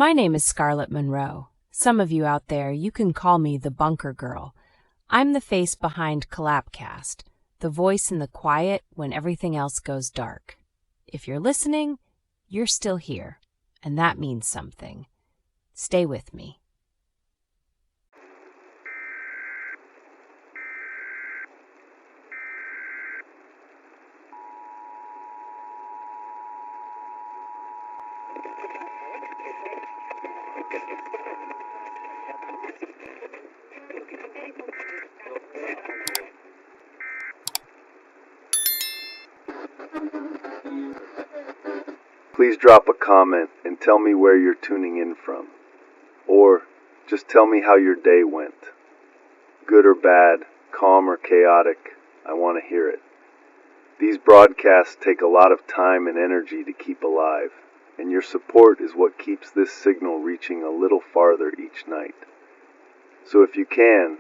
My name is Scarlett Monroe. Some of you out there, you can call me the Bunker Girl. I'm the face behind CollapCast, the voice in the quiet when everything else goes dark. If you're listening, you're still here, and that means something. Stay with me. Please drop a comment and tell me where you're tuning in from. Or just tell me how your day went. Good or bad, calm or chaotic, I want to hear it. These broadcasts take a lot of time and energy to keep alive, and your support is what keeps this signal reaching a little farther each night. So if you can,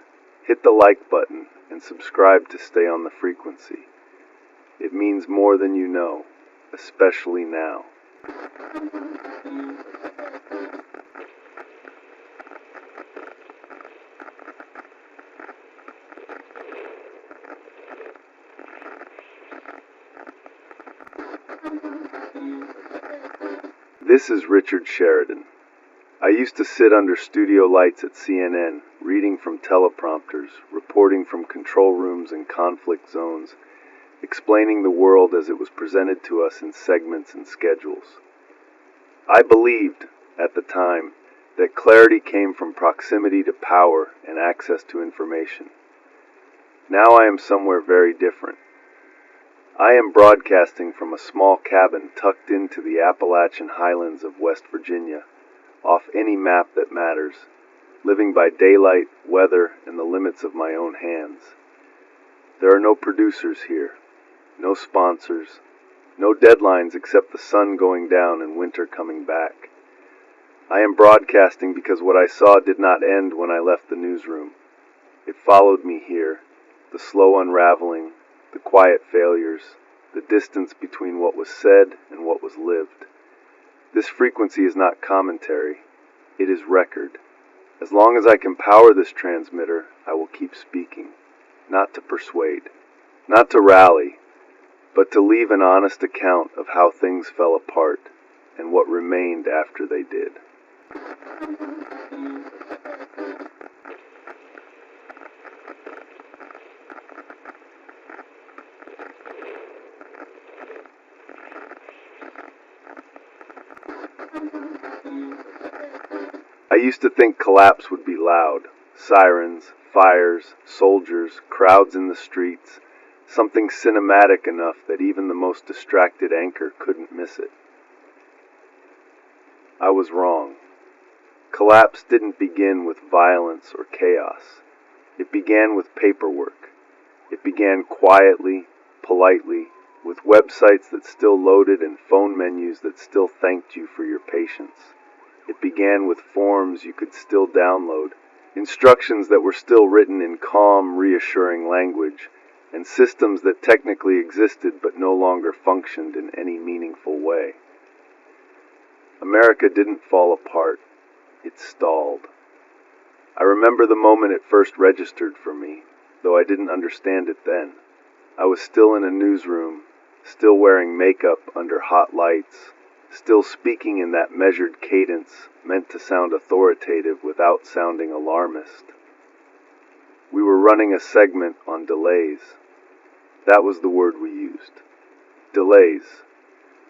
hit the like button and subscribe to stay on the frequency. It means more than you know, especially now. This is Richard Sheridan. I used to sit under studio lights at CNN, reading from teleprompters, reporting from control rooms and conflict zones, explaining the world as it was presented to us in segments and schedules. I believed, at the time, that clarity came from proximity to power and access to information. Now I am somewhere very different. I am broadcasting from a small cabin tucked into the Appalachian Highlands of West Virginia, off any map that matters, living by daylight, weather, and the limits of my own hands. There are no producers here, no sponsors, no deadlines except the sun going down and winter coming back. I am broadcasting because what I saw did not end when I left the newsroom. It followed me here, the slow unraveling, the quiet failures, the distance between what was said and what was lived. This frequency is not commentary, it is record. As long as I can power this transmitter, I will keep speaking, not to persuade, not to rally, but to leave an honest account of how things fell apart and what remained after they did. I used to think collapse would be loud. Sirens, fires, soldiers, crowds in the streets, something cinematic enough that even the most distracted anchor couldn't miss it. I was wrong. Collapse didn't begin with violence or chaos. It began with paperwork. It began quietly, politely, with websites that still loaded and phone menus that still thanked you for your patience. It began with forms you could still download, instructions that were still written in calm, reassuring language, and systems that technically existed but no longer functioned in any meaningful way. America didn't fall apart. It stalled. I remember the moment it first registered for me, though I didn't understand it then. I was still in a newsroom, still wearing makeup under hot lights, still speaking in that measured cadence meant to sound authoritative without sounding alarmist. We were running a segment on delays. That was the word we used. Delays.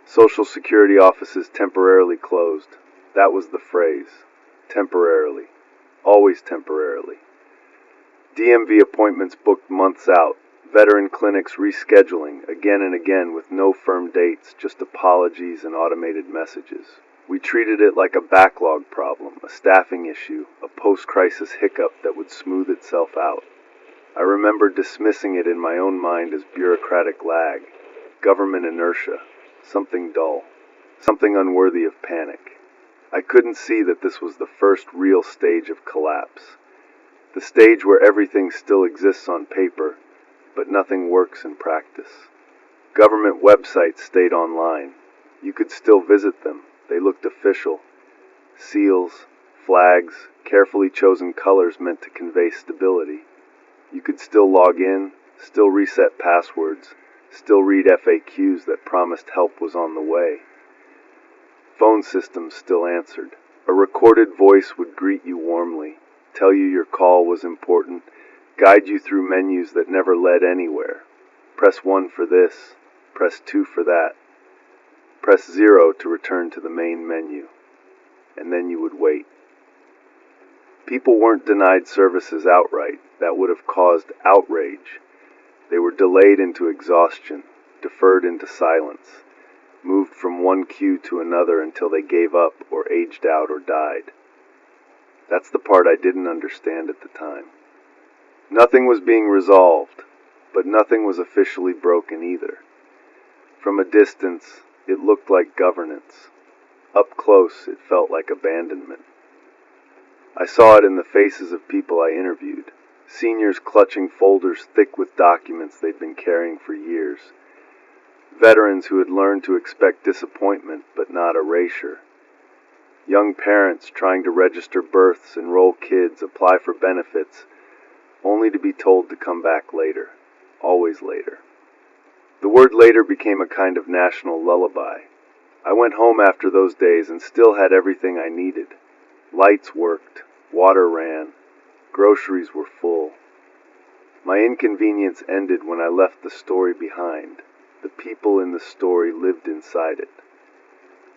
Social Security offices temporarily closed. That was the phrase. Temporarily. Always temporarily. DMV appointments booked months out. Veteran clinics rescheduling again and again with no firm dates, just apologies and automated messages. We treated it like a backlog problem, a staffing issue, a post-crisis hiccup that would smooth itself out. I remember dismissing it in my own mind as bureaucratic lag, government inertia, something dull, something unworthy of panic. I couldn't see that this was the first real stage of collapse, the stage where everything still exists on paper, but nothing works in practice. Government websites stayed online. You could still visit them. They looked official. Seals, flags, carefully chosen colors meant to convey stability. You could still log in, still reset passwords, still read FAQs that promised help was on the way. Phone systems still answered. A recorded voice would greet you warmly, tell you your call was important, guide you through menus that never led anywhere. Press 1 for this, press 2 for that, press 0 to return to the main menu, and then you would wait. People weren't denied services outright. That would have caused outrage. They were delayed into exhaustion, deferred into silence, moved from one queue to another until they gave up or aged out or died. That's the part I didn't understand at the time. Nothing was being resolved, but nothing was officially broken either. From a distance, it looked like governance. Up close, it felt like abandonment. I saw it in the faces of people I interviewed, seniors clutching folders thick with documents they'd been carrying for years, veterans who had learned to expect disappointment but not erasure, young parents trying to register births, enroll kids, apply for benefits, only to be told to come back later, always later. The word later became a kind of national lullaby. I went home after those days and still had everything I needed. Lights worked, water ran, groceries were full. My inconvenience ended when I left the story behind. The people in the story lived inside it.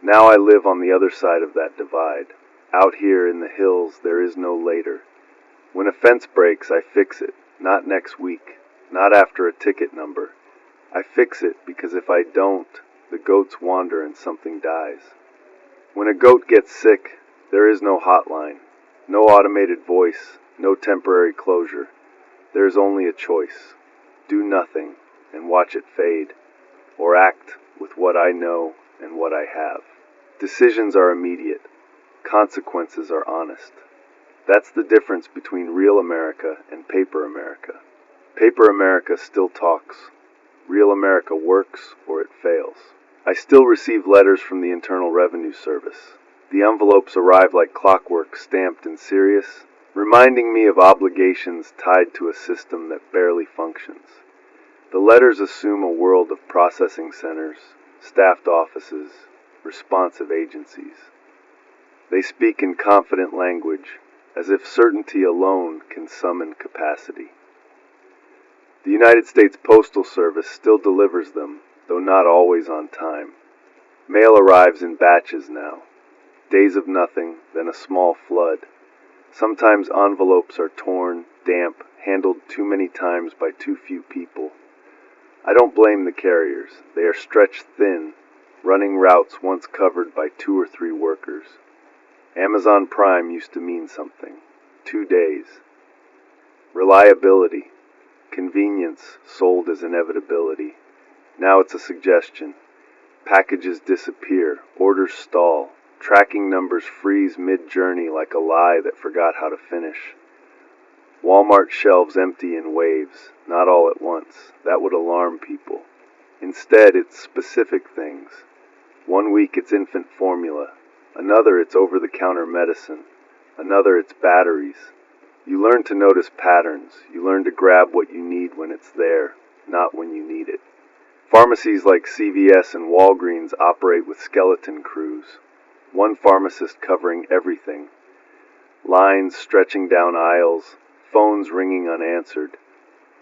Now I live on the other side of that divide. Out here in the hills, there is no later. When a fence breaks, I fix it, not next week, not after a ticket number. I fix it because if I don't, the goats wander and something dies. When a goat gets sick, there is no hotline, no automated voice, no temporary closure. There is only a choice. Do nothing and watch it fade, or act with what I know and what I have. Decisions are immediate. Consequences are honest. That's the difference between real America and paper America. Paper America still talks. Real America works or it fails. I still receive letters from the Internal Revenue Service. The envelopes arrive like clockwork, stamped and serious, reminding me of obligations tied to a system that barely functions. The letters assume a world of processing centers, staffed offices, responsive agencies. They speak in confident language, as if certainty alone can summon capacity. The United States Postal Service still delivers them, though not always on time. Mail arrives in batches now. Days of nothing, then a small flood. Sometimes envelopes are torn, damp, handled too many times by too few people. I don't blame the carriers. They are stretched thin, running routes once covered by 2 or 3 workers. Amazon Prime used to mean something. 2 days. Reliability. Convenience sold as inevitability. Now it's a suggestion. Packages disappear, orders stall, tracking numbers freeze mid-journey like a lie that forgot how to finish. Walmart shelves empty in waves, not all at once. That would alarm people. Instead, it's specific things. 1 week it's infant formula, another it's over-the-counter medicine, another it's batteries. You learn to notice patterns. You learn to grab what you need when it's there, not when you need it. Pharmacies like CVS and Walgreens operate with skeleton crews. One pharmacist covering everything. Lines stretching down aisles, phones ringing unanswered.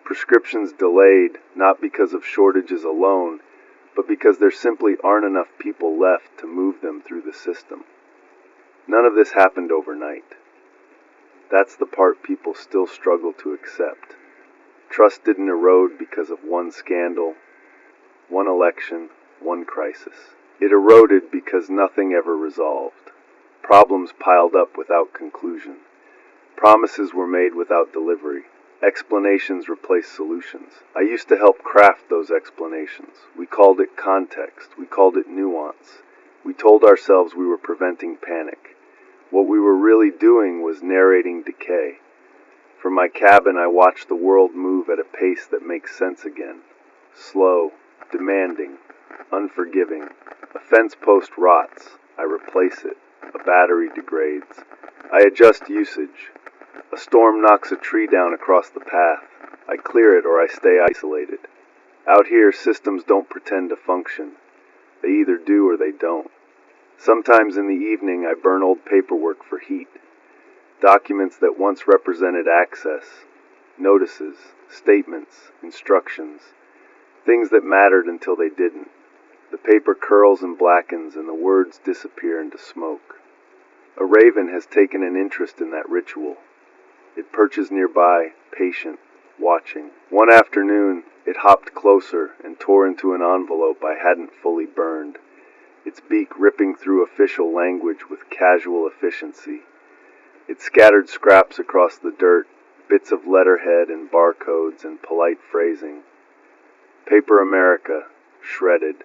Prescriptions delayed, not because of shortages alone, but because there simply aren't enough people left to move them through the system. None of this happened overnight. That's the part people still struggle to accept. Trust didn't erode because of one scandal, one election, one crisis. It eroded because nothing ever resolved. Problems piled up without conclusion. Promises were made without delivery. Explanations replaced solutions. I used to help craft those explanations. We called it context. We called it nuance. We told ourselves we were preventing panic. What we were really doing was narrating decay. From my cabin, I watched the world move at a pace that makes sense again. Slow, demanding, unforgiving. A fence post rots. I replace it. A battery degrades. I adjust usage. A storm knocks a tree down across the path. I clear it or I stay isolated. Out here, systems don't pretend to function. They either do or they don't. Sometimes in the evening, I burn old paperwork for heat. Documents that once represented access. Notices, statements, instructions. Things that mattered until they didn't. The paper curls and blackens and the words disappear into smoke. A raven has taken an interest in that ritual. It perches nearby, patient, watching. One afternoon, it hopped closer and tore into an envelope I hadn't fully burned, its beak ripping through official language with casual efficiency. It scattered scraps across the dirt, bits of letterhead and barcodes and polite phrasing. Paper America, shredded.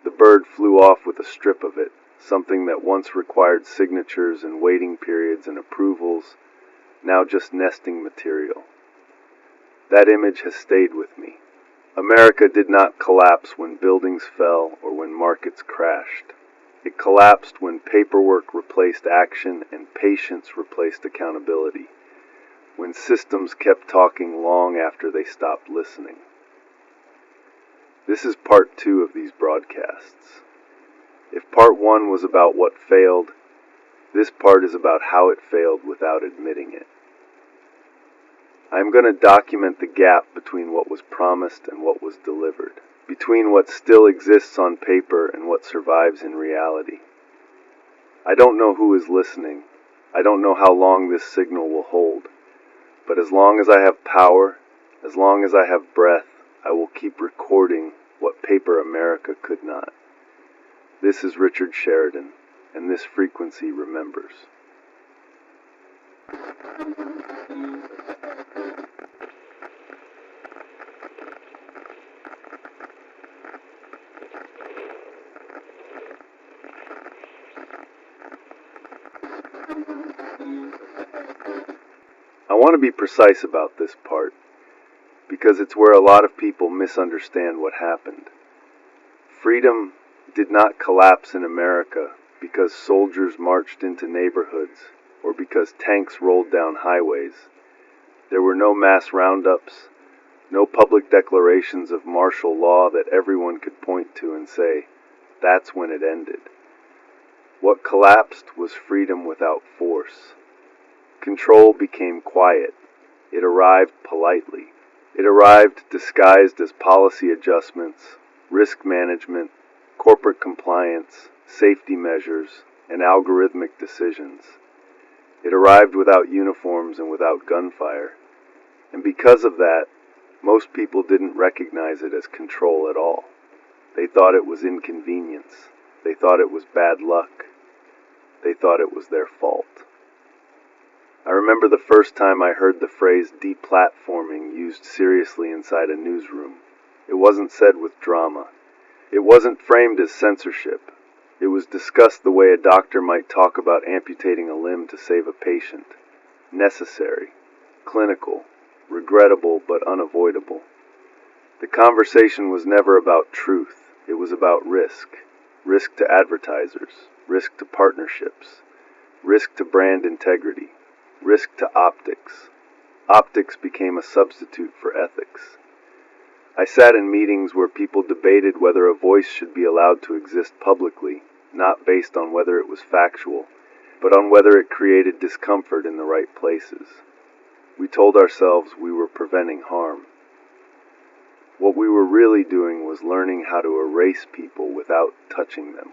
The bird flew off with a strip of it, something that once required signatures and waiting periods and approvals, now just nesting material. That image has stayed with me. America did not collapse when buildings fell or when markets crashed. It collapsed when paperwork replaced action and patience replaced accountability, when systems kept talking long after they stopped listening. This is part 2 of these broadcasts. If part 1 was about what failed, this part is about how it failed without admitting it. I am going to document the gap between what was promised and what was delivered, between what still exists on paper and what survives in reality. I don't know who is listening. I don't know how long this signal will hold. But as long as I have power, as long as I have breath, I will keep recording what Paper America could not. This is Richard Sheridan, and this frequency remembers. I want to be precise about this part, because it's where a lot of people misunderstand what happened. Freedom did not collapse in America because soldiers marched into neighborhoods or because tanks rolled down highways. There were no mass roundups, no public declarations of martial law that everyone could point to and say, that's when it ended. What collapsed was freedom without force. Control became quiet. It arrived politely. It arrived disguised as policy adjustments, risk management, corporate compliance, safety measures, and algorithmic decisions. It arrived without uniforms and without gunfire. And because of that, most people didn't recognize it as control at all. They thought it was inconvenience. They thought it was bad luck. They thought it was their fault. I remember the first time I heard the phrase deplatforming used seriously inside a newsroom. It wasn't said with drama. It wasn't framed as censorship. It was discussed the way a doctor might talk about amputating a limb to save a patient. Necessary, clinical, regrettable but unavoidable. The conversation was never about truth. It was about risk. Risk to advertisers. Risk to partnerships. Risk to brand integrity. Risk to optics. Optics became a substitute for ethics. I sat in meetings where people debated whether a voice should be allowed to exist publicly, not based on whether it was factual, but on whether it created discomfort in the right places. We told ourselves we were preventing harm. What we were really doing was learning how to erase people without touching them.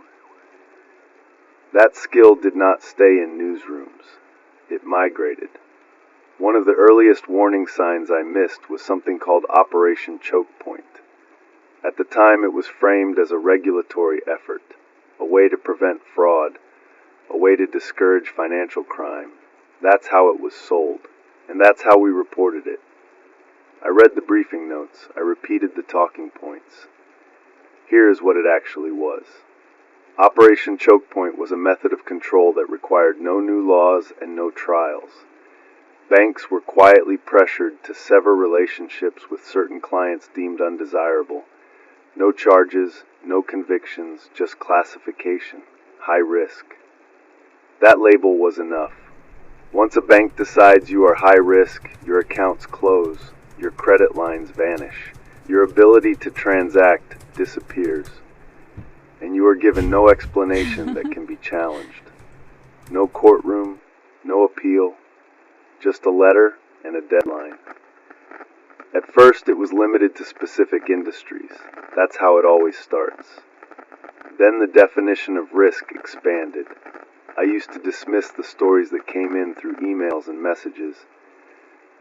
That skill did not stay in newsrooms. It migrated. One of the earliest warning signs I missed was something called Operation Choke Point. At the time, it was framed as a regulatory effort, a way to prevent fraud, a way to discourage financial crime. That's how it was sold, and that's how we reported it. I read the briefing notes. I repeated the talking points. Here is what it actually was. Operation Choke Point was a method of control that required no new laws and no trials. Banks were quietly pressured to sever relationships with certain clients deemed undesirable. No charges, no convictions, just classification, high risk. That label was enough. Once a bank decides you are high risk, your accounts close, your credit lines vanish, your ability to transact disappears, and you are given no explanation that can be challenged. No courtroom, no appeal, just a letter and a deadline. At first, it was limited to specific industries. That's how it always starts. Then the definition of risk expanded. I used to dismiss the stories that came in through emails and messages.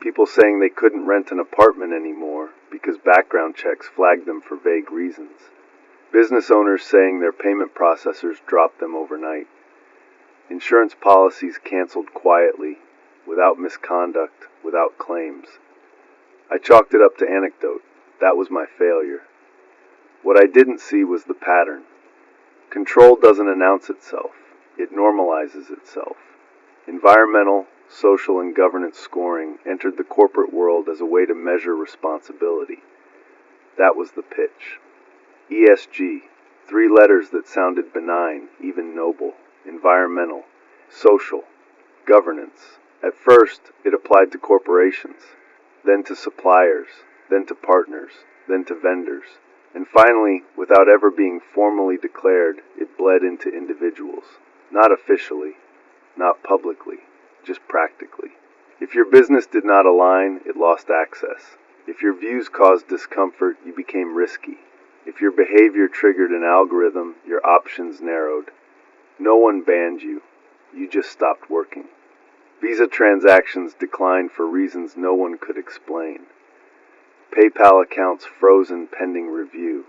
People saying they couldn't rent an apartment anymore because background checks flagged them for vague reasons. Business owners saying their payment processors dropped them overnight. Insurance policies canceled quietly, without misconduct, without claims. I chalked it up to anecdote. That was my failure. What I didn't see was the pattern. Control doesn't announce itself. It normalizes itself. Environmental, social, and governance scoring entered the corporate world as a way to measure responsibility. That was the pitch. ESG, 3 letters that sounded benign, even noble. Environmental, social, governance. At first, it applied to corporations, then to suppliers, then to partners, then to vendors. And finally, without ever being formally declared, it bled into individuals. Not officially, not publicly, just practically. If your business did not align, it lost access. If your views caused discomfort, you became risky. If your behavior triggered an algorithm, your options narrowed. No one banned you. You just stopped working. Visa transactions declined for reasons no one could explain. PayPal accounts frozen pending review.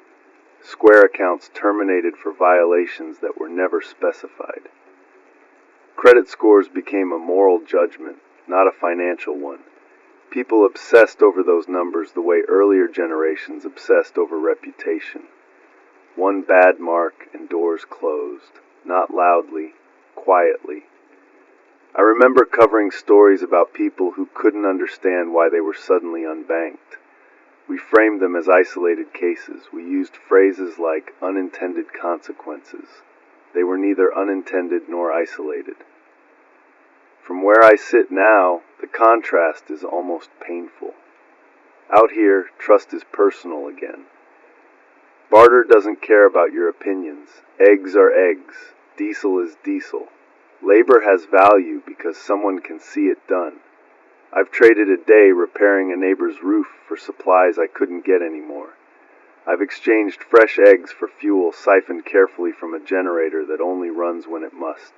Square accounts terminated for violations that were never specified. Credit scores became a moral judgment, not a financial one. People obsessed over those numbers the way earlier generations obsessed over reputation. One bad mark and doors closed, not loudly, quietly. I remember covering stories about people who couldn't understand why they were suddenly unbanked. We framed them as isolated cases. We used phrases like unintended consequences. They were neither unintended nor isolated. From where I sit now, the contrast is almost painful. Out here, trust is personal again. Barter doesn't care about your opinions. Eggs are eggs. Diesel is diesel. Labor has value because someone can see it done. I've traded a day repairing a neighbor's roof for supplies I couldn't get anymore. I've exchanged fresh eggs for fuel siphoned carefully from a generator that only runs when it must.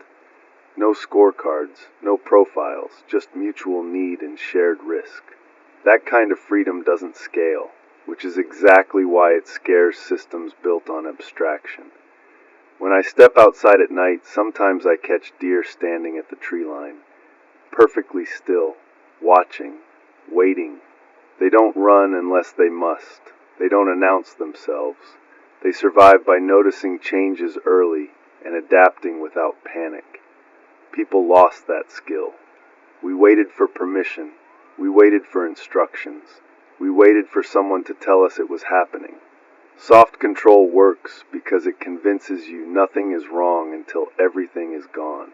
No scorecards, no profiles, just mutual need and shared risk. That kind of freedom doesn't scale, which is exactly why it scares systems built on abstraction. When I step outside at night, sometimes I catch deer standing at the tree line, perfectly still, watching, waiting. They don't run unless they must. They don't announce themselves. They survive by noticing changes early and adapting without panic. People lost that skill. We waited for permission. We waited for instructions. We waited for someone to tell us it was happening. Soft control works because it convinces you nothing is wrong until everything is gone.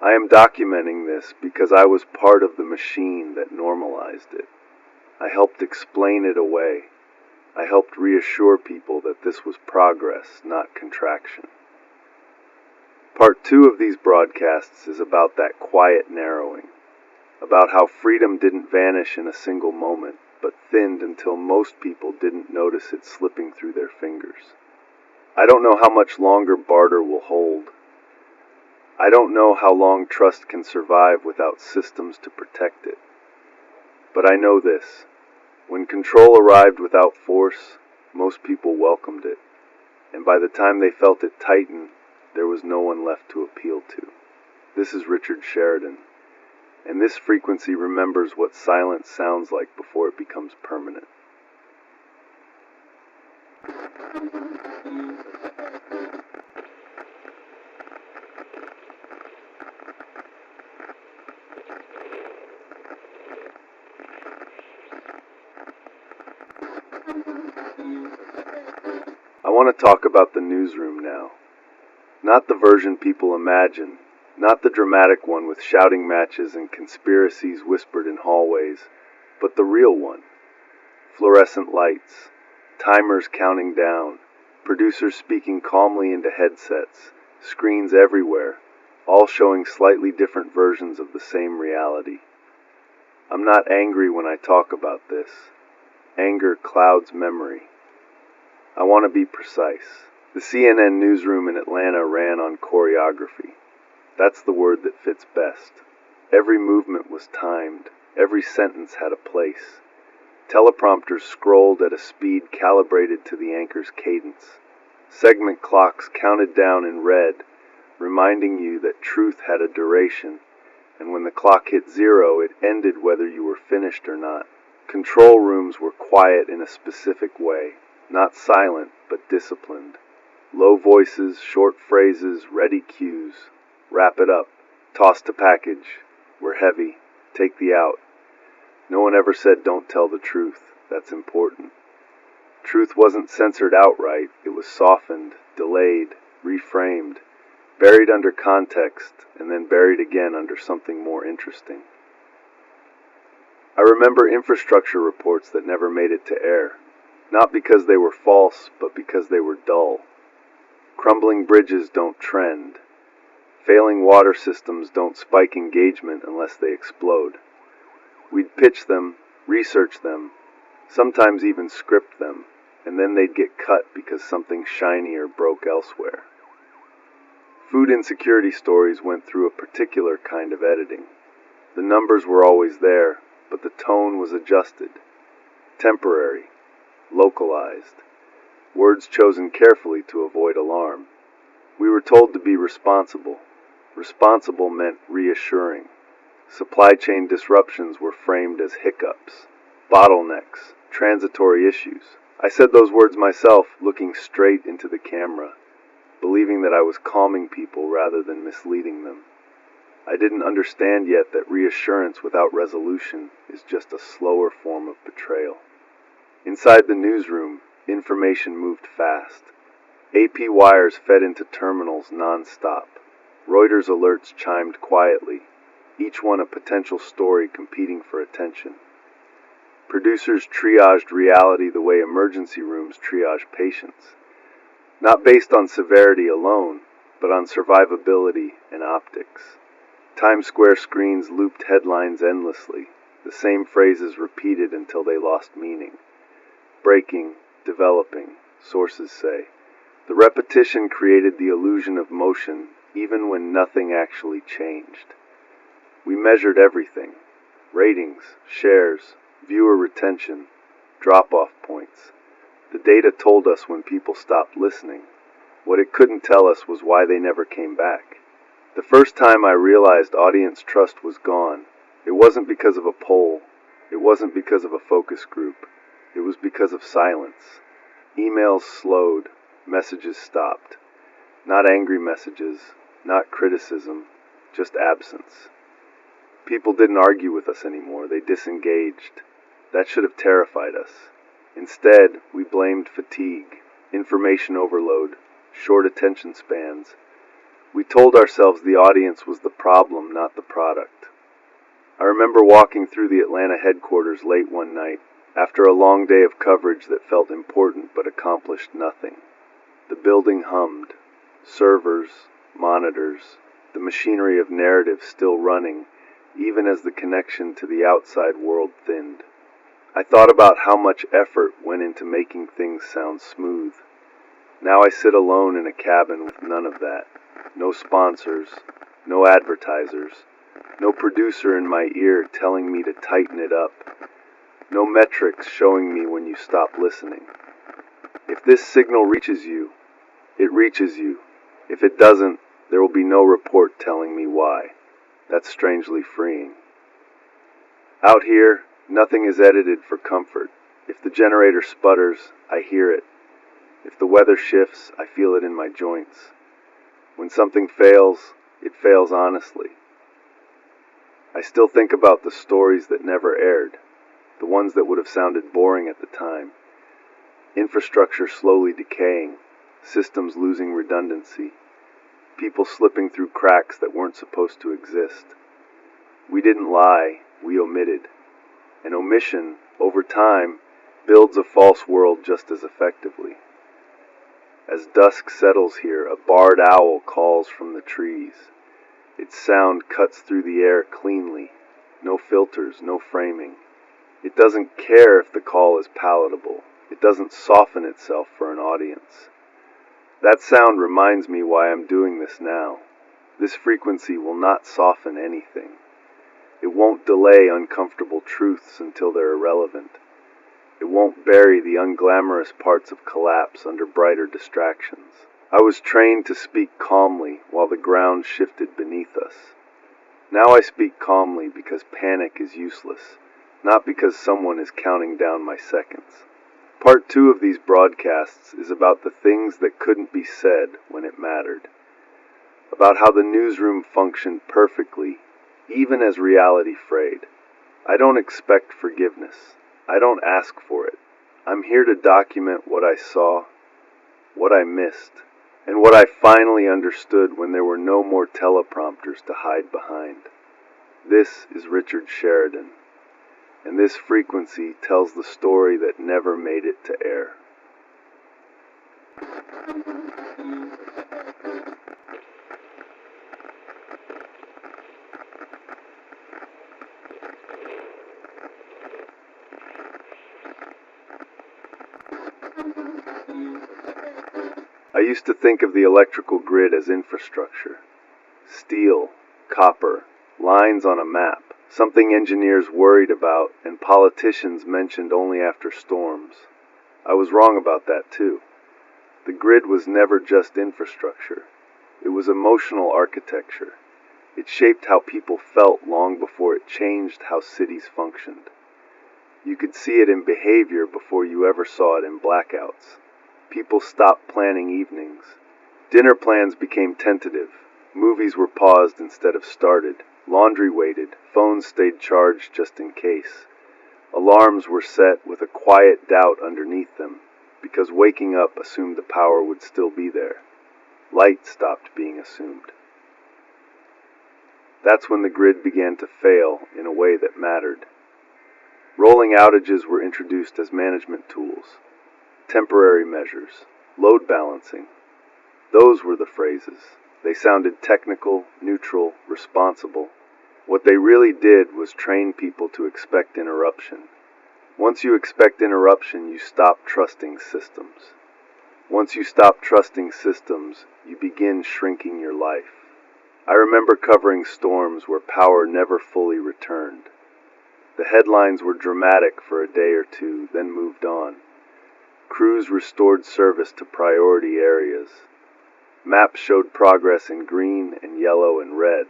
I am documenting this because I was part of the machine that normalized it. I helped explain it away. I helped reassure people that this was progress, not contraction. Part 2 of these broadcasts is about that quiet narrowing, about how freedom didn't vanish in a single moment, but thinned until most people didn't notice it slipping through their fingers. I don't know how much longer barter will hold. I don't know how long trust can survive without systems to protect it. But I know this. When control arrived without force, most people welcomed it. And by the time they felt it tighten, there was no one left to appeal to. This is Richard Sheridan. And this frequency remembers what silence sounds like before it becomes permanent. I want to talk about the newsroom now. Not the version people imagine, not the dramatic one with shouting matches and conspiracies whispered in hallways, but the real one. Fluorescent lights, timers counting down, producers speaking calmly into headsets, screens everywhere, all showing slightly different versions of the same reality. I'm not angry when I talk about this. Anger clouds memory. I want to be precise. The CNN newsroom in Atlanta ran on choreography. That's the word that fits best. Every movement was timed. Every sentence had a place. Teleprompters scrolled at a speed calibrated to the anchor's cadence. Segment clocks counted down in red, reminding you that truth had a duration, and when the clock hit 0, it ended whether you were finished or not. Control rooms were quiet in a specific way, not silent, but disciplined. Low voices, short phrases, ready cues. Wrap it up. Toss to package. We're heavy. Take the out. No one ever said don't tell the truth. That's important. Truth wasn't censored outright. It was softened, delayed, reframed, buried under context, and then buried again under something more interesting. I remember infrastructure reports that never made it to air. Not because they were false, but because they were dull. Crumbling bridges don't trend. Failing water systems don't spike engagement unless they explode. We'd pitch them, research them, sometimes even script them, and then they'd get cut because something shinier broke elsewhere. Food insecurity stories went through a particular kind of editing. The numbers were always there, but the tone was adjusted. Temporary, localized, words chosen carefully to avoid alarm. We were told to be responsible. Responsible meant reassuring. Supply chain disruptions were framed as hiccups, bottlenecks, transitory issues. I said those words myself, looking straight into the camera, believing that I was calming people rather than misleading them. I didn't understand yet that reassurance without resolution is just a slower form of betrayal. Inside the newsroom, information moved fast. AP wires fed into terminals non-stop. Reuters alerts chimed quietly, each one a potential story competing for attention. Producers triaged reality the way emergency rooms triage patients, not based on severity alone, but on survivability and optics. Times Square screens looped headlines endlessly, the same phrases repeated until they lost meaning. Breaking, developing, sources say. The repetition created the illusion of motion, even when nothing actually changed. We measured everything: ratings, shares, viewer retention, drop-off points. The data told us when people stopped listening. What it couldn't tell us was why they never came back. The first time I realized audience trust was gone, it wasn't because of a poll. It wasn't because of a focus group. It was because of silence. Emails slowed, messages stopped. Not angry messages, not criticism, just absence. People didn't argue with us anymore. They disengaged. That should have terrified us. Instead, we blamed fatigue, information overload, short attention spans. We told ourselves the audience was the problem, not the product. I remember walking through the Atlanta headquarters late one night, after a long day of coverage that felt important but accomplished nothing. The building hummed. Servers, monitors, the machinery of narrative still running, even as the connection to the outside world thinned. I thought about how much effort went into making things sound smooth. Now I sit alone in a cabin with none of that. No sponsors, no advertisers, no producer in my ear telling me to tighten it up, no metrics showing me when you stop listening. If this signal reaches you, it reaches you. If it doesn't, there will be no report telling me why. That's strangely freeing. Out here, nothing is edited for comfort. If the generator sputters, I hear it. If the weather shifts, I feel it in my joints. When something fails, it fails honestly. I still think about the stories that never aired, the ones that would have sounded boring at the time. Infrastructure slowly decaying, systems losing redundancy, people slipping through cracks that weren't supposed to exist. We didn't lie, we omitted. And omission, over time, builds a false world just as effectively. As dusk settles here, a barred owl calls from the trees. Its sound cuts through the air cleanly. No filters, no framing. It doesn't care if the call is palatable. It doesn't soften itself for an audience. That sound reminds me why I'm doing this now. This frequency will not soften anything. It won't delay uncomfortable truths until they're irrelevant. It won't bury the unglamorous parts of collapse under brighter distractions. I was trained to speak calmly while the ground shifted beneath us. Now I speak calmly because panic is useless, not because someone is counting down my seconds. Part 2 of these broadcasts is about the things that couldn't be said when it mattered. About how the newsroom functioned perfectly, even as reality frayed. I don't expect forgiveness. I don't ask for it. I'm here to document what I saw, what I missed, and what I finally understood when there were no more teleprompters to hide behind. This is Richard Sheridan, and this frequency tells the story that never made it to air. I used to think of the electrical grid as infrastructure. Steel, copper, lines on a map, something engineers worried about and politicians mentioned only after storms. I was wrong about that too. The grid was never just infrastructure. It was emotional architecture. It shaped how people felt long before it changed how cities functioned. You could see it in behavior before you ever saw it in blackouts. People stopped planning evenings. Dinner plans became tentative. Movies were paused instead of started. Laundry waited. Phones stayed charged just in case. Alarms were set with a quiet doubt underneath them, because waking up assumed the power would still be there. Light stopped being assumed. That's when the grid began to fail in a way that mattered. Rolling outages were introduced as management tools. Temporary measures, load balancing. Those were the phrases. They sounded technical, neutral, responsible. What they really did was train people to expect interruption. Once you expect interruption, you stop trusting systems. Once you stop trusting systems, you begin shrinking your life. I remember covering storms where power never fully returned. The headlines were dramatic for a day or two, then moved on. Crews restored service to priority areas. Maps showed progress in green and yellow and red.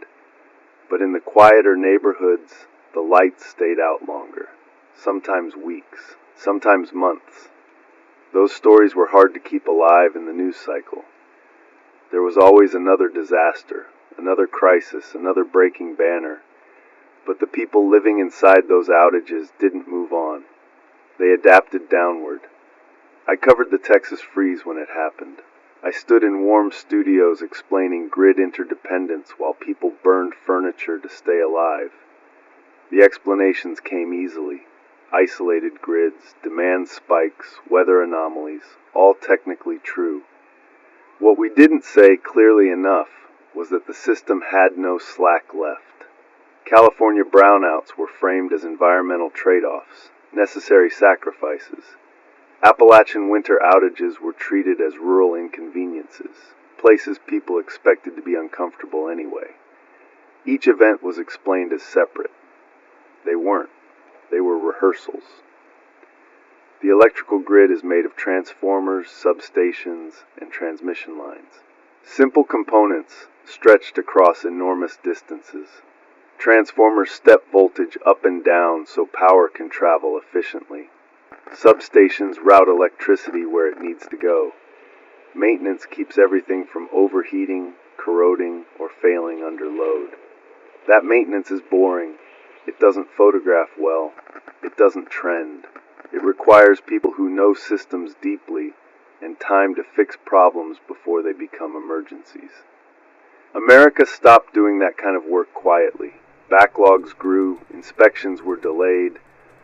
But in the quieter neighborhoods, the lights stayed out longer. Sometimes weeks, sometimes months. Those stories were hard to keep alive in the news cycle. There was always another disaster, another crisis, another breaking banner. But the people living inside those outages didn't move on. They adapted downward. I covered the Texas freeze when it happened. I stood in warm studios explaining grid interdependence while people burned furniture to stay alive. The explanations came easily. Isolated grids, demand spikes, weather anomalies, all technically true. What we didn't say clearly enough was that the system had no slack left. California brownouts were framed as environmental trade-offs, necessary sacrifices. Appalachian winter outages were treated as rural inconveniences, places people expected to be uncomfortable anyway. Each event was explained as separate. They weren't. They were rehearsals. The electrical grid is made of transformers, substations, and transmission lines. Simple components stretched across enormous distances. Transformers step voltage up and down so power can travel efficiently. Substations route electricity where it needs to go. Maintenance keeps everything from overheating, corroding, or failing under load. That maintenance is boring. It doesn't photograph well. It doesn't trend. It requires people who know systems deeply and time to fix problems before they become emergencies. America stopped doing that kind of work quietly. Backlogs grew, inspections were delayed,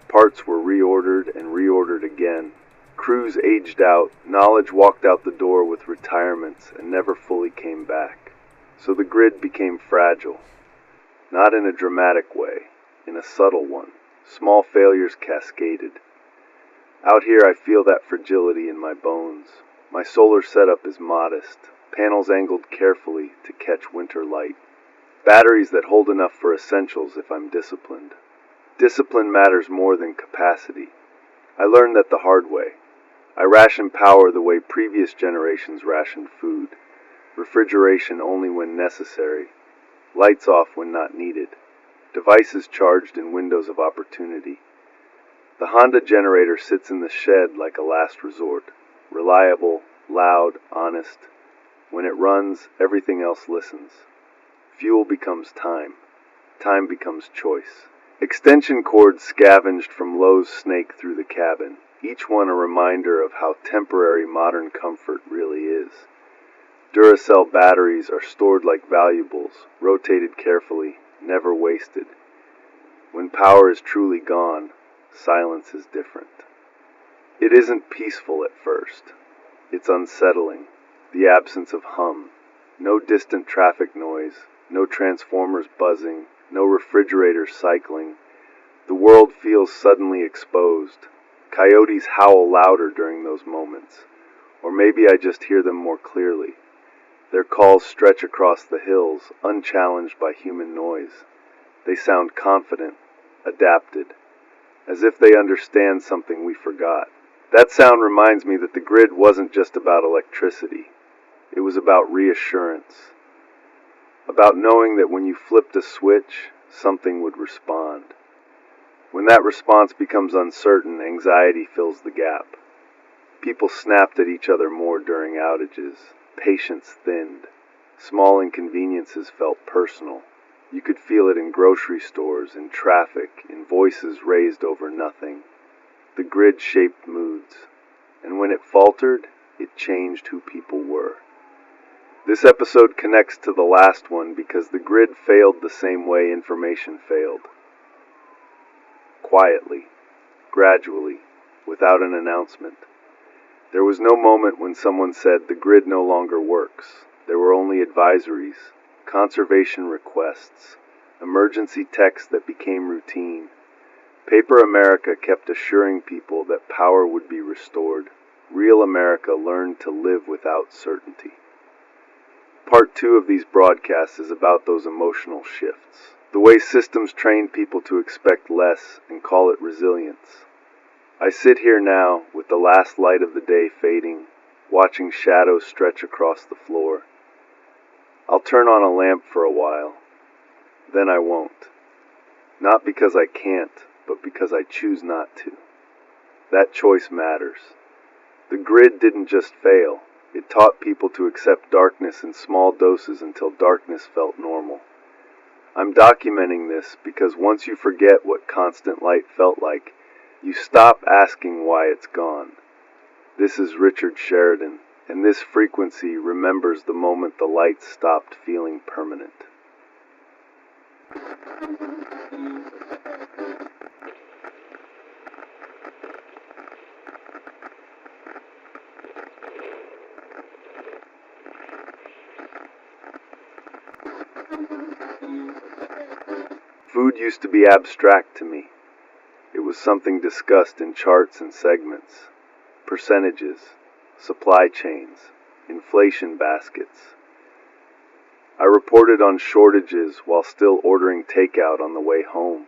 parts were reordered and reordered again. Crews aged out, knowledge walked out the door with retirements and never fully came back. So the grid became fragile. Not in a dramatic way, in a subtle one. Small failures cascaded. Out here I feel that fragility in my bones. My solar setup is modest, panels angled carefully to catch winter light. Batteries that hold enough for essentials if I'm disciplined. Discipline matters more than capacity. I learned that the hard way. I ration power the way previous generations rationed food. Refrigeration only when necessary. Lights off when not needed. Devices charged in windows of opportunity. The Honda generator sits in the shed like a last resort. Reliable, loud, honest. When it runs, everything else listens. Fuel becomes time. Time becomes choice. Extension cords scavenged from Lowe's snake through the cabin, each one a reminder of how temporary modern comfort really is. Duracell batteries are stored like valuables, rotated carefully, never wasted. When power is truly gone, silence is different. It isn't peaceful at first. It's unsettling. The absence of hum. No distant traffic noise. No transformers buzzing. No refrigerators cycling. The world feels suddenly exposed. Coyotes howl louder during those moments. Or maybe I just hear them more clearly. Their calls stretch across the hills, unchallenged by human noise. They sound confident, adapted, as if they understand something we forgot. That sound reminds me that the grid wasn't just about electricity. It was about reassurance. About knowing that when you flipped a switch, something would respond. When that response becomes uncertain, anxiety fills the gap. People snapped at each other more during outages. Patience thinned. Small inconveniences felt personal. You could feel it in grocery stores, in traffic, in voices raised over nothing. The grid shaped moods, and when it faltered, it changed who people were. This episode connects to the last one because the grid failed the same way information failed. Quietly, gradually, without an announcement. There was no moment when someone said the grid no longer works. There were only advisories, conservation requests, emergency texts that became routine. Paper America kept assuring people that power would be restored. Real America learned to live without certainty. Part 2 of these broadcasts is about those emotional shifts. The way systems train people to expect less and call it resilience. I sit here now, with the last light of the day fading, watching shadows stretch across the floor. I'll turn on a lamp for a while. Then I won't. Not because I can't, but because I choose not to. That choice matters. The grid didn't just fail. It taught people to accept darkness in small doses until darkness felt normal. I'm documenting this because once you forget what constant light felt like, you stop asking why it's gone. This is Richard Sheridan, and this frequency remembers the moment the light stopped feeling permanent. Food used to be abstract to me. It was something discussed in charts and segments, percentages, supply chains, inflation baskets. I reported on shortages while still ordering takeout on the way home.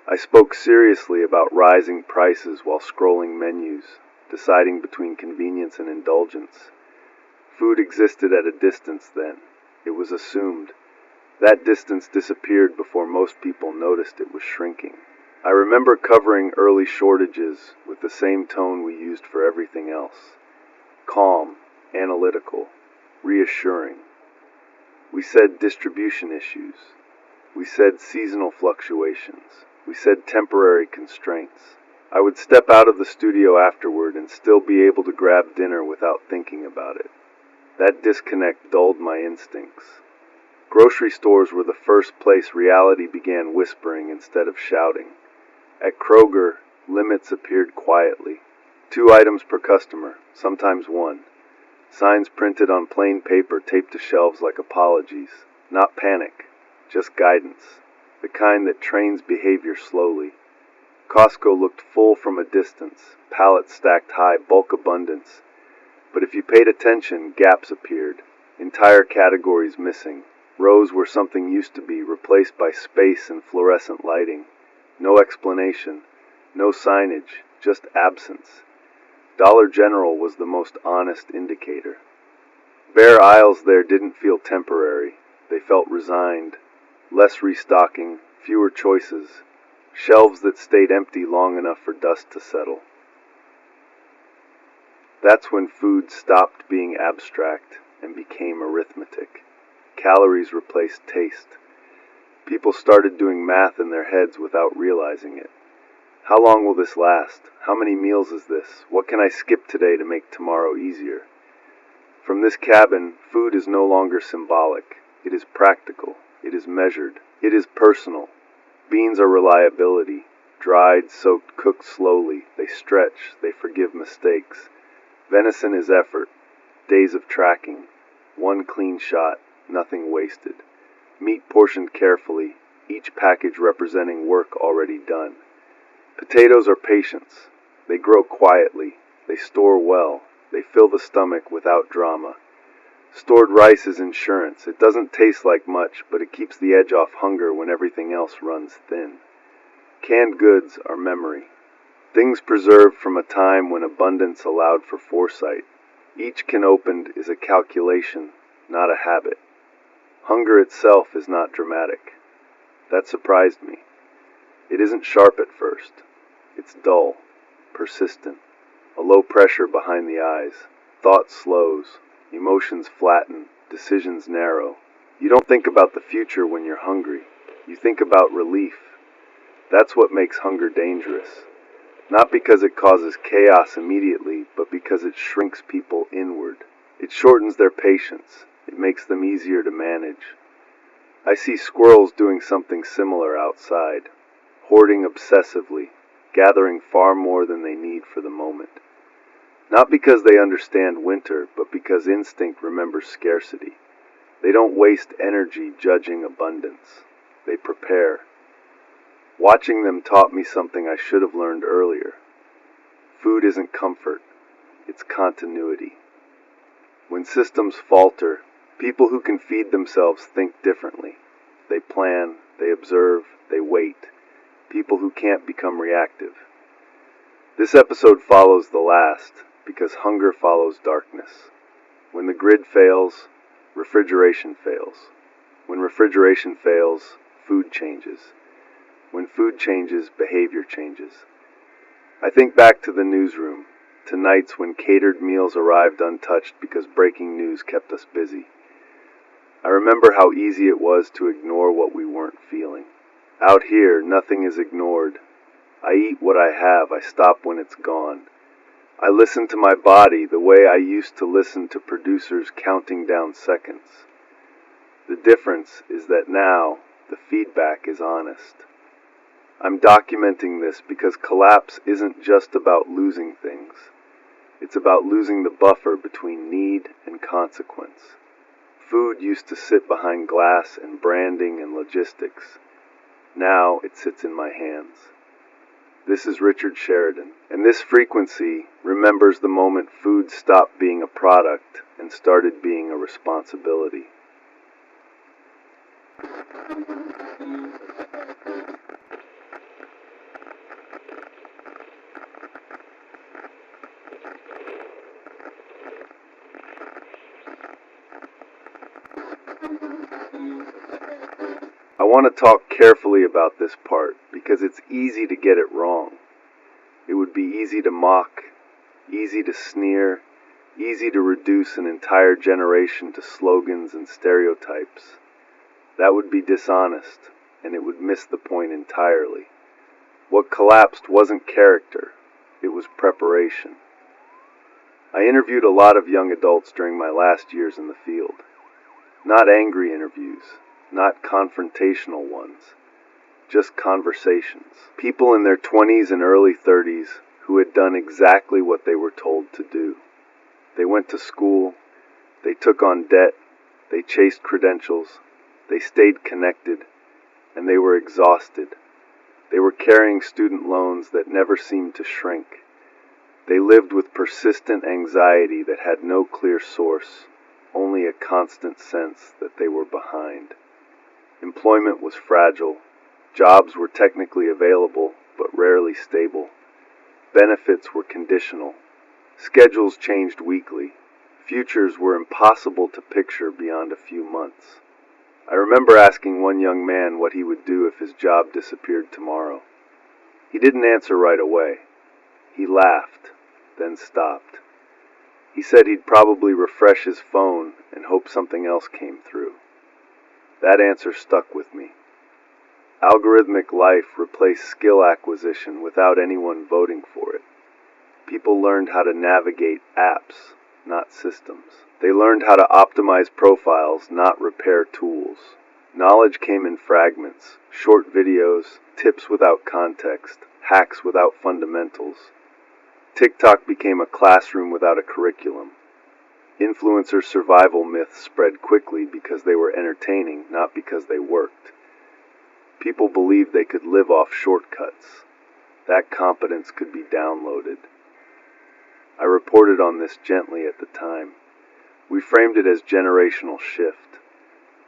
I spoke seriously about rising prices while scrolling menus, deciding between convenience and indulgence. Food existed at a distance then. It was assumed. That distance disappeared before most people noticed it was shrinking. I remember covering early shortages with the same tone we used for everything else. Calm, analytical, reassuring. We said distribution issues. We said seasonal fluctuations. We said temporary constraints. I would step out of the studio afterward and still be able to grab dinner without thinking about it. That disconnect dulled my instincts. Grocery stores were the first place reality began whispering instead of shouting. At Kroger, limits appeared quietly. 2 items per customer, sometimes 1. Signs printed on plain paper taped to shelves like apologies. Not panic, just guidance. The kind that trains behavior slowly. Costco looked full from a distance, pallets stacked high, bulk abundance. But if you paid attention, gaps appeared. Entire categories missing. Rows where something used to be, replaced by space and fluorescent lighting. No explanation, no signage, just absence. Dollar General was the most honest indicator. Bare aisles there didn't feel temporary. They felt resigned. Less restocking, fewer choices. Shelves that stayed empty long enough for dust to settle. That's when food stopped being abstract and became arithmetic. Calories replaced taste. People started doing math in their heads without realizing it. How long will this last? How many meals is this? What can I skip today to make tomorrow easier? From this cabin, food is no longer symbolic. It is practical. It is measured. It is personal. Beans are reliability. Dried, soaked, cooked slowly. They stretch. They forgive mistakes. Venison is effort. Days of tracking. One clean shot. Nothing wasted. Meat portioned carefully, each package representing work already done. Potatoes are patience. They grow quietly. They store well. They fill the stomach without drama. Stored rice is insurance. It doesn't taste like much, but it keeps the edge off hunger when everything else runs thin. Canned goods are memory. Things preserved from a time when abundance allowed for foresight. Each can opened is a calculation, not a habit. Hunger itself is not dramatic. That surprised me. It isn't sharp at first. It's dull, persistent, a low pressure behind the eyes. Thought slows, emotions flatten, decisions narrow. You don't think about the future when you're hungry. You think about relief. That's what makes hunger dangerous. Not because it causes chaos immediately, but because it shrinks people inward. It shortens their patience. It makes them easier to manage. I see squirrels doing something similar outside, hoarding obsessively, gathering far more than they need for the moment. Not because they understand winter, but because instinct remembers scarcity. They don't waste energy judging abundance. They prepare. Watching them taught me something I should have learned earlier. Food isn't comfort, it's continuity. When systems falter, people who can feed themselves think differently. They plan, they observe, they wait. People who can't become reactive. This episode follows the last because hunger follows darkness. When the grid fails, refrigeration fails. When refrigeration fails, food changes. When food changes, behavior changes. I think back to the newsroom, to nights when catered meals arrived untouched because breaking news kept us busy. I remember how easy it was to ignore what we weren't feeling. Out here, nothing is ignored. I eat what I have. I stop when it's gone. I listen to my body the way I used to listen to producers counting down seconds. The difference is that now, the feedback is honest. I'm documenting this because collapse isn't just about losing things. It's about losing the buffer between need and consequence. Food used to sit behind glass and branding and logistics. Now it sits in my hands. This is Richard Sheridan, and this frequency remembers the moment food stopped being a product and started being a responsibility. I want to talk carefully about this part because it's easy to get it wrong. It would be easy to mock, easy to sneer, easy to reduce an entire generation to slogans and stereotypes. That would be dishonest, and it would miss the point entirely. What collapsed wasn't character, it was preparation. I interviewed a lot of young adults during my last years in the field. Not angry interviews, not confrontational ones, just conversations. People in their 20s and early 30s who had done exactly what they were told to do. They went to school, they took on debt, they chased credentials, they stayed connected, and they were exhausted. They were carrying student loans that never seemed to shrink. They lived with persistent anxiety that had no clear source, only a constant sense that they were behind. Employment was fragile. Jobs were technically available, but rarely stable. Benefits were conditional. Schedules changed weekly. Futures were impossible to picture beyond a few months. I remember asking one young man what he would do if his job disappeared tomorrow. He didn't answer right away. He laughed, then stopped. He said he'd probably refresh his phone and hope something else came through. That answer stuck with me. Algorithmic life replaced skill acquisition without anyone voting for it. People learned how to navigate apps, not systems. They learned how to optimize profiles, not repair tools. Knowledge came in fragments, short videos, tips without context, hacks without fundamentals. TikTok became a classroom without a curriculum. Influencer survival myths spread quickly because they were entertaining, not because they worked. People believed they could live off shortcuts. That competence could be downloaded. I reported on this gently at the time. We framed it as generational shift.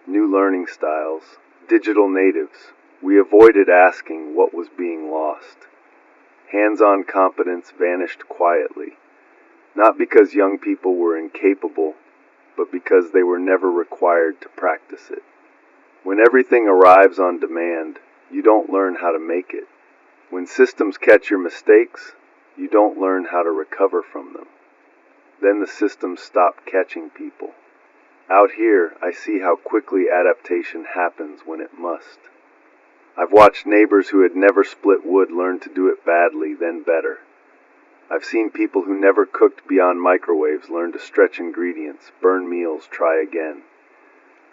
New learning styles, digital natives. We avoided asking what was being lost. Hands-on competence vanished quietly, not because young people were incapable, but because they were never required to practice it. When everything arrives on demand, you don't learn how to make it. When systems catch your mistakes, you don't learn how to recover from them. Then the systems stop catching people. Out here, I see how quickly adaptation happens when it must. I've watched neighbors who had never split wood learn to do it badly, then better. I've seen people who never cooked beyond microwaves learn to stretch ingredients, burn meals, try again.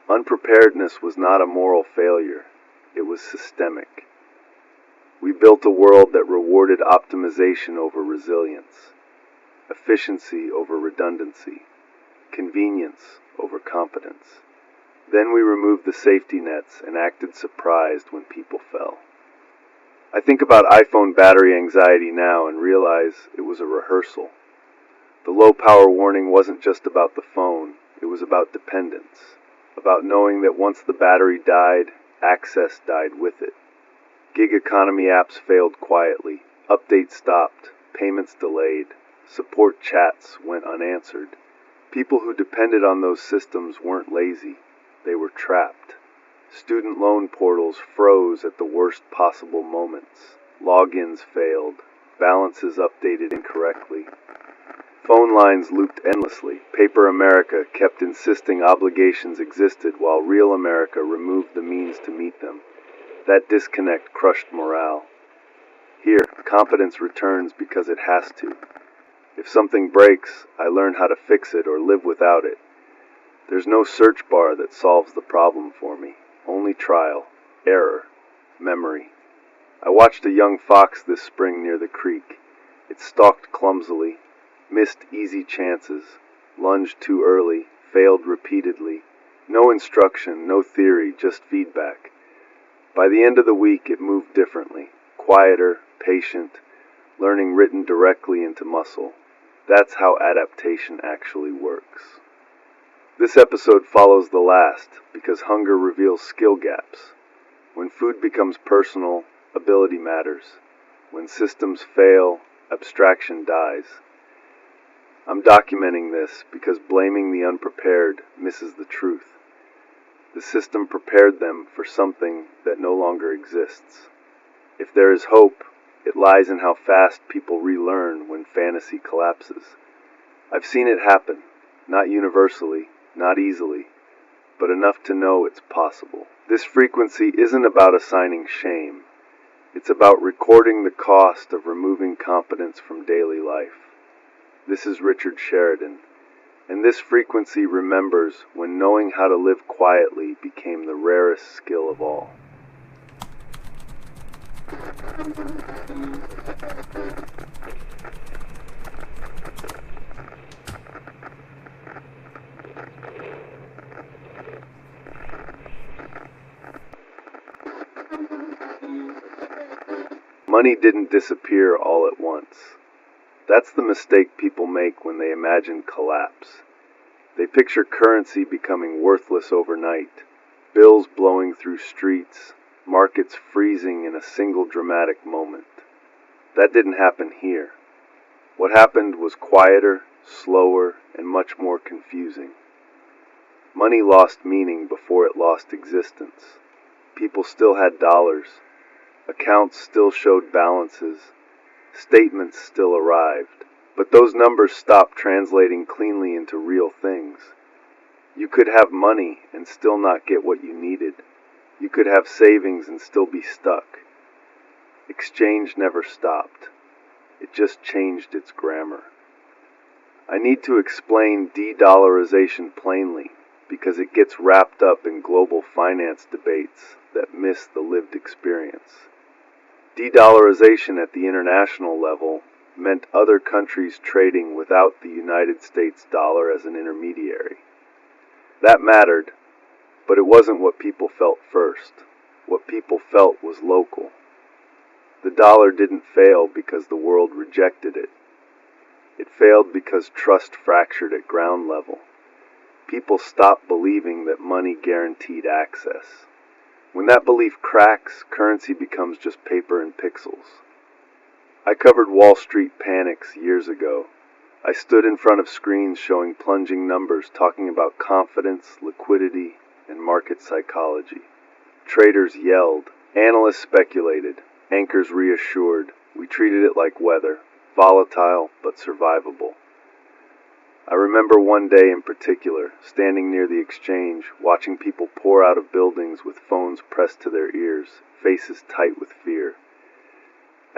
Unpreparedness was not a moral failure, it was systemic. We built a world that rewarded optimization over resilience, efficiency over redundancy, convenience over competence. Then we removed the safety nets and acted surprised when people fell. I think about iPhone battery anxiety now and realize it was a rehearsal. The low power warning wasn't just about the phone, it was about dependence, about knowing that once the battery died, access died with it. Gig economy apps failed quietly, updates stopped, payments delayed, support chats went unanswered. People who depended on those systems weren't lazy, they were trapped. Student loan portals froze at the worst possible moments. Logins failed, balances updated incorrectly. Phone lines looped endlessly. Paper America kept insisting obligations existed while real America removed the means to meet them. That disconnect crushed morale. Here, competence returns because it has to. If something breaks, I learn how to fix it or live without it. There's no search bar that solves the problem for me. Only trial, error, memory. I watched a young fox this spring near the creek. It stalked clumsily, missed easy chances, lunged too early, failed repeatedly. No instruction, no theory, just feedback. By the end of the week, it moved differently, quieter, patient, learning written directly into muscle. That's how adaptation actually works. This episode follows the last because hunger reveals skill gaps. When food becomes personal, ability matters. When systems fail, abstraction dies. I'm documenting this because blaming the unprepared misses the truth. The system prepared them for something that no longer exists. If there is hope, it lies in how fast people relearn when fantasy collapses. I've seen it happen, not universally, not easily, but enough to know it's possible. This frequency isn't about assigning shame. It's about recording the cost of removing competence from daily life. This is Richard Sheridan, And this frequency remembers when knowing how to live quietly became the rarest skill of all. Money didn't disappear all at once. That's the mistake people make when they imagine collapse. They picture currency becoming worthless overnight, bills blowing through streets, markets freezing in a single dramatic moment. That didn't happen here. What happened was quieter, slower, and much more confusing. Money lost meaning before it lost existence. People still had dollars. Accounts still showed balances. Statements still arrived. But those numbers stopped translating cleanly into real things. You could have money and still not get what you needed. You could have savings and still be stuck. Exchange never stopped. It just changed its grammar. I need to explain de-dollarization plainly because it gets wrapped up in global finance debates that miss the lived experience. De-dollarization at the international level meant other countries trading without the United States dollar as an intermediary. That mattered, but it wasn't what people felt first. What people felt was local. The dollar didn't fail because the world rejected it. It failed because trust fractured at ground level. People stopped believing that money guaranteed access. When that belief cracks, currency becomes just paper and pixels. I covered Wall Street panics years ago. I stood in front of screens showing plunging numbers talking about confidence, liquidity, and market psychology. Traders yelled, analysts speculated, anchors reassured. We treated it like weather, volatile but survivable. I remember one day in particular, standing near the exchange, watching people pour out of buildings with phones pressed to their ears, faces tight with fear.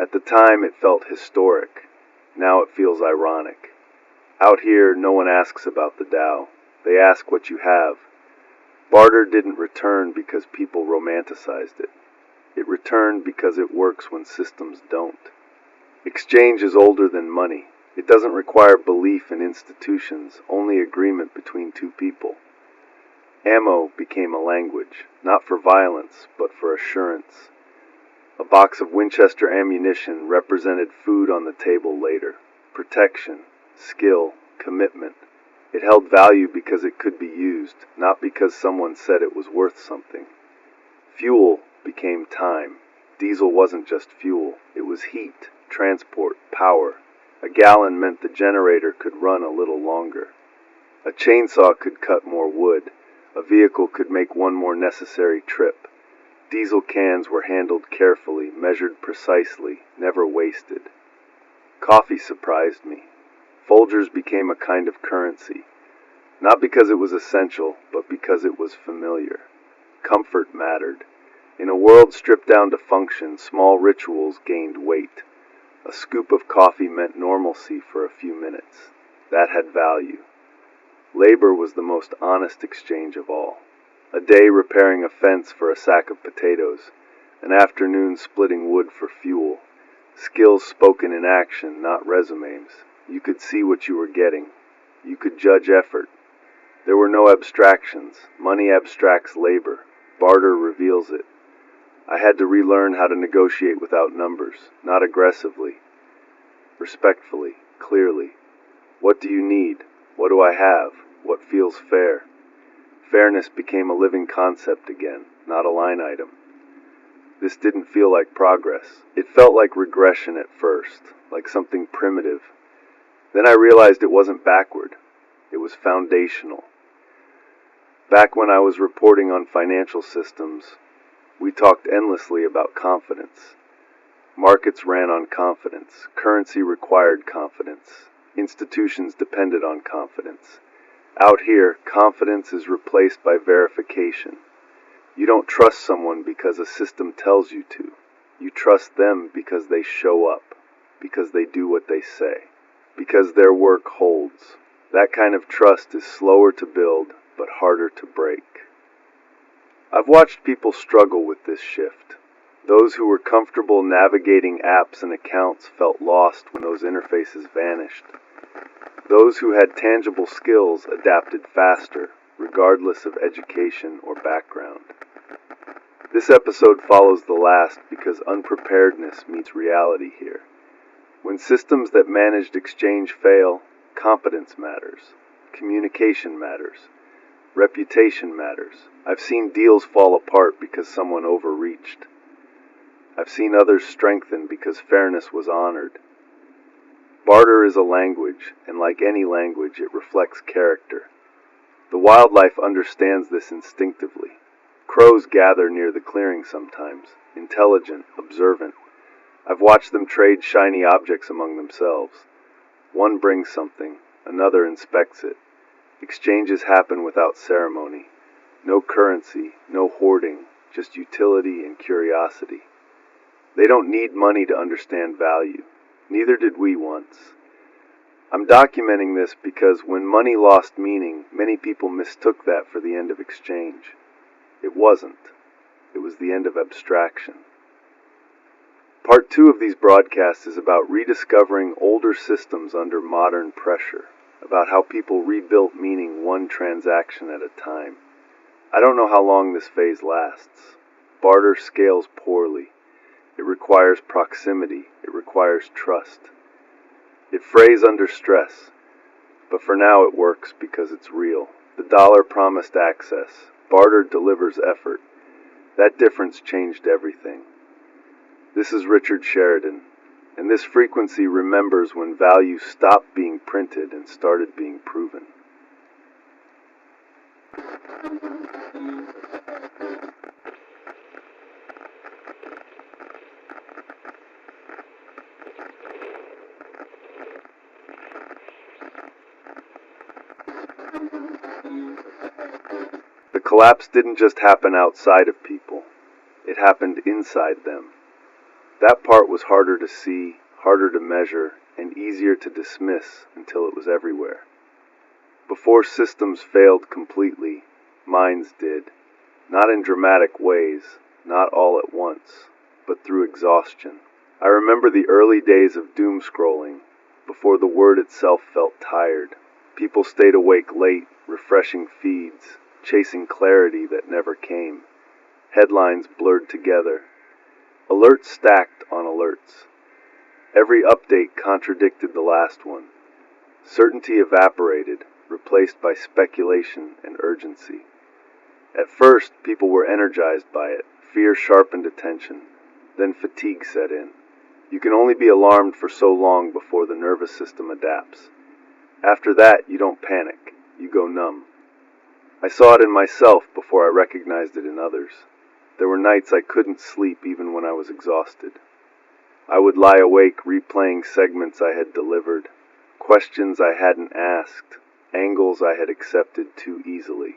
At the time it felt historic. Now it feels ironic. Out here, no one asks about the Dow. They ask what you have. Barter didn't return because people romanticized it. It returned because it works when systems don't. Exchange is older than money. It doesn't require belief in institutions, only agreement between two people. Ammo became a language, not for violence, but for assurance. A box of Winchester ammunition represented food on the table later, protection, skill, commitment. It held value because it could be used, not because someone said it was worth something. Fuel became time. Diesel wasn't just fuel, it was heat, transport, power. A gallon meant the generator could run a little longer. A chainsaw could cut more wood. A vehicle could make one more necessary trip. Diesel cans were handled carefully, measured precisely, never wasted. Coffee surprised me. Folgers became a kind of currency, not because it was essential, but because it was familiar. Comfort mattered. In a world stripped down to function, small rituals gained weight. A scoop of coffee meant normalcy for a few minutes. That had value. Labor was the most honest exchange of all. A day repairing a fence for a sack of potatoes. An afternoon splitting wood for fuel. Skills spoken in action, not resumes. You could see what you were getting. You could judge effort. There were no abstractions. Money abstracts labor. Barter reveals it. I had to relearn how to negotiate without numbers, not aggressively. Respectfully, clearly. What do you need? What do I have? What feels fair? Fairness became a living concept again, not a line item. This didn't feel like progress. It felt like regression at first, like something primitive. Then I realized it wasn't backward. It was foundational. Back when I was reporting on financial systems, we talked endlessly about confidence. Markets ran on confidence. Currency required confidence. Institutions depended on confidence. Out here, confidence is replaced by verification. You don't trust someone because a system tells you to. You trust them because they show up, because they do what they say, because their work holds. That kind of trust is slower to build, but harder to break. I've watched people struggle with this shift. Those who were comfortable navigating apps and accounts felt lost when those interfaces vanished. Those who had tangible skills adapted faster, regardless of education or background. This episode follows the last because unpreparedness meets reality here. When systems that managed exchange fail, competence matters, communication matters, reputation matters. I've seen deals fall apart because someone overreached. I've seen others strengthen because fairness was honored. Barter is a language, and like any language, it reflects character. The wildlife understands this instinctively. Crows gather near the clearing sometimes, intelligent, observant. I've watched them trade shiny objects among themselves. One brings something, another inspects it. Exchanges happen without ceremony. No currency, no hoarding, just utility and curiosity. They don't need money to understand value. Neither did we once. I'm documenting this because when money lost meaning, many people mistook that for the end of exchange. It wasn't. It was the end of abstraction. Part 2 of these broadcasts is about rediscovering older systems under modern pressure, about how people rebuilt meaning one transaction at a time. I don't know how long this phase lasts. Barter scales poorly. It requires proximity. It requires trust. It frays under stress, but for now it works because it's real. The dollar promised access. Barter delivers effort. That difference changed everything. This is Richard Sheridan, and this frequency remembers when value stopped being printed and started being proven. The collapse didn't just happen outside of people, it happened inside them. That part was harder to see, harder to measure, and easier to dismiss until it was everywhere. Before systems failed completely, minds did. Not in dramatic ways, not all at once, but through exhaustion. I remember the early days of doom scrolling, before the word itself felt tired. People stayed awake late, refreshing feeds, chasing clarity that never came. Headlines blurred together. Alerts stacked on alerts. Every update contradicted the last one. Certainty evaporated, replaced by speculation and urgency. At first, people were energized by it. Fear sharpened attention. Then fatigue set in. You can only be alarmed for so long before the nervous system adapts. After that, you don't panic. You go numb. I saw it in myself before I recognized it in others. There were nights I couldn't sleep even when I was exhausted. I would lie awake replaying segments I had delivered, questions I hadn't asked, angles I had accepted too easily.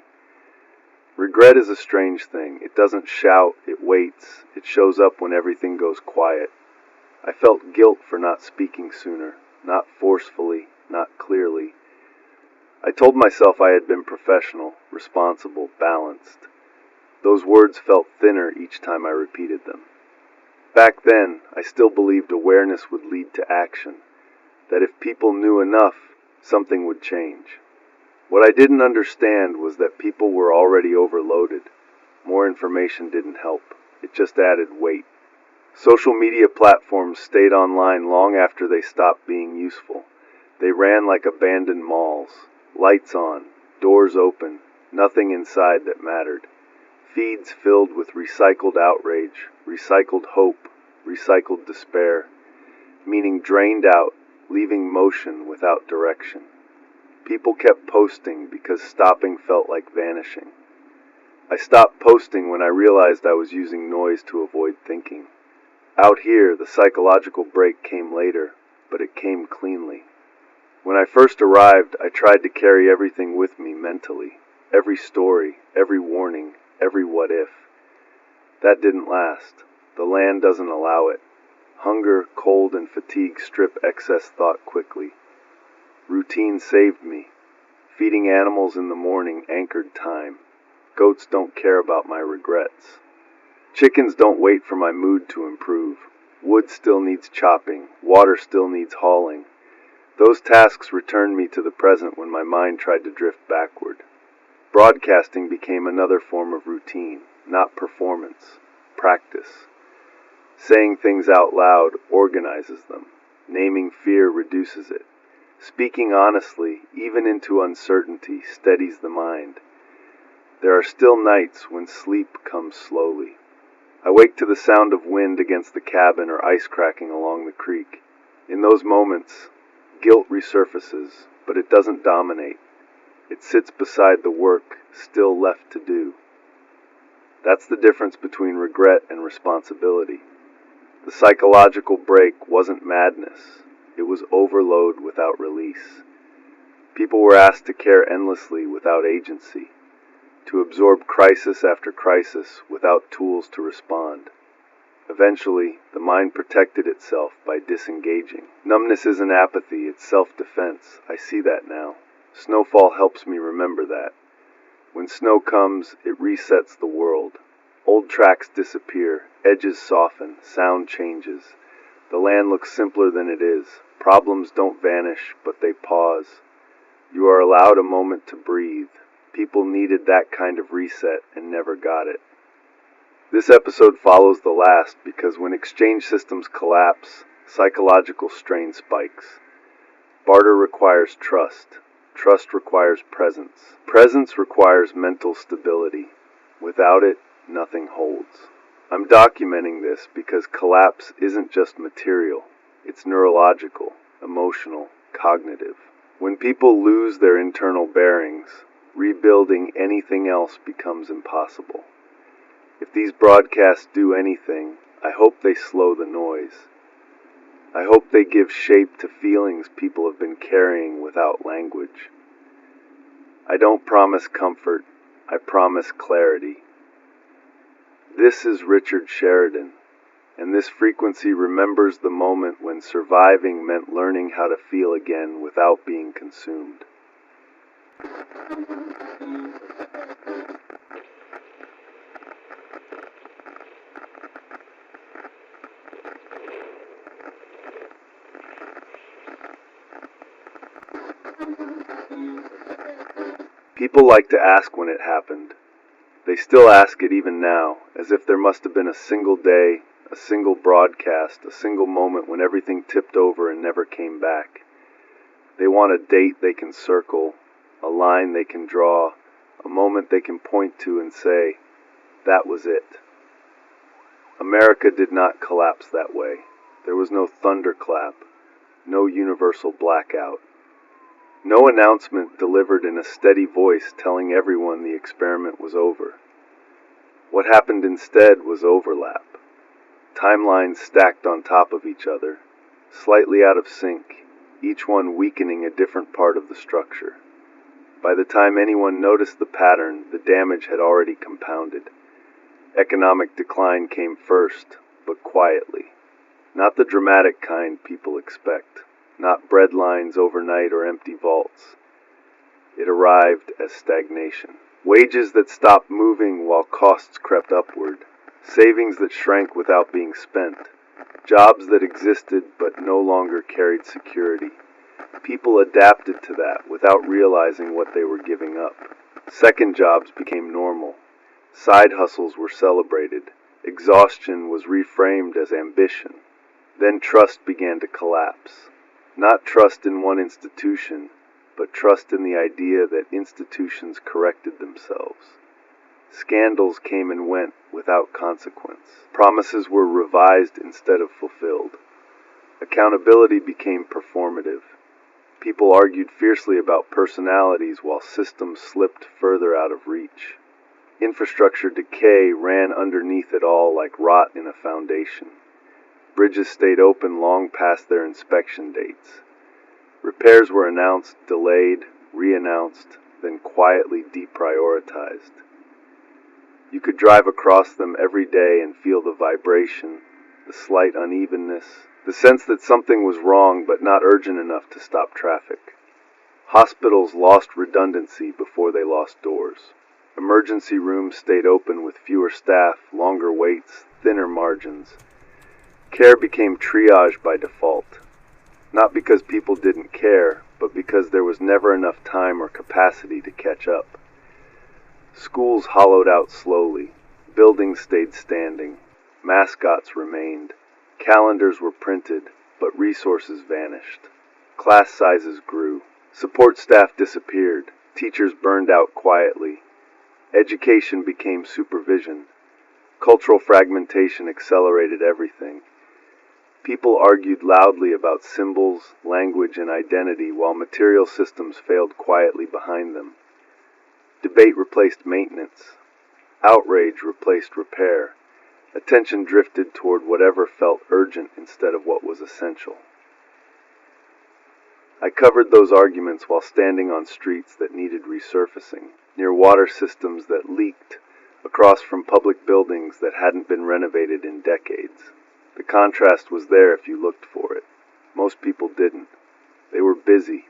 Regret is a strange thing. It doesn't shout, it waits, it shows up when everything goes quiet. I felt guilt for not speaking sooner, not forcefully, not clearly. I told myself I had been professional, responsible, balanced. Those words felt thinner each time I repeated them. Back then, I still believed awareness would lead to action, that if people knew enough, something would change. What I didn't understand was that people were already overloaded. More information didn't help. It just added weight. Social media platforms stayed online long after they stopped being useful. They ran like abandoned malls. Lights on, doors open, nothing inside that mattered. Feeds filled with recycled outrage, recycled hope, recycled despair. Meaning drained out, leaving motion without direction. People kept posting because stopping felt like vanishing. I stopped posting when I realized I was using noise to avoid thinking. Out here, the psychological break came later, but it came cleanly. When I first arrived, I tried to carry everything with me mentally. Every story, every warning, every what if. That didn't last. The land doesn't allow it. Hunger, cold, and fatigue strip excess thought quickly. Routine saved me. Feeding animals in the morning anchored time. Goats don't care about my regrets. Chickens don't wait for my mood to improve. Wood still needs chopping. Water still needs hauling. Those tasks returned me to the present when my mind tried to drift backward. Broadcasting became another form of routine, not performance, practice. Saying things out loud organizes them. Naming fear reduces it. Speaking honestly, even into uncertainty, steadies the mind. There are still nights when sleep comes slowly. I wake to the sound of wind against the cabin or ice cracking along the creek. In those moments, guilt resurfaces, but it doesn't dominate. It sits beside the work still left to do. That's the difference between regret and responsibility. The psychological break wasn't madness. It was overload without release. People were asked to care endlessly without agency, to absorb crisis after crisis without tools to respond. Eventually, the mind protected itself by disengaging. Numbness isn't apathy, it's self-defense. I see that now. Snowfall helps me remember that. When snow comes, it resets the world. Old tracks disappear, edges soften, sound changes. The land looks simpler than it is. Problems don't vanish, but they pause. You are allowed a moment to breathe. People needed that kind of reset and never got it. This episode follows the last because when exchange systems collapse, psychological strain spikes. Barter requires trust. Trust requires presence. Presence requires mental stability. Without it, nothing holds. I'm documenting this because collapse isn't just material. It's neurological, emotional, cognitive. When people lose their internal bearings, rebuilding anything else becomes impossible. If these broadcasts do anything, I hope they slow the noise. I hope they give shape to feelings people have been carrying without language. I don't promise comfort, I promise clarity. This is Richard Sheridan, and this frequency remembers the moment when surviving meant learning how to feel again without being consumed. People like to ask when it happened. They still ask it even now, as if there must have been a single day, a single broadcast, a single moment when everything tipped over and never came back. They want a date they can circle, a line they can draw, a moment they can point to and say, that was it. America did not collapse that way. There was no thunderclap, no universal blackout. No announcement delivered in a steady voice telling everyone the experiment was over. What happened instead was overlap. Timelines stacked on top of each other, slightly out of sync, each one weakening a different part of the structure. By the time anyone noticed the pattern, the damage had already compounded. Economic decline came first, but quietly. Not the dramatic kind people expect. Not bread lines overnight or empty vaults. It arrived as stagnation. Wages that stopped moving while costs crept upward. Savings that shrank without being spent. Jobs that existed but no longer carried security. People adapted to that without realizing what they were giving up. Second jobs became normal. Side hustles were celebrated. Exhaustion was reframed as ambition. Then trust began to collapse. Not trust in one institution, but trust in the idea that institutions corrected themselves. Scandals came and went without consequence. Promises were revised instead of fulfilled. Accountability became performative. People argued fiercely about personalities while systems slipped further out of reach. Infrastructure decay ran underneath it all like rot in a foundation. Bridges stayed open long past their inspection dates. Repairs were announced, delayed, re-announced, then quietly deprioritized. You could drive across them every day and feel the vibration, the slight unevenness, the sense that something was wrong but not urgent enough to stop traffic. Hospitals lost redundancy before they lost doors. Emergency rooms stayed open with fewer staff, longer waits, thinner margins. Care became triage by default. Not because people didn't care, but because there was never enough time or capacity to catch up. Schools hollowed out slowly. Buildings stayed standing. Mascots remained. Calendars were printed, but resources vanished. Class sizes grew. Support staff disappeared. Teachers burned out quietly. Education became supervision. Cultural fragmentation accelerated everything. People argued loudly about symbols, language, and identity while material systems failed quietly behind them. Debate replaced maintenance. Outrage replaced repair. Attention drifted toward whatever felt urgent instead of what was essential. I covered those arguments while standing on streets that needed resurfacing, near water systems that leaked, across from public buildings that hadn't been renovated in decades. The contrast was there if you looked for it. Most people didn't. They were busy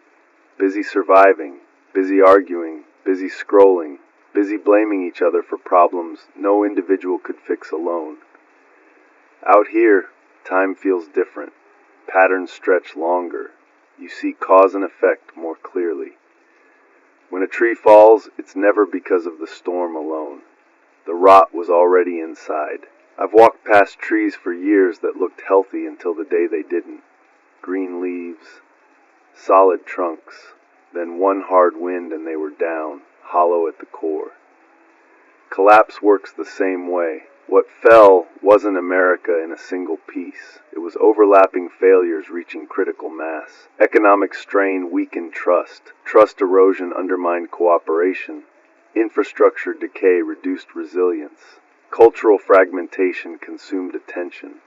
surviving, busy arguing, busy scrolling, busy blaming each other for problems no individual could fix alone. Out here, time feels different. Patterns stretch longer. You see cause and effect more clearly. When a tree falls, it's never because of the storm alone. The rot was already inside. I've walked past trees for years that looked healthy until the day they didn't. Green leaves, solid trunks, then one hard wind and they were down, hollow at the core. Collapse works the same way. What fell wasn't America in a single piece. It was overlapping failures reaching critical mass. Economic strain weakened trust. Trust erosion undermined cooperation. Infrastructure decay reduced resilience. Cultural fragmentation consumed attention.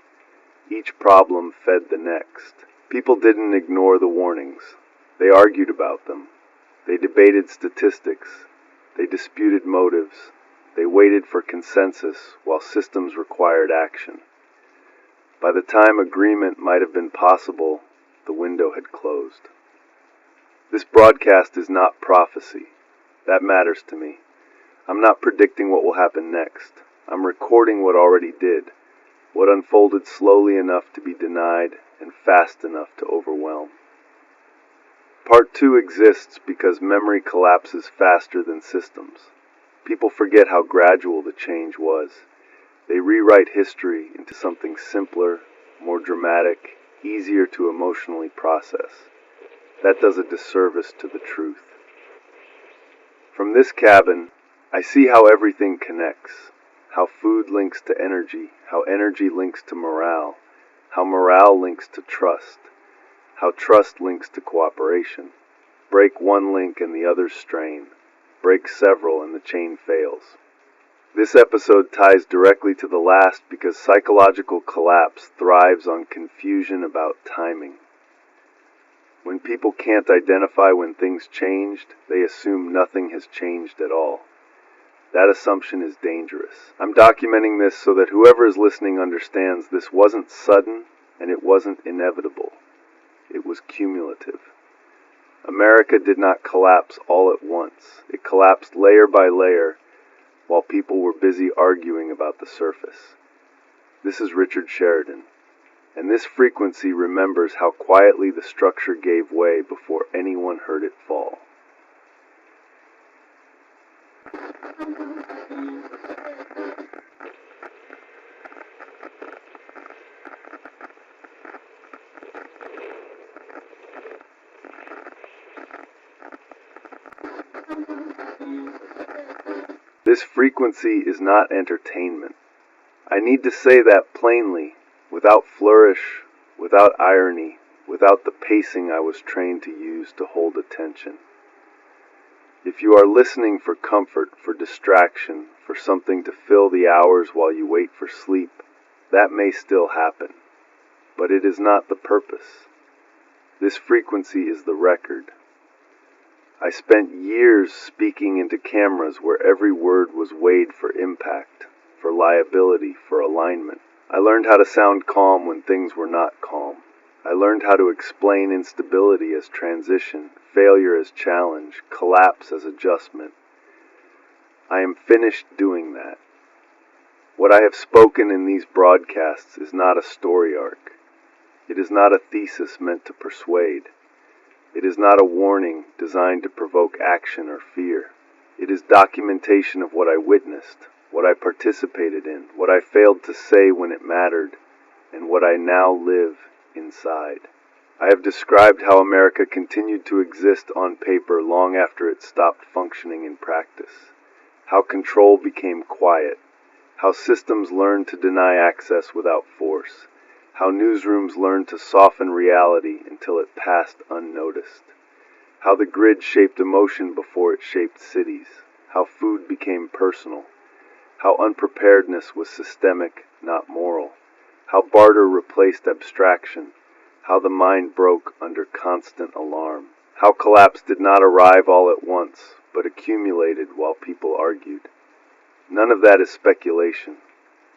Each problem fed the next. People didn't ignore the warnings. They argued about them. They debated statistics. They disputed motives. They waited for consensus while systems required action. By the time agreement might have been possible, the window had closed. This broadcast is not prophecy. That matters to me. I'm not predicting what will happen next. I'm recording what already did, what unfolded slowly enough to be denied and fast enough to overwhelm. Part 2 exists because memory collapses faster than systems. People forget how gradual the change was. They rewrite history into something simpler, more dramatic, easier to emotionally process. That does a disservice to the truth. From this cabin, I see how everything connects, how food links to energy, how energy links to morale, how morale links to trust, how trust links to cooperation. Break one link and the others strain. Break several and the chain fails. This episode ties directly to the last because psychological collapse thrives on confusion about timing. When people can't identify when things changed, they assume nothing has changed at all. That assumption is dangerous. I'm documenting this so that whoever is listening understands this wasn't sudden and it wasn't inevitable. It was cumulative. America did not collapse all at once. It collapsed layer by layer while people were busy arguing about the surface. This is Richard Sheridan, and this frequency remembers how quietly the structure gave way before anyone heard it fall. This frequency is not entertainment. I need to say that plainly, without flourish, without irony, without the pacing I was trained to use to hold attention. If you are listening for comfort, for distraction, for something to fill the hours while you wait for sleep, that may still happen. But it is not the purpose. This frequency is the record. I spent years speaking into cameras where every word was weighed for impact, for liability, for alignment. I learned how to sound calm when things were not calm. I learned how to explain instability as transition, failure as challenge, collapse as adjustment. I am finished doing that. What I have spoken in these broadcasts is not a story arc. It is not a thesis meant to persuade. It is not a warning designed to provoke action or fear. It is documentation of what I witnessed, what I participated in, what I failed to say when it mattered, and what I now live inside. I have described how America continued to exist on paper long after it stopped functioning in practice, how control became quiet, how systems learned to deny access without force, how newsrooms learned to soften reality until it passed unnoticed, how the grid shaped emotion before it shaped cities, how food became personal, how unpreparedness was systemic, not moral, how barter replaced abstraction, how the mind broke under constant alarm, how collapse did not arrive all at once, but accumulated while people argued. None of that is speculation.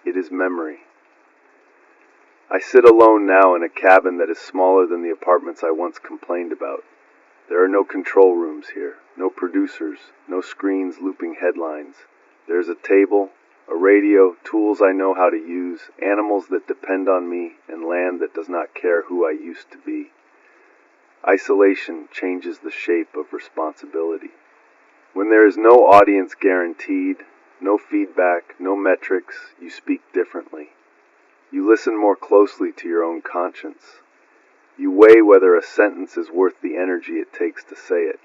It is memory. I sit alone now in a cabin that is smaller than the apartments I once complained about. There are no control rooms here, no producers, no screens looping headlines. There is a table, a radio, tools I know how to use, animals that depend on me, and land that does not care who I used to be. Isolation changes the shape of responsibility. When there is no audience guaranteed, no feedback, no metrics, you speak differently. You listen more closely to your own conscience. You weigh whether a sentence is worth the energy it takes to say it.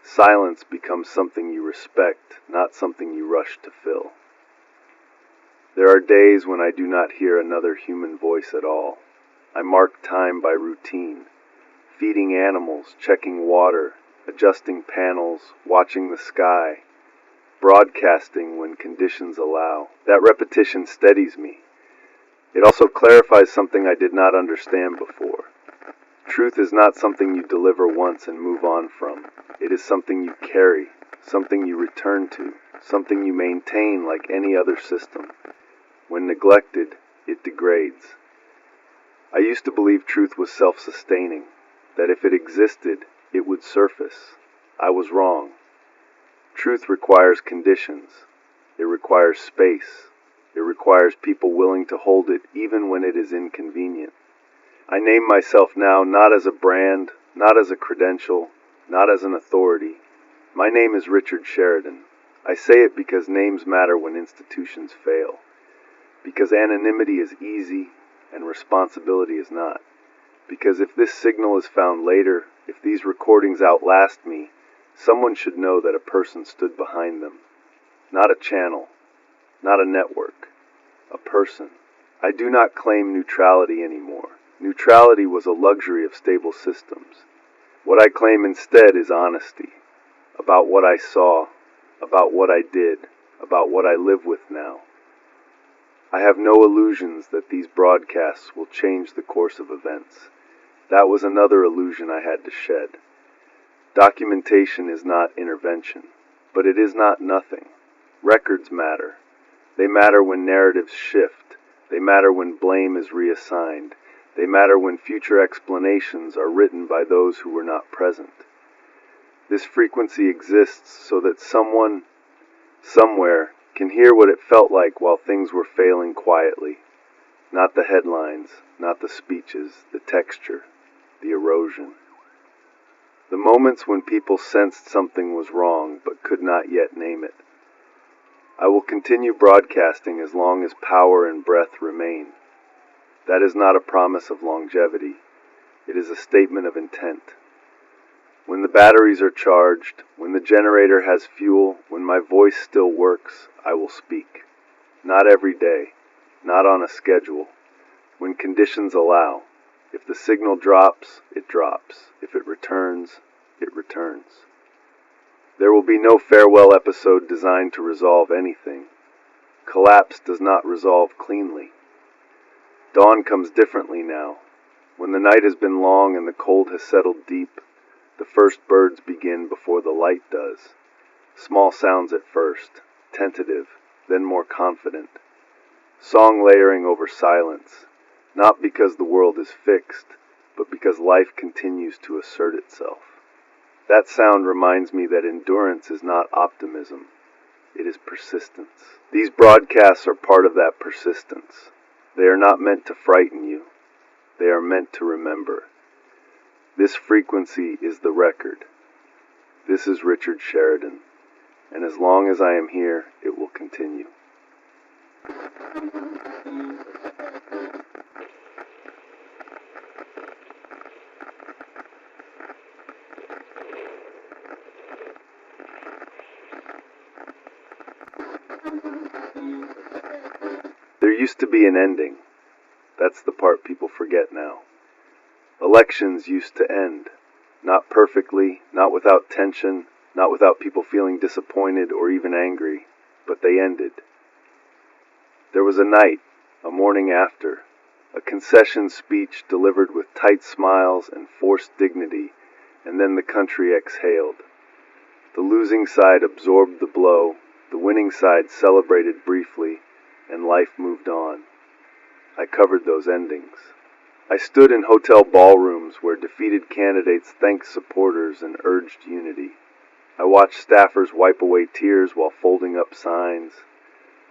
Silence becomes something you respect, not something you rush to fill. There are days when I do not hear another human voice at all. I mark time by routine, feeding animals, checking water, adjusting panels, watching the sky, broadcasting when conditions allow. That repetition steadies me. It also clarifies something I did not understand before. Truth is not something you deliver once and move on from. It is something you carry, something you return to, something you maintain like any other system. When neglected, it degrades. I used to believe truth was self-sustaining, that if it existed, it would surface. I was wrong. Truth requires conditions. It requires space. It requires people willing to hold it even when it is inconvenient. I name myself now not as a brand, not as a credential, not as an authority. My name is Richard Sheridan. I say it because names matter when institutions fail. Because anonymity is easy and responsibility is not. Because if this signal is found later, if these recordings outlast me, someone should know that a person stood behind them. Not a channel, not a network, a person. I do not claim neutrality anymore. Neutrality was a luxury of stable systems. What I claim instead is honesty, about what I saw, about what I did, about what I live with now. I have no illusions that these broadcasts will change the course of events. That was another illusion I had to shed. Documentation is not intervention, but it is not nothing. Records matter. They matter when narratives shift. They matter when blame is reassigned. They matter when future explanations are written by those who were not present. This frequency exists so that someone, somewhere, can hear what it felt like while things were failing quietly. Not the headlines, not the speeches, the texture, the erosion. The moments when people sensed something was wrong but could not yet name it. I will continue broadcasting as long as power and breath remain. That is not a promise of longevity. It is a statement of intent. When the batteries are charged, when the generator has fuel, when my voice still works, I will speak. Not every day, not on a schedule. When conditions allow. If the signal drops, it drops. If it returns, it returns. There will be no farewell episode designed to resolve anything. Collapse does not resolve cleanly. Dawn comes differently now. When the night has been long and the cold has settled deep, the first birds begin before the light does. Small sounds at first, tentative, then more confident. Song layering over silence, not because the world is fixed, but because life continues to assert itself. That sound reminds me that endurance is not optimism, it is persistence. These broadcasts are part of that persistence. They are not meant to frighten you, they are meant to remember. This frequency is the record. This is Richard Sheridan, and as long as I am here, it will continue. There used to be an ending. That's the part people forget now. Elections used to end. Not perfectly, not without tension, not without people feeling disappointed or even angry, but they ended. There was a night, a morning after, a concession speech delivered with tight smiles and forced dignity, and then the country exhaled. The losing side absorbed the blow, the winning side celebrated briefly, and life moved on. I covered those endings. I stood in hotel ballrooms where defeated candidates thanked supporters and urged unity. I watched staffers wipe away tears while folding up signs.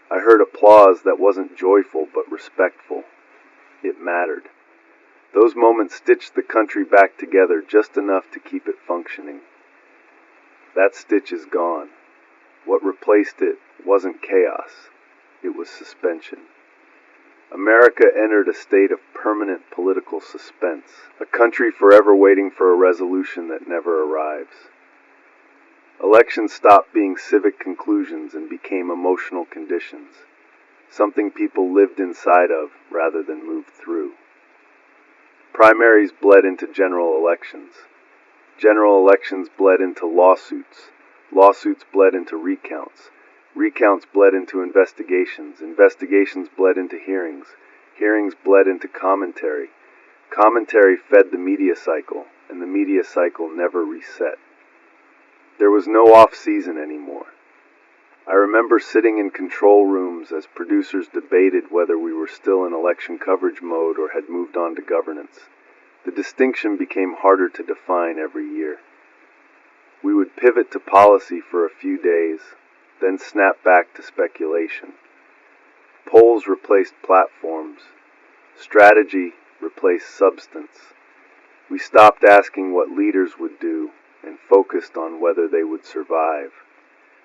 I heard applause that wasn't joyful but respectful. It mattered. Those moments stitched the country back together just enough to keep it functioning. That stitch is gone. What replaced it wasn't chaos. It was suspension. America entered a state of permanent political suspense, a country forever waiting for a resolution that never arrives. Elections stopped being civic conclusions and became emotional conditions, something people lived inside of rather than moved through. Primaries bled into general elections. General elections bled into lawsuits. Lawsuits bled into recounts. Recounts bled into investigations. Investigations bled into hearings. Hearings bled into commentary. Commentary fed the media cycle, and the media cycle never reset. There was no off-season anymore. I remember sitting in control rooms as producers debated whether we were still in election coverage mode or had moved on to governance. The distinction became harder to define every year. We would pivot to policy for a few days, then snap back to speculation. Polls replaced platforms. Strategy replaced substance. We stopped asking what leaders would do and focused on whether they would survive.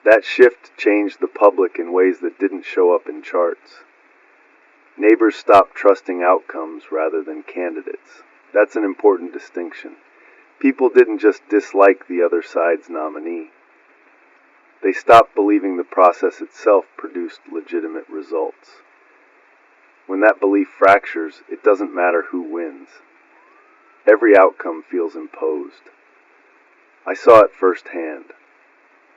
That shift changed the public in ways that didn't show up in charts. Neighbors stopped trusting outcomes rather than candidates. That's an important distinction. People didn't just dislike the other side's nominee. They stopped believing the process itself produced legitimate results. When that belief fractures, it doesn't matter who wins. Every outcome feels imposed. I saw it firsthand.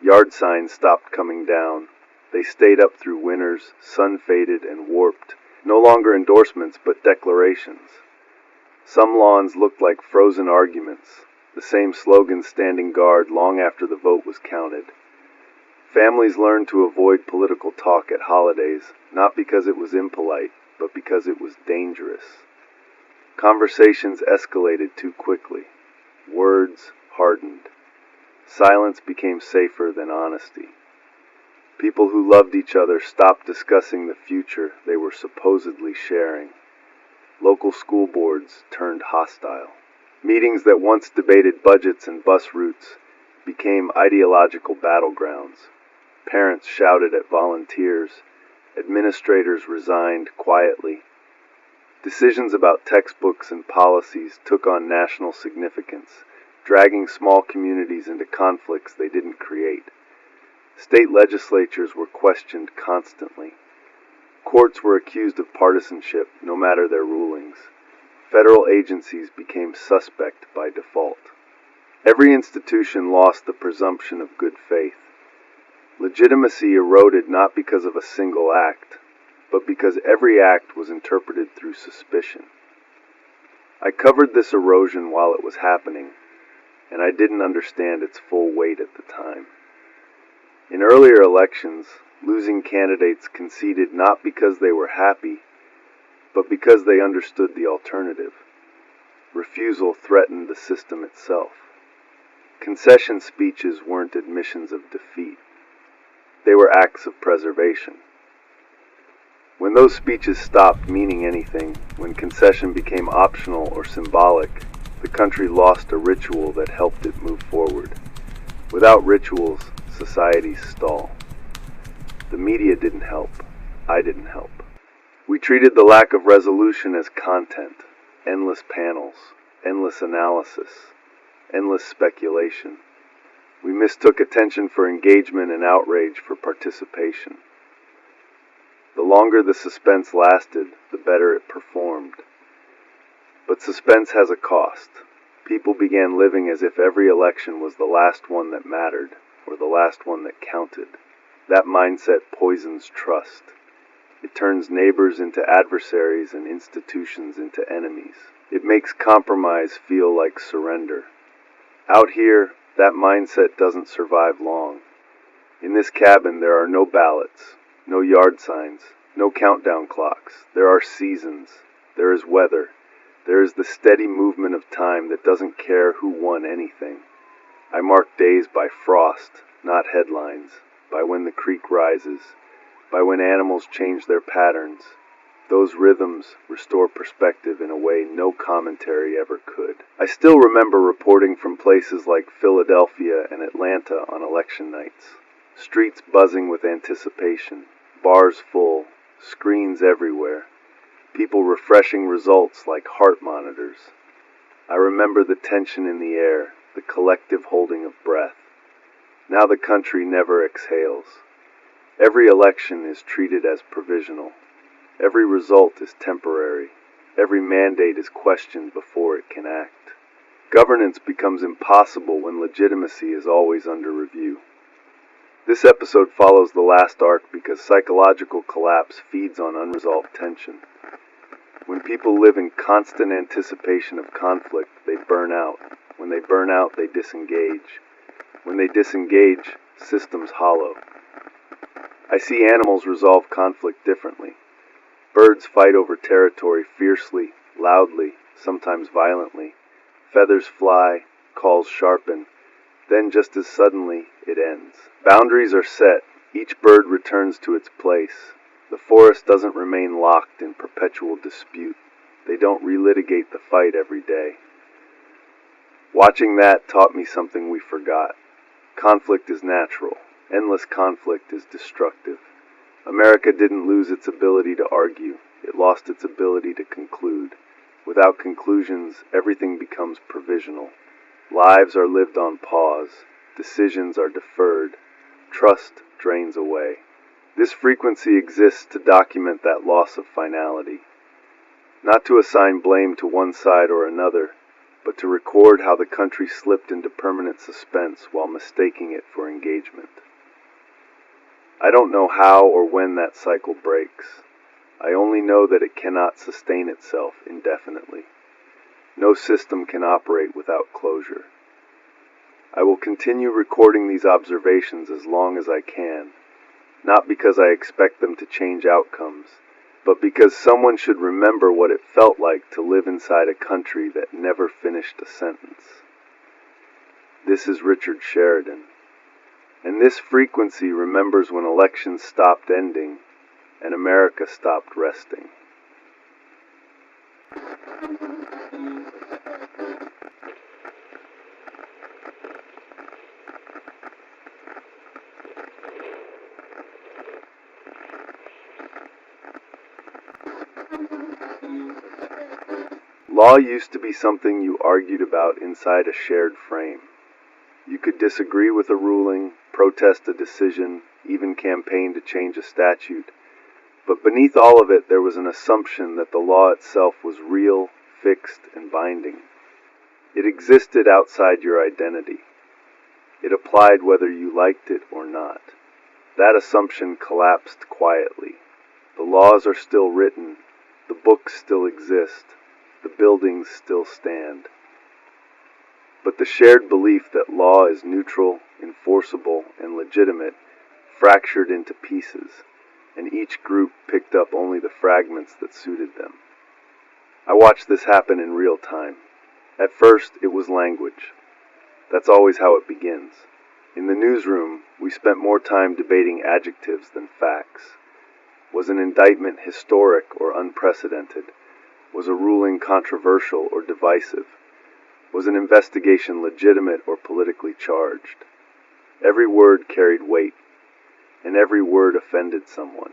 Yard signs stopped coming down. They stayed up through winters, sun-faded and warped. No longer endorsements, but declarations. Some lawns looked like frozen arguments, the same slogans standing guard long after the vote was counted. Families learned to avoid political talk at holidays, not because it was impolite, but because it was dangerous. Conversations escalated too quickly. Words hardened. Silence became safer than honesty. People who loved each other stopped discussing the future they were supposedly sharing. Local school boards turned hostile. Meetings that once debated budgets and bus routes became ideological battlegrounds. Parents shouted at volunteers. Administrators resigned quietly. Decisions about textbooks and policies took on national significance, dragging small communities into conflicts they didn't create. State legislatures were questioned constantly. Courts were accused of partisanship, no matter their rulings. Federal agencies became suspect by default. Every institution lost the presumption of good faith. Legitimacy eroded not because of a single act, but because every act was interpreted through suspicion. I covered this erosion while it was happening, and I didn't understand its full weight at the time. In earlier elections, losing candidates conceded not because they were happy, but because they understood the alternative. Refusal threatened the system itself. Concession speeches weren't admissions of defeat. They were acts of preservation. When those speeches stopped meaning anything, when concession became optional or symbolic, the country lost a ritual that helped it move forward. Without rituals, societies stall. The media didn't help. I didn't help. We treated the lack of resolution as content, endless panels, endless analysis, endless speculation. We mistook attention for engagement and outrage for participation. The longer the suspense lasted, the better it performed. But suspense has a cost. People began living as if every election was the last one that mattered, or the last one that counted. That mindset poisons trust. It turns neighbors into adversaries and institutions into enemies. It makes compromise feel like surrender. Out here, that mindset doesn't survive long. In this cabin, there are no ballots, no yard signs, no countdown clocks. There are seasons. There is weather. There is the steady movement of time that doesn't care who won anything. I mark days by frost, not headlines, by when the creek rises, by when animals change their patterns. Those rhythms restore perspective in a way no commentary ever could. I still remember reporting from places like Philadelphia and Atlanta on election nights. Streets buzzing with anticipation, bars full, screens everywhere, people refreshing results like heart monitors. I remember the tension in the air, the collective holding of breath. Now the country never exhales. Every election is treated as provisional. Every result is temporary. Every mandate is questioned before it can act. Governance becomes impossible when legitimacy is always under review. This episode follows the last arc because psychological collapse feeds on unresolved tension. When people live in constant anticipation of conflict, they burn out. When they burn out, they disengage. When they disengage, systems hollow. I see animals resolve conflict differently. Birds fight over territory fiercely, loudly, sometimes violently. Feathers fly, calls sharpen. Then just as suddenly, it ends. Boundaries are set. Each bird returns to its place. The forest doesn't remain locked in perpetual dispute. They don't relitigate the fight every day. Watching that taught me something we forgot. Conflict is natural. Endless conflict is destructive. America didn't lose its ability to argue. It lost its ability to conclude. Without conclusions, everything becomes provisional. Lives are lived on pause. Decisions are deferred. Trust drains away. This frequency exists to document that loss of finality. Not to assign blame to one side or another, but to record how the country slipped into permanent suspense while mistaking it for engagement. I don't know how or when that cycle breaks. I only know that it cannot sustain itself indefinitely. No system can operate without closure. I will continue recording these observations as long as I can, not because I expect them to change outcomes, but because someone should remember what it felt like to live inside a country that never finished a sentence. This is Richard Sheridan, and this frequency remembers when elections stopped ending and America stopped resting. Law used to be something you argued about inside a shared frame. You could disagree with a ruling, protest a decision, even campaign to change a statute. But beneath all of it, there was an assumption that the law itself was real, fixed, and binding. It existed outside your identity. It applied whether you liked it or not. That assumption collapsed quietly. The laws are still written. The books still exist. The buildings still stand. But the shared belief that law is neutral, enforceable, and legitimate fractured into pieces, and each group picked up only the fragments that suited them. I watched this happen in real time. At first, it was language. That's always how it begins. In the newsroom, we spent more time debating adjectives than facts. Was an indictment historic or unprecedented? Was a ruling controversial or divisive? Was an investigation legitimate or politically charged? Every word carried weight, and every word offended someone.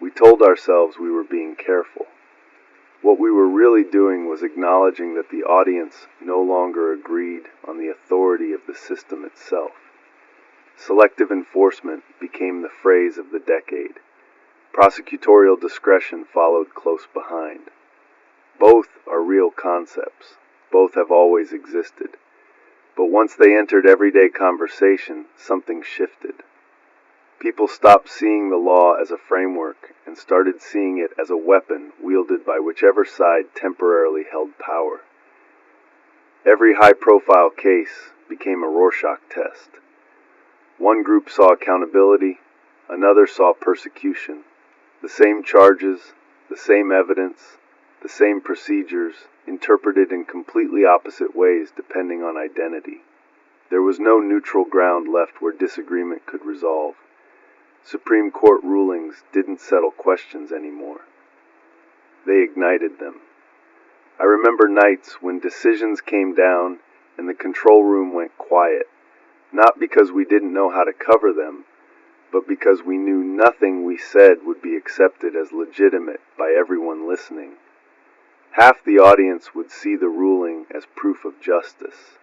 We told ourselves we were being careful. What we were really doing was acknowledging that the audience no longer agreed on the authority of the system itself. Selective enforcement became the phrase of the decade. Prosecutorial discretion followed close behind. Both are real concepts. Both have always existed. But once they entered everyday conversation, something shifted. People stopped seeing the law as a framework and started seeing it as a weapon wielded by whichever side temporarily held power. Every high-profile case became a Rorschach test. One group saw accountability, another saw persecution. The same charges, the same evidence, the same procedures, interpreted in completely opposite ways depending on identity. There was no neutral ground left where disagreement could resolve. Supreme Court rulings didn't settle questions anymore. They ignited them. I remember nights when decisions came down and the control room went quiet, not because we didn't know how to cover them, but because we knew nothing we said would be accepted as legitimate by everyone listening. Half the audience would see the ruling as proof of justice.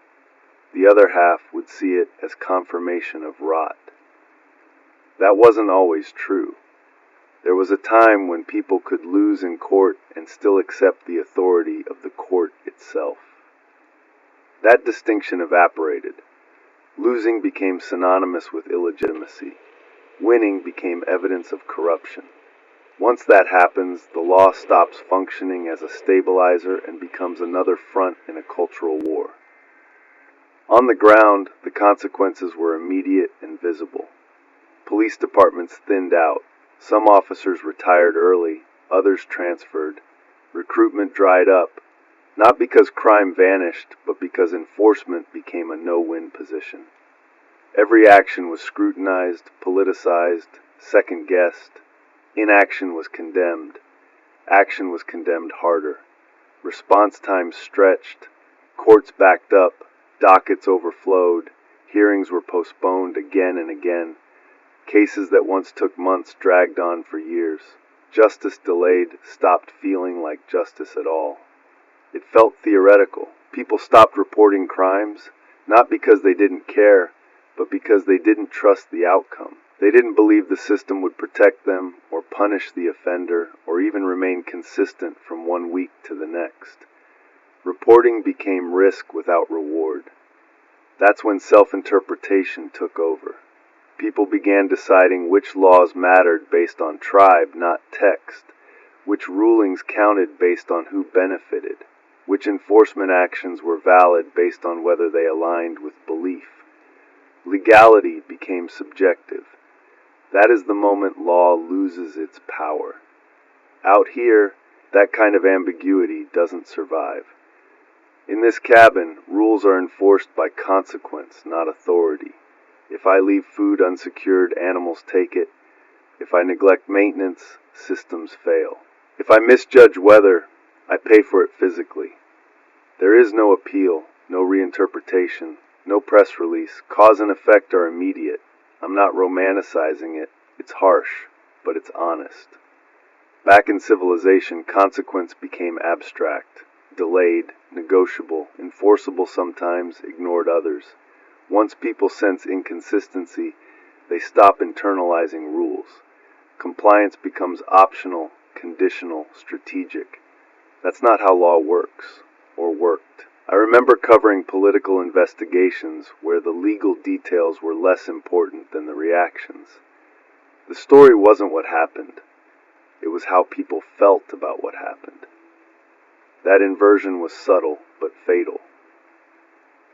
The other half would see it as confirmation of rot. That wasn't always true. There was a time when people could lose in court and still accept the authority of the court itself. That distinction evaporated. Losing became synonymous with illegitimacy. Winning became evidence of corruption. Once that happens, the law stops functioning as a stabilizer and becomes another front in a cultural war. On the ground, the consequences were immediate and visible. Police departments thinned out. Some officers retired early, others transferred. Recruitment dried up, not because crime vanished, but because enforcement became a no-win position. Every action was scrutinized, politicized, second-guessed. Inaction was condemned. Action was condemned harder. Response times stretched. Courts backed up. Dockets overflowed. Hearings were postponed again and again. Cases that once took months dragged on for years. Justice delayed stopped feeling like justice at all. It felt theoretical. People stopped reporting crimes, not because they didn't care, but because they didn't trust the outcome. They didn't believe the system would protect them, or punish the offender, or even remain consistent from one week to the next. Reporting became risk without reward. That's when self-interpretation took over. People began deciding which laws mattered based on tribe, not text, which rulings counted based on who benefited, which enforcement actions were valid based on whether they aligned with belief. Legality became subjective. That is the moment law loses its power. Out here, that kind of ambiguity doesn't survive. In this cabin, rules are enforced by consequence, not authority. If I leave food unsecured, animals take it. If I neglect maintenance, systems fail. If I misjudge weather, I pay for it physically. There is no appeal, no reinterpretation, no press release. Cause and effect are immediate. I'm not romanticizing it. It's harsh, but it's honest. Back in civilization, consequence became abstract, delayed, negotiable, enforceable sometimes, ignored others. Once people sense inconsistency, they stop internalizing rules. Compliance becomes optional, conditional, strategic. That's not how law works, or worked. I remember covering political investigations where the legal details were less important than the reactions. The story wasn't what happened. It was how people felt about what happened. That inversion was subtle, but fatal.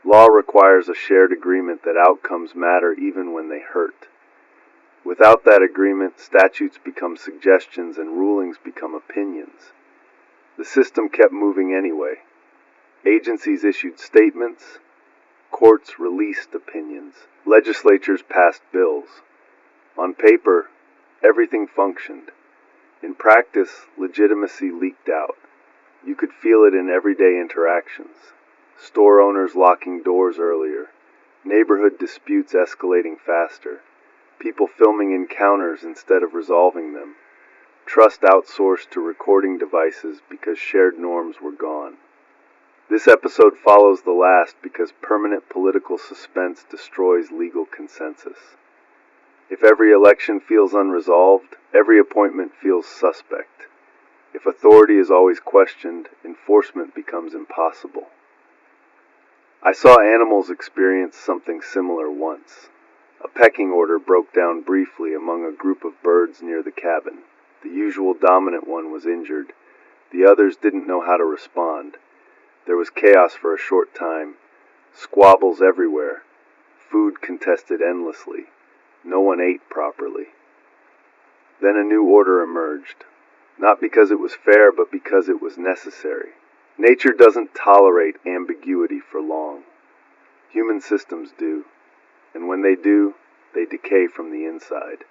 Law requires a shared agreement that outcomes matter even when they hurt. Without that agreement, statutes become suggestions and rulings become opinions. The system kept moving anyway. Agencies issued statements, Courts released opinions. Legislatures passed bills. On paper, everything functioned. In practice, legitimacy leaked out. You could feel it in everyday interactions. Store owners locking doors earlier. Neighborhood disputes escalating faster. People filming encounters instead of resolving them. Trust outsourced to recording devices because shared norms were gone. This episode follows the last because permanent political suspense destroys legal consensus. If every election feels unresolved, every appointment feels suspect. If authority is always questioned, enforcement becomes impossible. I saw animals experience something similar once. A pecking order broke down briefly among a group of birds near the cabin. The usual dominant one was injured. The others didn't know how to respond. There was chaos for a short time. Squabbles everywhere. Food contested endlessly. No one ate properly. Then a new order emerged. Not because it was fair, but because it was necessary. Nature doesn't tolerate ambiguity for long. Human systems do. And when they do, they decay from the inside.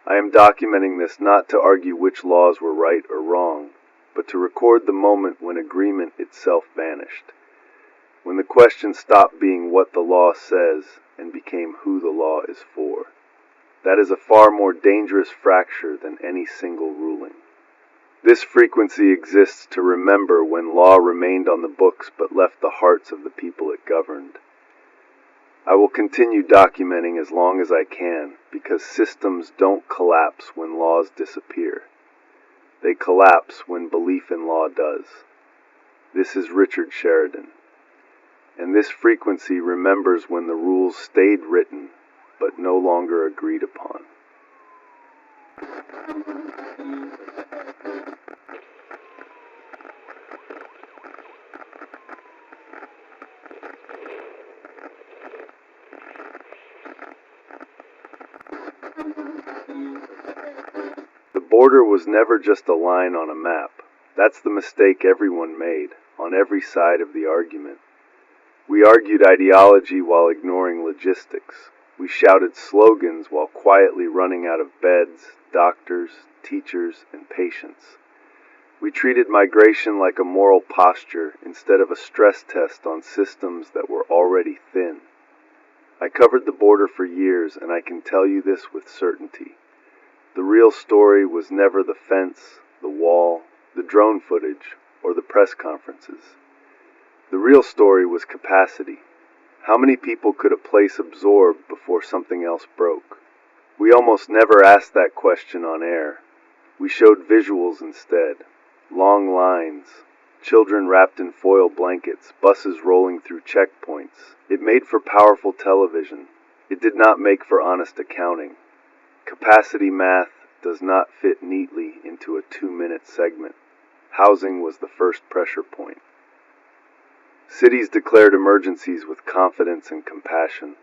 I am documenting this not to argue which laws were right or wrong, but to record the moment when agreement itself vanished. When the question stopped being what the law says and became who the law is for. That is a far more dangerous fracture than any single ruling. This frequency exists to remember when law remained on the books but left the hearts of the people it governed. I will continue documenting as long as I can because systems don't collapse when laws disappear. They collapse when belief in law does. This is Richard Sheridan. And this frequency remembers when the rules stayed written, but no longer agreed upon. The border was never just a line on a map. That's the mistake everyone made, on every side of the argument. We argued ideology while ignoring logistics. We shouted slogans while quietly running out of beds, doctors, teachers, and patients. We treated migration like a moral posture instead of a stress test on systems that were already thin. I covered the border for years, and I can tell you this with certainty. The real story was never the fence, the wall, the drone footage, or the press conferences. The real story was capacity. How many people could a place absorb before something else broke? We almost never asked that question on air. We showed visuals instead. Long lines, children wrapped in foil blankets, buses rolling through checkpoints. It made for powerful television. It did not make for honest accounting. Capacity math does not fit neatly into a 2-minute segment. Housing was the first pressure point. Cities declared emergencies with confidence and compassion.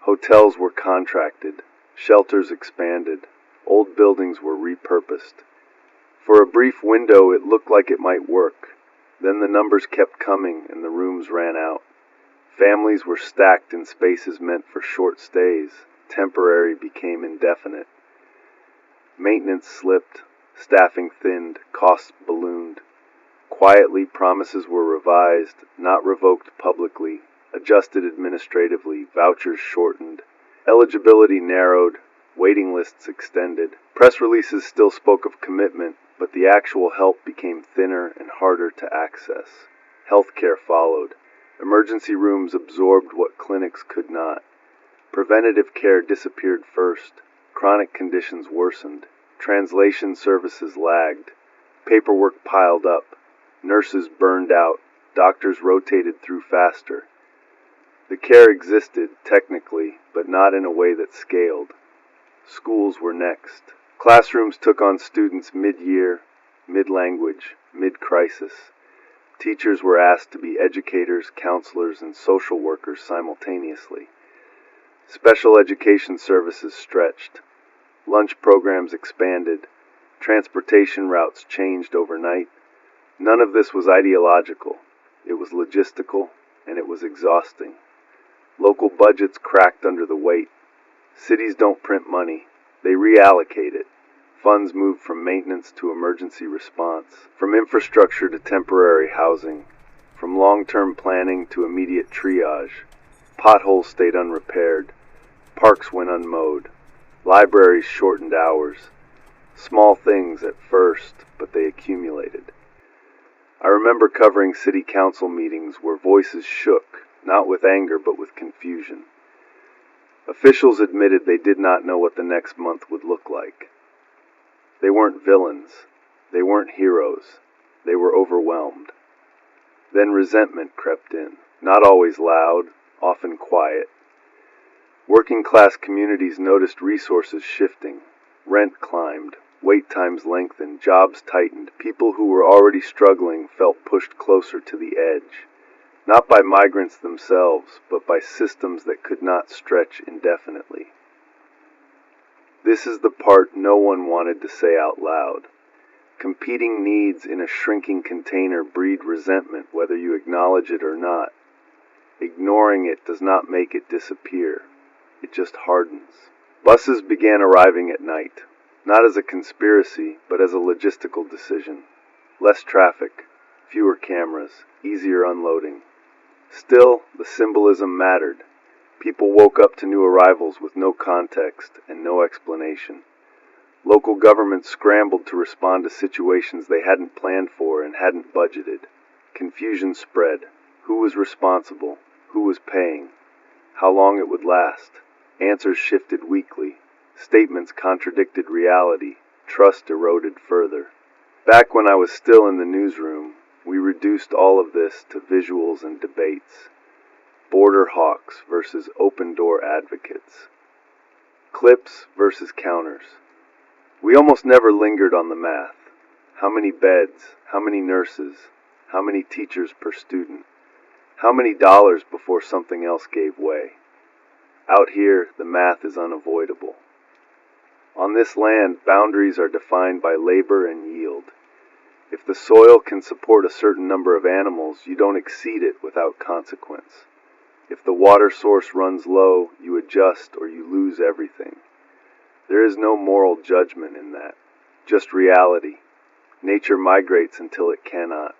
Hotels were contracted. Shelters expanded. Old buildings were repurposed. For a brief window, it looked like it might work. Then the numbers kept coming and the rooms ran out. Families were stacked in spaces meant for short stays. Temporary became indefinite. Maintenance slipped. Staffing thinned. Costs ballooned. Quietly, promises were revised, not revoked publicly, adjusted administratively, vouchers shortened, eligibility narrowed, waiting lists extended. Press releases still spoke of commitment, but the actual help became thinner and harder to access. Healthcare followed. Emergency rooms absorbed what clinics could not. Preventative care disappeared first. Chronic conditions worsened. Translation services lagged. Paperwork piled up. Nurses burned out. Doctors rotated through faster. The care existed, technically, but not in a way that scaled. Schools were next. Classrooms took on students mid-year, mid-language, mid-crisis. Teachers were asked to be educators, counselors, and social workers simultaneously. Special education services stretched. Lunch programs expanded. Transportation routes changed overnight. None of this was ideological. It was logistical, and it was exhausting. Local budgets cracked under the weight. Cities don't print money, they reallocate it. Funds moved from maintenance to emergency response, from infrastructure to temporary housing, from long-term planning to immediate triage. Potholes stayed unrepaired, parks went unmowed, libraries shortened hours. Small things at first, but they accumulated. I remember covering city council meetings where voices shook, not with anger but with confusion. Officials admitted they did not know what the next month would look like. They weren't villains. They weren't heroes. They were overwhelmed. Then resentment crept in, not always loud, often quiet. Working-class communities noticed resources shifting. Rent climbed, wait times lengthened, jobs tightened. People who were already struggling felt pushed closer to the edge. Not by migrants themselves, but by systems that could not stretch indefinitely. This is the part no one wanted to say out loud. Competing needs in a shrinking container breed resentment whether you acknowledge it or not. Ignoring it does not make it disappear. It just hardens. Buses began arriving at night, not as a conspiracy, but as a logistical decision. Less traffic, fewer cameras, easier unloading. Still, the symbolism mattered. People woke up to new arrivals with no context and no explanation. Local governments scrambled to respond to situations they hadn't planned for and hadn't budgeted. Confusion spread. Who was responsible? Who was paying? How long it would last? Answers shifted weekly. Statements contradicted reality. Trust eroded further. Back when I was still in the newsroom, we reduced all of this to visuals and debates. Border hawks versus open-door advocates. Clips versus counters. We almost never lingered on the math. How many beds? How many nurses? How many teachers per student? How many dollars before something else gave way? Out here, the math is unavoidable. On this land, boundaries are defined by labor and yield. If the soil can support a certain number of animals, you don't exceed it without consequence. If the water source runs low, you adjust or you lose everything. There is no moral judgment in that, just reality. Nature migrates until it cannot.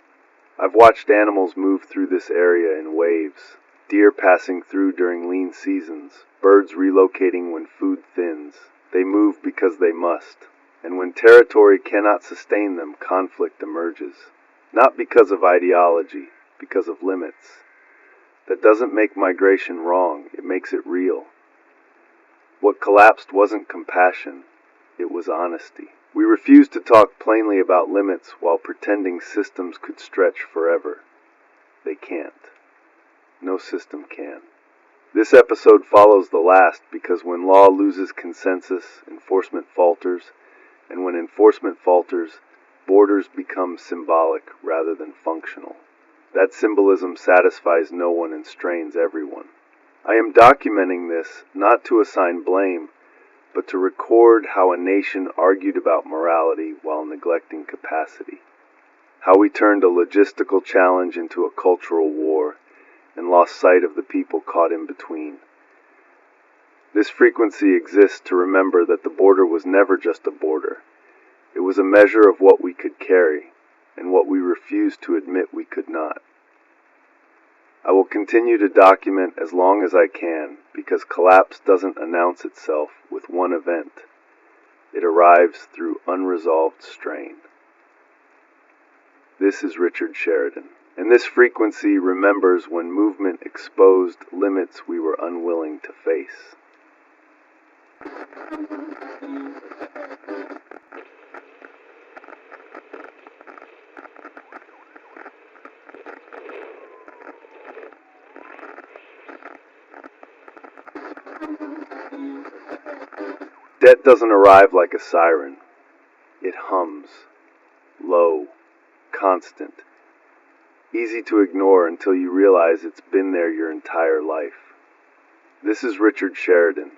I've watched animals move through this area in waves, deer passing through during lean seasons, birds relocating when food thins. They move because they must. And when territory cannot sustain them, conflict emerges. Not because of ideology, because of limits. That doesn't make migration wrong, it makes it real. What collapsed wasn't compassion, it was honesty. We refused to talk plainly about limits while pretending systems could stretch forever. They can't. No system can. This episode follows the last because when law loses consensus, enforcement falters, and when enforcement falters, borders become symbolic rather than functional. That symbolism satisfies no one and strains everyone. I am documenting this not to assign blame, but to record how a nation argued about morality while neglecting capacity. How we turned a logistical challenge into a cultural war and lost sight of the people caught in between. This frequency exists to remember that the border was never just a border. It was a measure of what we could carry and what we refused to admit we could not. I will continue to document as long as I can because collapse doesn't announce itself with one event. It arrives through unresolved strain. This is Richard Sheridan, and this frequency remembers when movement exposed limits we were unwilling to face. Debt doesn't arrive like a siren. It hums, low, constant, easy to ignore until you realize it's been there your entire life. This is Richard Sheridan,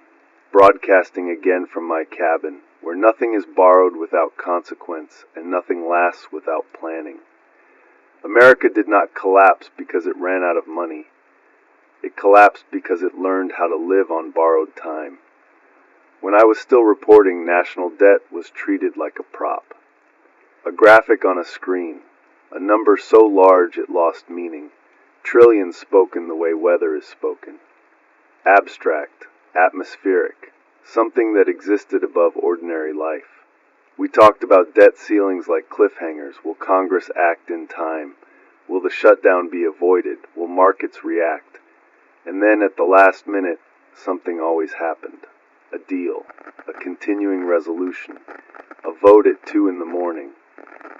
broadcasting again from my cabin, where nothing is borrowed without consequence and nothing lasts without planning. America did not collapse because it ran out of money. It collapsed because it learned how to live on borrowed time. When I was still reporting, national debt was treated like a prop. A graphic on a screen, a number so large it lost meaning, trillions spoken the way weather is spoken. Abstract, atmospheric, something that existed above ordinary life. We talked about debt ceilings like cliffhangers. Will Congress act in time? Will the shutdown be avoided? Will markets react? And then at the last minute, something always happened. A deal, a continuing resolution, a vote at 2 in the morning.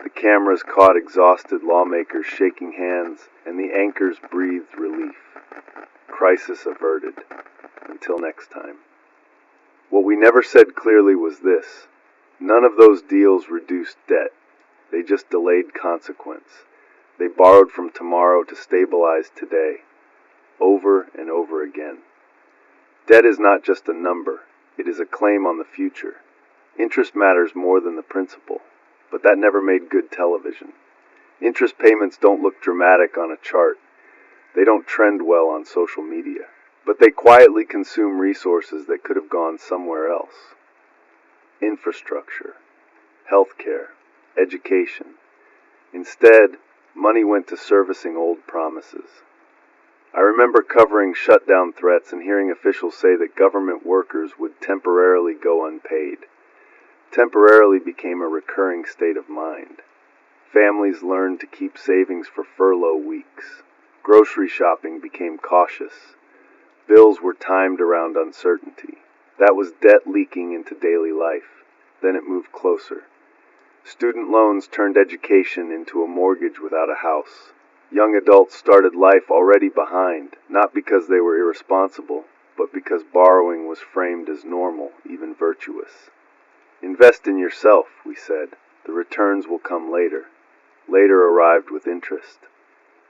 The cameras caught exhausted lawmakers shaking hands, and the anchors breathed relief. Crisis averted. Until next time. What we never said clearly was this. None of those deals reduced debt. They just delayed consequence. They borrowed from tomorrow to stabilize today. Over and over again. Debt is not just a number. It is a claim on the future. Interest matters more than the principal. But that never made good television. Interest payments don't look dramatic on a chart. They don't trend well on social media. But they quietly consume resources that could have gone somewhere else. Infrastructure, healthcare, education. Instead, money went to servicing old promises. I remember covering shutdown threats and hearing officials say that government workers would temporarily go unpaid. Temporarily became a recurring state of mind. Families learned to keep savings for furlough weeks. Grocery shopping became cautious. Bills were timed around uncertainty. That was debt leaking into daily life. Then it moved closer. Student loans turned education into a mortgage without a house. Young adults started life already behind, not because they were irresponsible, but because borrowing was framed as normal, even virtuous. Invest in yourself, we said. The returns will come later. Later arrived with interest.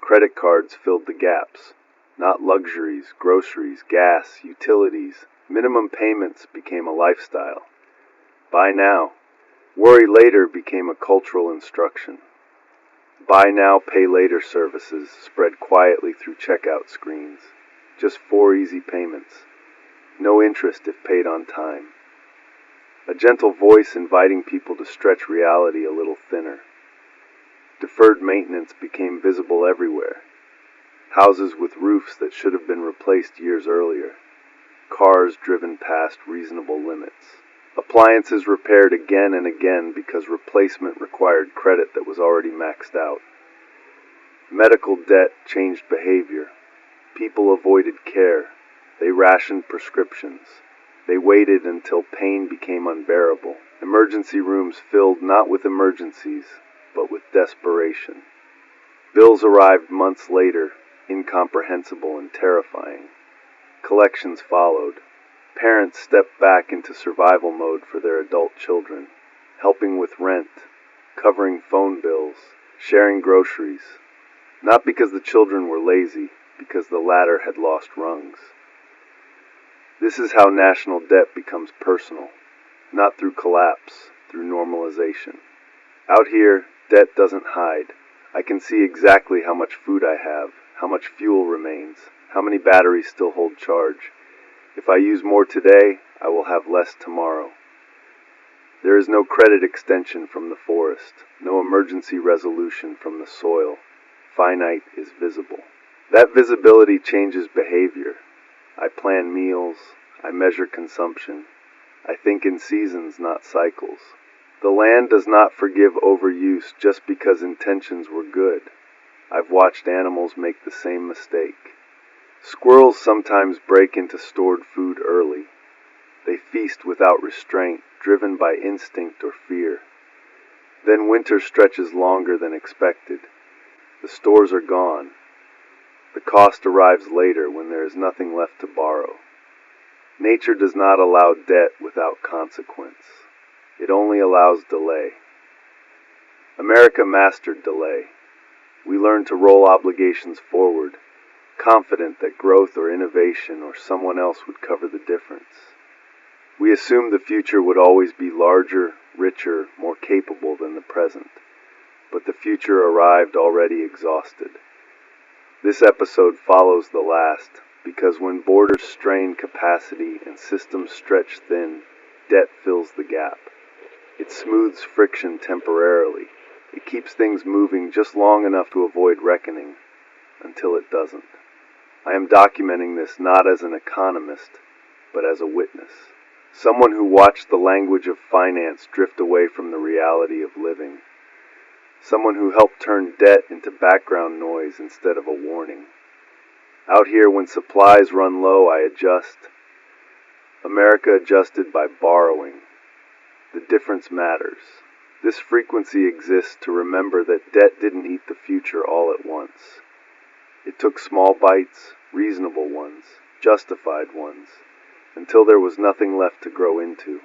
Credit cards filled the gaps. Not luxuries, groceries, gas, utilities. Minimum payments became a lifestyle. Buy now. Worry later became a cultural instruction. Buy now, pay later services spread quietly through checkout screens. Just 4 easy payments. No interest if paid on time. A gentle voice inviting people to stretch reality a little thinner. Deferred maintenance became visible everywhere. Houses with roofs that should have been replaced years earlier. Cars driven past reasonable limits. Appliances repaired again and again because replacement required credit that was already maxed out. Medical debt changed behavior. People avoided care. They rationed prescriptions. They waited until pain became unbearable. Emergency rooms filled not with emergencies, but with desperation. Bills arrived months later, incomprehensible and terrifying. Collections followed. Parents stepped back into survival mode for their adult children, helping with rent, covering phone bills, sharing groceries. Not because the children were lazy, because the latter had lost rungs. This is how national debt becomes personal, not through collapse, through normalization. Out here, debt doesn't hide. I can see exactly how much food I have, how much fuel remains, how many batteries still hold charge. If I use more today, I will have less tomorrow. There is no credit extension from the forest, no emergency resolution from the soil. Finite is visible. That visibility changes behavior. I plan meals, I measure consumption. I think in seasons, not cycles. The land does not forgive overuse just because intentions were good. I've watched animals make the same mistake. Squirrels sometimes break into stored food early. They feast without restraint, driven by instinct or fear. Then winter stretches longer than expected. The stores are gone. The cost arrives later when there is nothing left to borrow. Nature does not allow debt without consequence. It only allows delay. America mastered delay. We learned to roll obligations forward, confident that growth or innovation or someone else would cover the difference. We assumed the future would always be larger, richer, more capable than the present. But the future arrived already exhausted. This episode follows the last because when borders strain capacity and systems stretch thin, debt fills the gap. It smooths friction temporarily. It keeps things moving just long enough to avoid reckoning, until it doesn't. I am documenting this not as an economist, but as a witness. Someone who watched the language of finance drift away from the reality of living. Someone who helped turn debt into background noise instead of a warning. Out here, when supplies run low, I adjust. America adjusted by borrowing. The difference matters. This frequency exists to remember that debt didn't eat the future all at once. It took small bites, reasonable ones, justified ones, until there was nothing left to grow into.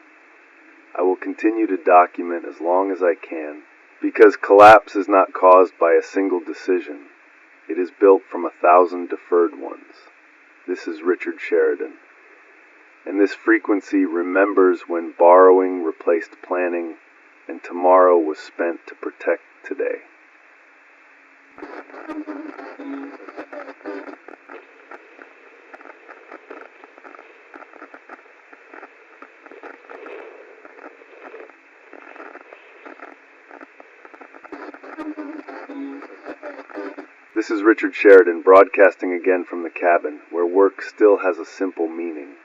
I will continue to document as long as I can, because collapse is not caused by a single decision. It is built from 1,000 deferred ones. This is Richard Sheridan, and this frequency remembers when borrowing replaced planning, and tomorrow was spent to protect today. This is Richard Sheridan, broadcasting again from the cabin, where work still has a simple meaning.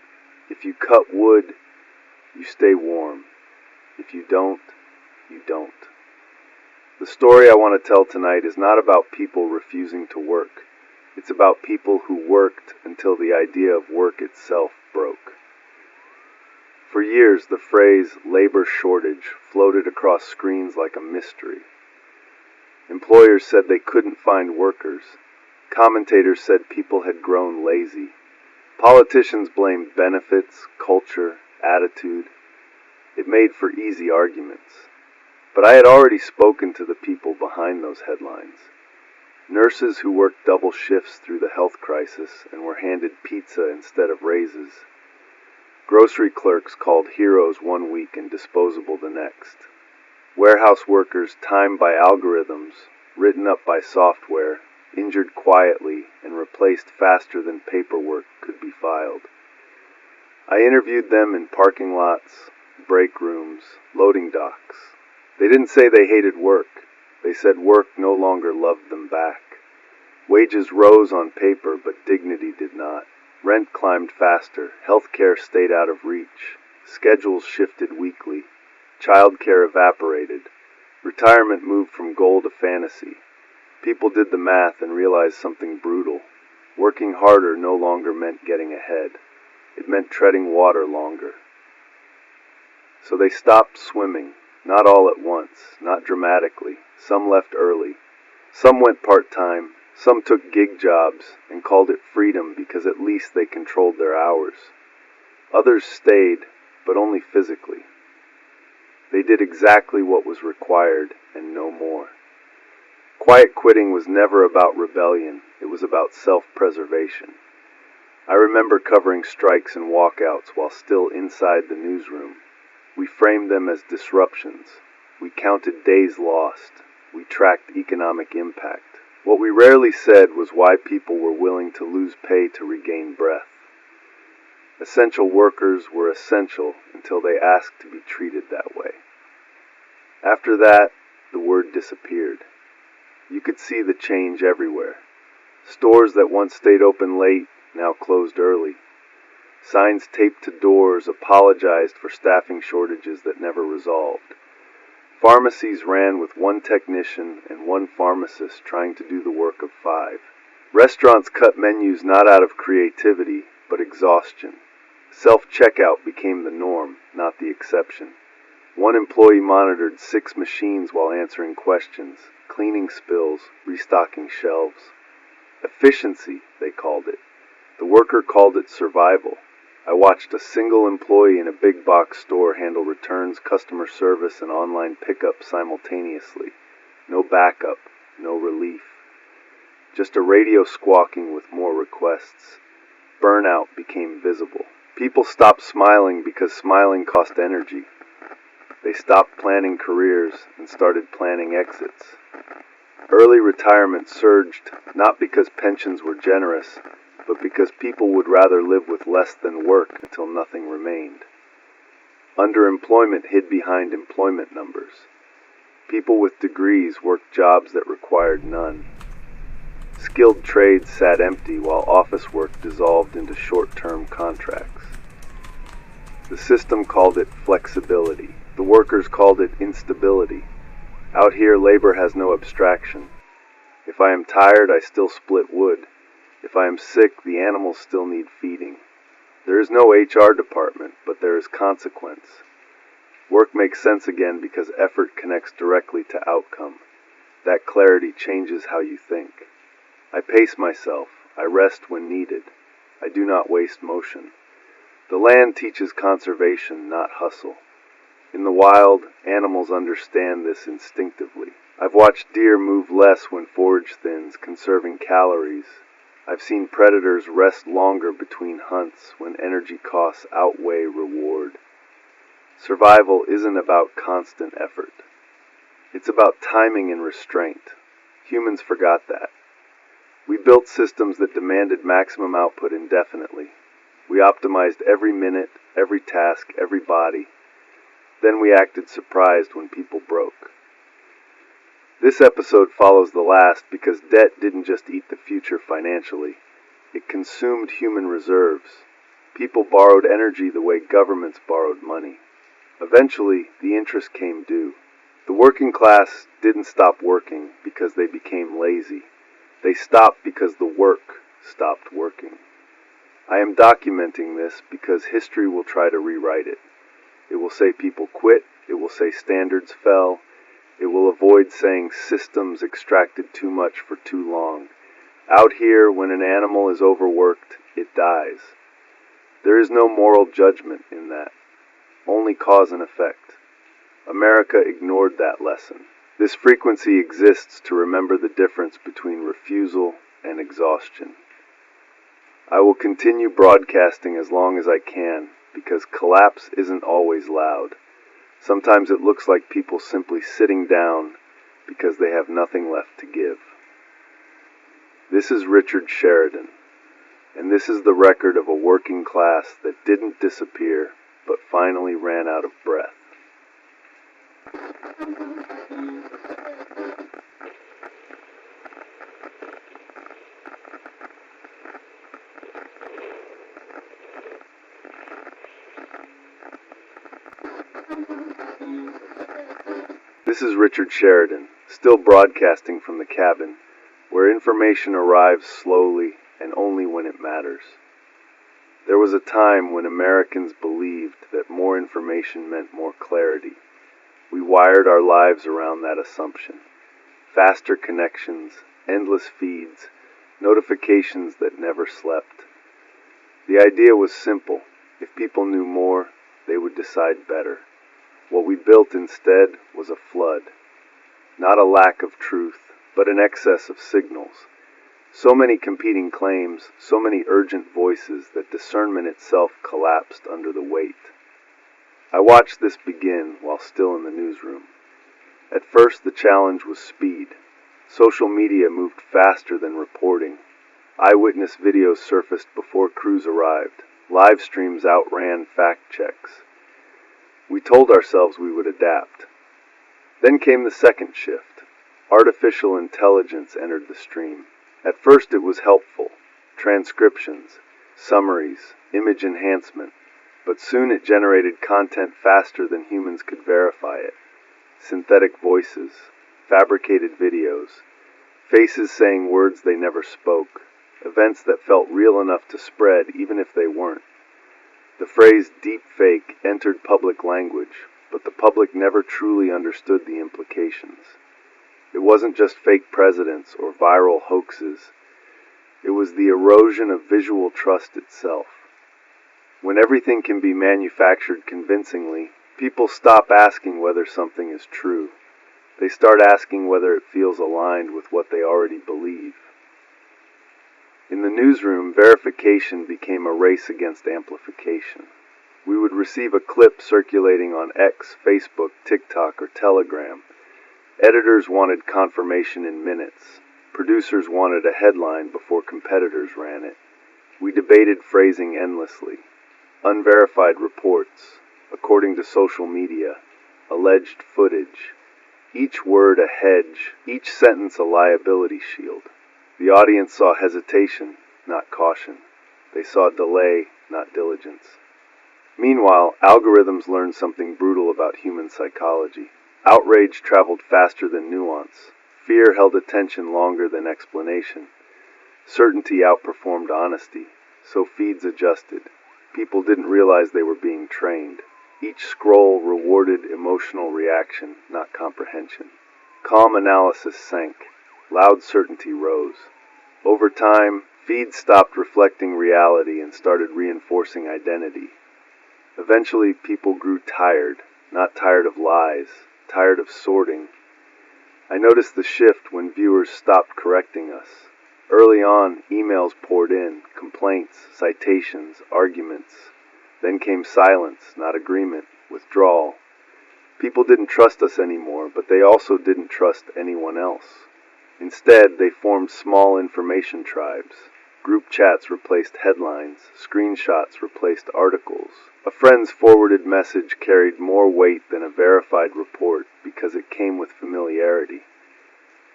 If you cut wood, you stay warm. If you don't, you don't. The story I want to tell tonight is not about people refusing to work. It's about people who worked until the idea of work itself broke. For years, the phrase labor shortage floated across screens like a mystery. Employers said they couldn't find workers. Commentators said people had grown lazy. Politicians blamed benefits, culture, attitude. It made for easy arguments. But I had already spoken to the people behind those headlines. Nurses who worked double shifts through the health crisis and were handed pizza instead of raises. Grocery clerks called heroes one week and disposable the next. Warehouse workers timed by algorithms, written up by software, injured quietly and replaced faster than paperwork could be filed. I interviewed them in parking lots, break rooms, loading docks. They didn't say they hated work. They said work no longer loved them back. Wages rose on paper, but dignity did not. Rent climbed faster. Healthcare stayed out of reach. Schedules shifted weekly. Childcare evaporated. Retirement moved from goal to fantasy. People did the math and realized something brutal. Working harder no longer meant getting ahead. It meant treading water longer. So they stopped swimming, not all at once, not dramatically. Some left early. Some went part-time. Some took gig jobs and called it freedom because at least they controlled their hours. Others stayed, but only physically. They did exactly what was required and no more. Quiet quitting was never about rebellion. It was about self-preservation. I remember covering strikes and walkouts while still inside the newsroom. We framed them as disruptions. We counted days lost. We tracked economic impact. What we rarely said was why people were willing to lose pay to regain breath. Essential workers were essential until they asked to be treated that way. After that, the word disappeared. You could see the change everywhere. Stores that once stayed open late now closed early. Signs taped to doors apologized for staffing shortages that never resolved. Pharmacies ran with one technician and one pharmacist trying to do the work of 5. Restaurants cut menus not out of creativity, but exhaustion. Self-checkout became the norm, not the exception. One employee monitored 6 machines while answering questions, cleaning spills, restocking shelves. Efficiency, they called it. The worker called it survival. I watched a single employee in a big box store handle returns, customer service, and online pickup simultaneously. No backup, no relief. Just a radio squawking with more requests. Burnout became visible. People stopped smiling because smiling cost energy. They stopped planning careers and started planning exits. Early retirement surged not because pensions were generous, but because people would rather live with less than work until nothing remained. Underemployment hid behind employment numbers. People with degrees worked jobs that required none. Skilled trades sat empty while office work dissolved into short-term contracts. The system called it flexibility. The workers called it instability. Out here, labor has no abstraction. If I am tired, I still split wood. If I am sick, the animals still need feeding. There is no HR department, but there is consequence. Work makes sense again because effort connects directly to outcome. That clarity changes how you think. I pace myself. I rest when needed. I do not waste motion. The land teaches conservation, not hustle. In the wild, animals understand this instinctively. I've watched deer move less when forage thins, conserving calories. I've seen predators rest longer between hunts when energy costs outweigh reward. Survival isn't about constant effort. It's about timing and restraint. Humans forgot that. We built systems that demanded maximum output indefinitely. We optimized every minute, every task, every body. Then we acted surprised when people broke. This episode follows the last because debt didn't just eat the future financially. It consumed human reserves. People borrowed energy the way governments borrowed money. Eventually, the interest came due. The working class didn't stop working because they became lazy. They stopped because the work stopped working. I am documenting this because history will try to rewrite it. It will say people quit. It will say standards fell. It will avoid saying systems extracted too much for too long. Out here, when an animal is overworked, it dies. There is no moral judgment in that. Only cause and effect. America ignored that lesson. This frequency exists to remember the difference between refusal and exhaustion. I will continue broadcasting as long as I can, because collapse isn't always loud. Sometimes it looks like people simply sitting down because they have nothing left to give. This is Richard Sheridan, and this is the record of a working class that didn't disappear, but finally ran out of breath. This is Richard Sheridan, still broadcasting from the cabin, where information arrives slowly and only when it matters. There was a time when Americans believed that more information meant more clarity. We wired our lives around that assumption. Faster connections, endless feeds, notifications that never slept. The idea was simple. If people knew more, they would decide better. What we built instead was a flood. Not a lack of truth, but an excess of signals. So many competing claims, so many urgent voices that discernment itself collapsed under the weight. I watched this begin while still in the newsroom. At first, the challenge was speed. Social media moved faster than reporting. Eyewitness videos surfaced before crews arrived. Live streams outran fact checks. We told ourselves we would adapt. Then came the second shift. Artificial intelligence entered the stream. At first it was helpful. Transcriptions, summaries, image enhancement. But soon it generated content faster than humans could verify it. Synthetic voices, fabricated videos, faces saying words they never spoke, events that felt real enough to spread even if they weren't. The phrase deep fake entered public language, but the public never truly understood the implications. It wasn't just fake presidents or viral hoaxes. It was the erosion of visual trust itself. When everything can be manufactured convincingly, people stop asking whether something is true. They start asking whether it feels aligned with what they already believe. In the newsroom, verification became a race against amplification. We would receive a clip circulating on X, Facebook, TikTok, or Telegram. Editors wanted confirmation in minutes. Producers wanted a headline before competitors ran it. We debated phrasing endlessly. Unverified reports, according to social media, alleged footage, each word a hedge, each sentence a liability shield. The audience saw hesitation, not caution. They saw delay, not diligence. Meanwhile, algorithms learned something brutal about human psychology. Outrage traveled faster than nuance. Fear held attention longer than explanation. Certainty outperformed honesty, so feeds adjusted. People didn't realize they were being trained. Each scroll rewarded emotional reaction, not comprehension. Calm analysis sank. Loud certainty rose. Over time, feeds stopped reflecting reality and started reinforcing identity. Eventually, people grew tired, not tired of lies, tired of sorting. I noticed the shift when viewers stopped correcting us. Early on, emails poured in, complaints, citations, arguments. Then came silence, not agreement, withdrawal. People didn't trust us anymore, but they also didn't trust anyone else. Instead, they formed small information tribes. Group chats replaced headlines, screenshots replaced articles. A friend's forwarded message carried more weight than a verified report because it came with familiarity.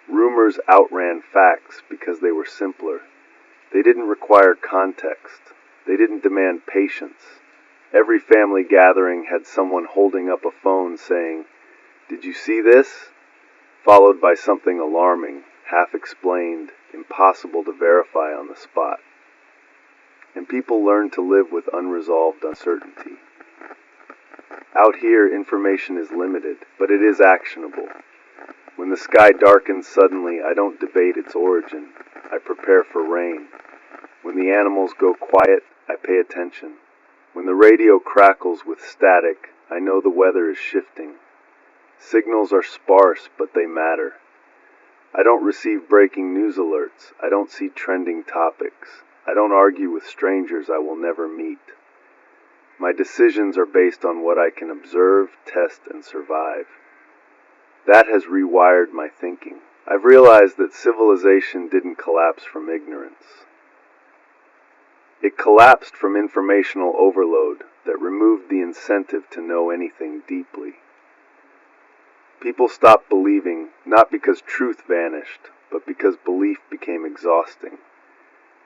Rumors outran facts because they were simpler. They didn't require context. They didn't demand patience. Every family gathering had someone holding up a phone saying, "Did you see this?" followed by something alarming, half-explained, impossible to verify on the spot. And people learned to live with unresolved uncertainty. Out here, information is limited, but it is actionable. When the sky darkens suddenly, I don't debate its origin. I prepare for rain. When the animals go quiet, I pay attention. When the radio crackles with static, I know the weather is shifting. Signals are sparse, but they matter. I don't receive breaking news alerts. I don't see trending topics. I don't argue with strangers I will never meet. My decisions are based on what I can observe, test, and survive. That has rewired my thinking. I've realized that civilization didn't collapse from ignorance. It collapsed from informational overload that removed the incentive to know anything deeply. People stopped believing, not because truth vanished, but because belief became exhausting.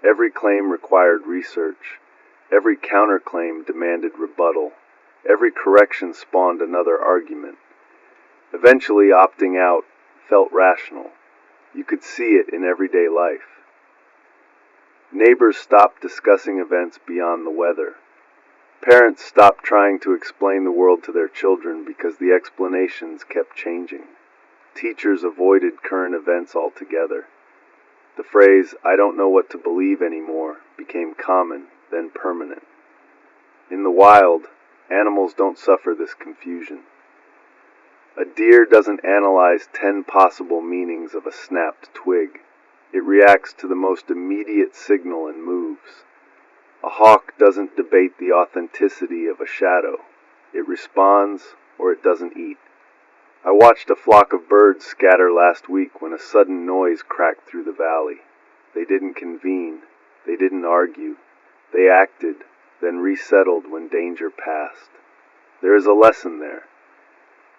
Every claim required research. Every counterclaim demanded rebuttal. Every correction spawned another argument. Eventually, opting out felt rational. You could see it in everyday life. Neighbors stopped discussing events beyond the weather. Parents stopped trying to explain the world to their children because the explanations kept changing. Teachers avoided current events altogether. The phrase, "I don't know what to believe anymore," became common, then permanent. In the wild, animals don't suffer this confusion. A deer doesn't analyze 10 possible meanings of a snapped twig. It reacts to the most immediate signal and moves. A hawk doesn't debate the authenticity of a shadow. It responds, or it doesn't eat. I watched a flock of birds scatter last week when a sudden noise cracked through the valley. They didn't convene. They didn't argue. They acted, then resettled when danger passed. There is a lesson there.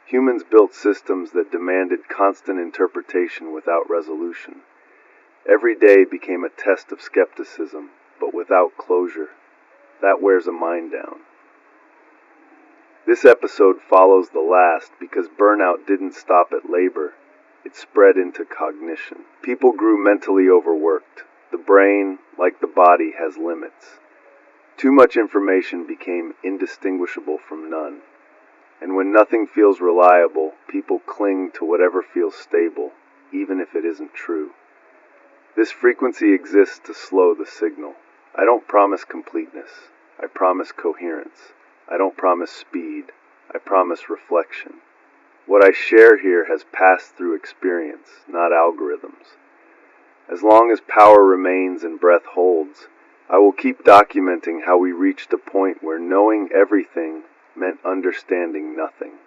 Humans built systems that demanded constant interpretation without resolution. Every day became a test of skepticism, but without closure. That wears a mind down. This episode follows the last because burnout didn't stop at labor. It spread into cognition. People grew mentally overworked. The brain, like the body, has limits. Too much information became indistinguishable from none. And when nothing feels reliable, people cling to whatever feels stable, even if it isn't true. This frequency exists to slow the signal. I don't promise completeness. I promise coherence. I don't promise speed. I promise reflection. What I share here has passed through experience, not algorithms. As long as power remains and breath holds, I will keep documenting how we reached a point where knowing everything meant understanding nothing.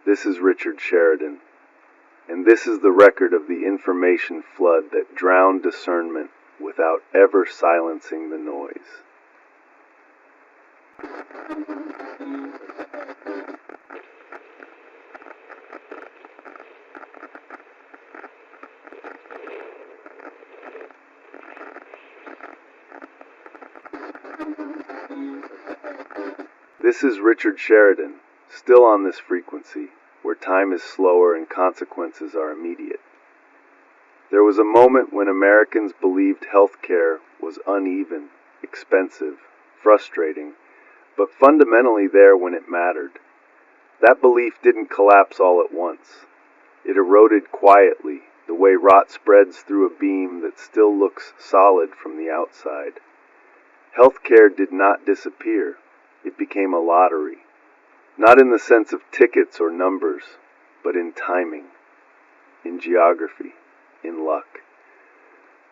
This is Richard Sheridan, and this is the record of the information flood that drowned discernment, without ever silencing the noise. This is Richard Sheridan, still on this frequency, where time is slower and consequences are immediate. There was a moment when Americans believed healthcare was uneven, expensive, frustrating, but fundamentally there when it mattered. That belief didn't collapse all at once. It eroded quietly, the way rot spreads through a beam that still looks solid from the outside. Healthcare did not disappear. It became a lottery, not in the sense of tickets or numbers, but in timing, in geography, in luck.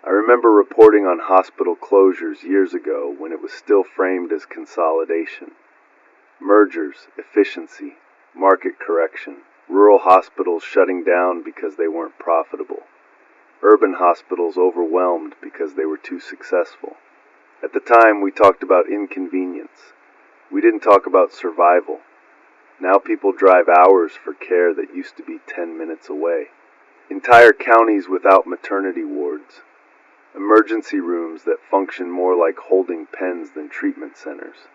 I remember reporting on hospital closures years ago when it was still framed as consolidation. Mergers, efficiency, market correction, rural hospitals shutting down because they weren't profitable, urban hospitals overwhelmed because they were too successful. At the time, we talked about inconvenience. We didn't talk about survival. Now people drive hours for care that used to be 10 minutes away. Entire counties without maternity wards. Emergency rooms that function more like holding pens than treatment centers.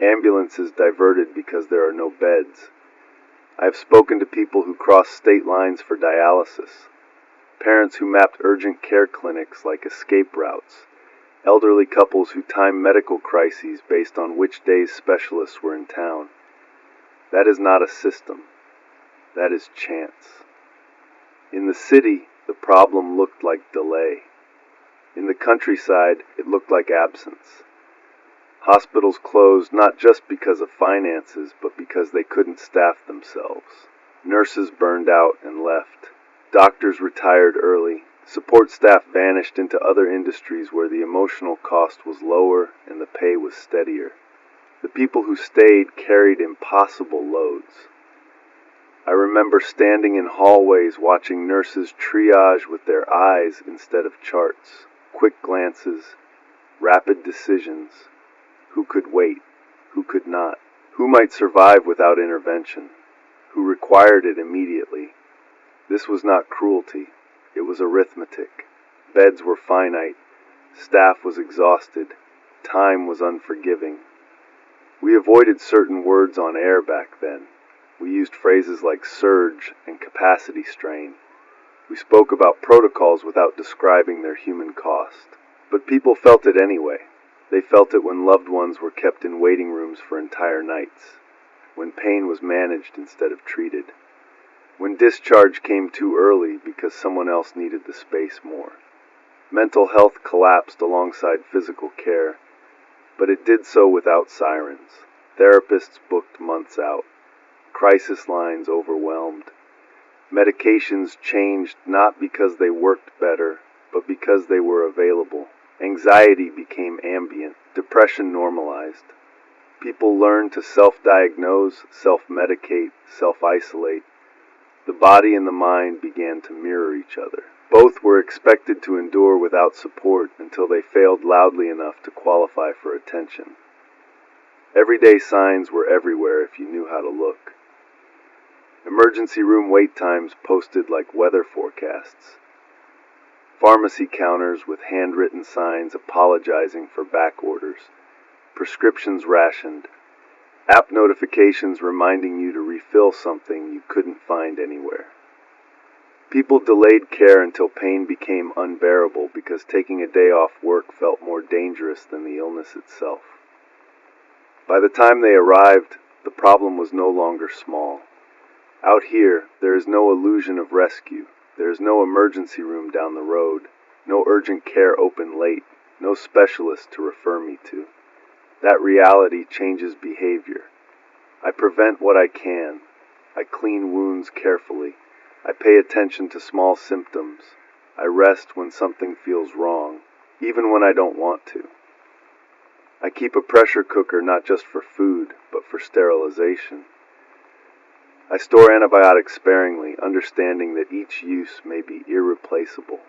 Ambulances diverted because there are no beds. I have spoken to people who cross state lines for dialysis. Parents who mapped urgent care clinics like escape routes. Elderly couples who time medical crises based on which days specialists were in town. That is not a system. That is chance. In the city, the problem looked like delay. In the countryside, it looked like absence. Hospitals closed not just because of finances, but because they couldn't staff themselves. Nurses burned out and left. Doctors retired early. Support staff vanished into other industries where the emotional cost was lower and the pay was steadier. The people who stayed carried impossible loads. I remember standing in hallways watching nurses triage with their eyes instead of charts, quick glances, rapid decisions. Who could wait? Who could not? Who might survive without intervention? Who required it immediately? This was not cruelty. It was arithmetic. Beds were finite. Staff was exhausted. Time was unforgiving. We avoided certain words on air back then. We used phrases like surge and capacity strain. We spoke about protocols without describing their human cost. But people felt it anyway. They felt it when loved ones were kept in waiting rooms for entire nights, when pain was managed instead of treated, when discharge came too early because someone else needed the space more. Mental health collapsed alongside physical care, but it did so without sirens. Therapists booked months out. Crisis lines overwhelmed. Medications changed not because they worked better, but because they were available. Anxiety became ambient. Depression normalized. People learned to self-diagnose, self-medicate, self-isolate. The body and the mind began to mirror each other. Both were expected to endure without support until they failed loudly enough to qualify for attention. Everyday signs were everywhere if you knew how to look. Emergency room wait times posted like weather forecasts. Pharmacy counters with handwritten signs apologizing for back orders. Prescriptions rationed. App notifications reminding you to refill something you couldn't find anywhere. People delayed care until pain became unbearable because taking a day off work felt more dangerous than the illness itself. By the time they arrived, the problem was no longer small. Out here, there is no illusion of rescue. There is no emergency room down the road, no urgent care open late, no specialist to refer me to. That reality changes behavior. I prevent what I can. I clean wounds carefully. I pay attention to small symptoms. I rest when something feels wrong, even when I don't want to. I keep a pressure cooker not just for food, but for sterilization. I store antibiotics sparingly, understanding that each use may be irreplaceable.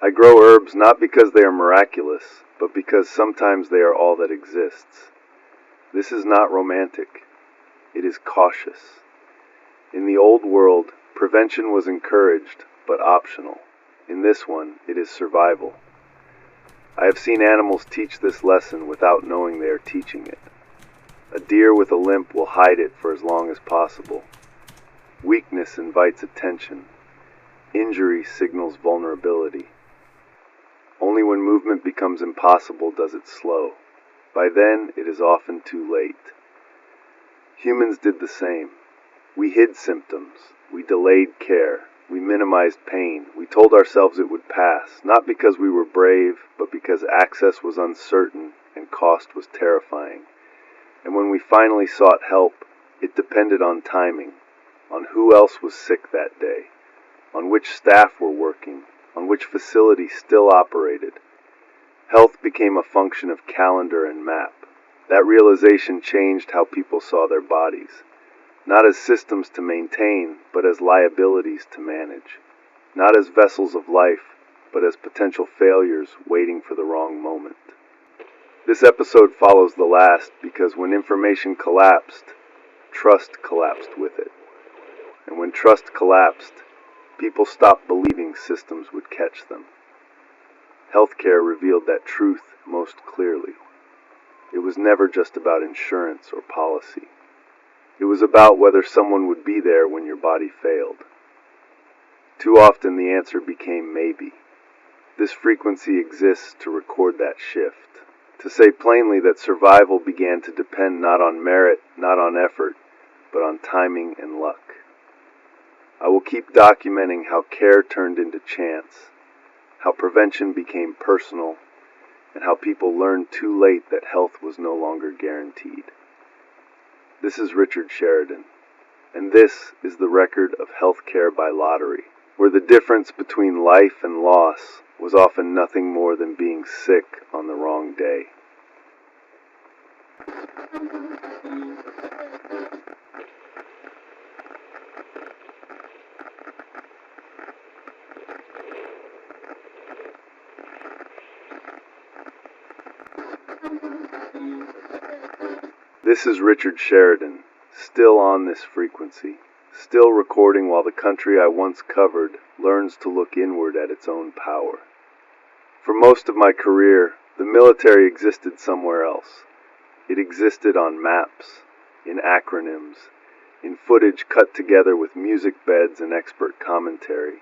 I grow herbs not because they are miraculous, but because sometimes they are all that exists. This is not romantic. It is cautious. In the old world, prevention was encouraged, but optional. In this one, it is survival. I have seen animals teach this lesson without knowing they are teaching it. A deer with a limp will hide it for as long as possible. Weakness invites attention. Injury signals vulnerability. Only when movement becomes impossible does it slow. By then, it is often too late. Humans did the same. We hid symptoms. We delayed care. We minimized pain. We told ourselves it would pass, not because we were brave, but because access was uncertain and cost was terrifying. And when we finally sought help, it depended on timing, on who else was sick that day, on which staff were working, on which facility still operated. Health became a function of calendar and map. That realization changed how people saw their bodies, not as systems to maintain, but as liabilities to manage, not as vessels of life, but as potential failures waiting for the wrong moment. This episode follows the last because when information collapsed, trust collapsed with it. And when trust collapsed, people stopped believing systems would catch them. Healthcare revealed that truth most clearly. It was never just about insurance or policy. It was about whether someone would be there when your body failed. Too often the answer became maybe. This frequency exists to record that shift, to say plainly that survival began to depend not on merit, not on effort, but on timing and luck. I will keep documenting how care turned into chance, how prevention became personal, and how people learned too late that health was no longer guaranteed. This is Richard Sheridan, and this is the record of healthcare by lottery, where the difference between life and loss was often nothing more than being sick on the wrong day. This is Richard Sheridan, still on this frequency, still recording while the country I once covered learns to look inward at its own power. For most of my career, the military existed somewhere else. It existed on maps, in acronyms, in footage cut together with music beds and expert commentary.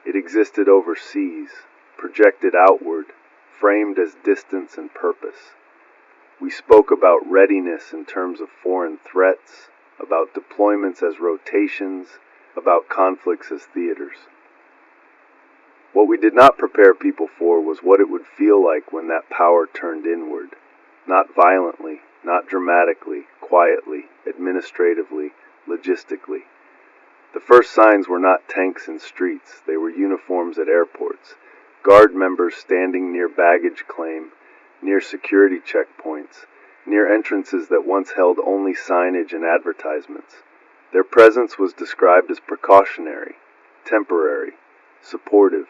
It existed overseas, projected outward, framed as distance and purpose. We spoke about readiness in terms of foreign threats, about deployments as rotations, about conflicts as theaters. What we did not prepare people for was what it would feel like when that power turned inward, not violently, not dramatically, quietly, administratively, logistically. The first signs were not tanks in streets, they were uniforms at airports, guard members standing near baggage claim, near security checkpoints, near entrances that once held only signage and advertisements. Their presence was described as precautionary, temporary, supportive.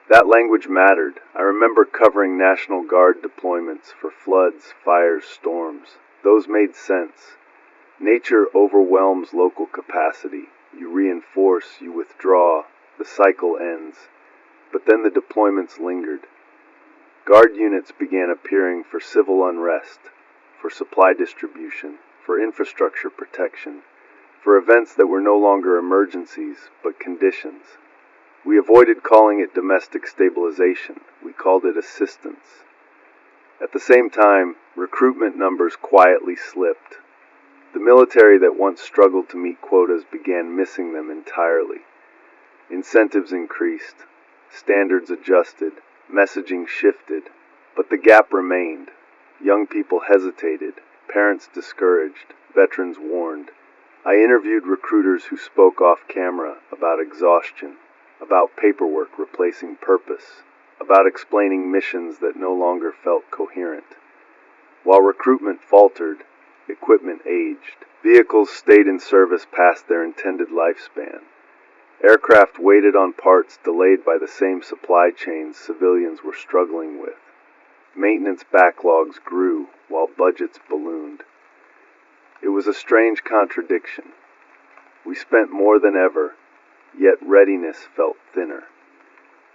That language mattered. I remember covering National Guard deployments for floods, fires, storms. Those made sense. Nature overwhelms local capacity. You reinforce, you withdraw, the cycle ends. But then the deployments lingered. Guard units began appearing for civil unrest, for supply distribution, for infrastructure protection, for events that were no longer emergencies, but conditions. We avoided calling it domestic stabilization. We called it assistance. At the same time, recruitment numbers quietly slipped. The military that once struggled to meet quotas began missing them entirely. Incentives increased, standards adjusted, messaging shifted, but the gap remained. Young people hesitated, parents discouraged, veterans warned. I interviewed recruiters who spoke off camera about exhaustion, about paperwork replacing purpose, about explaining missions that no longer felt coherent. While recruitment faltered, equipment aged. Vehicles stayed in service past their intended lifespan. Aircraft waited on parts delayed by the same supply chains civilians were struggling with. Maintenance backlogs grew while budgets ballooned. It was a strange contradiction. We spent more than ever, yet readiness felt thinner.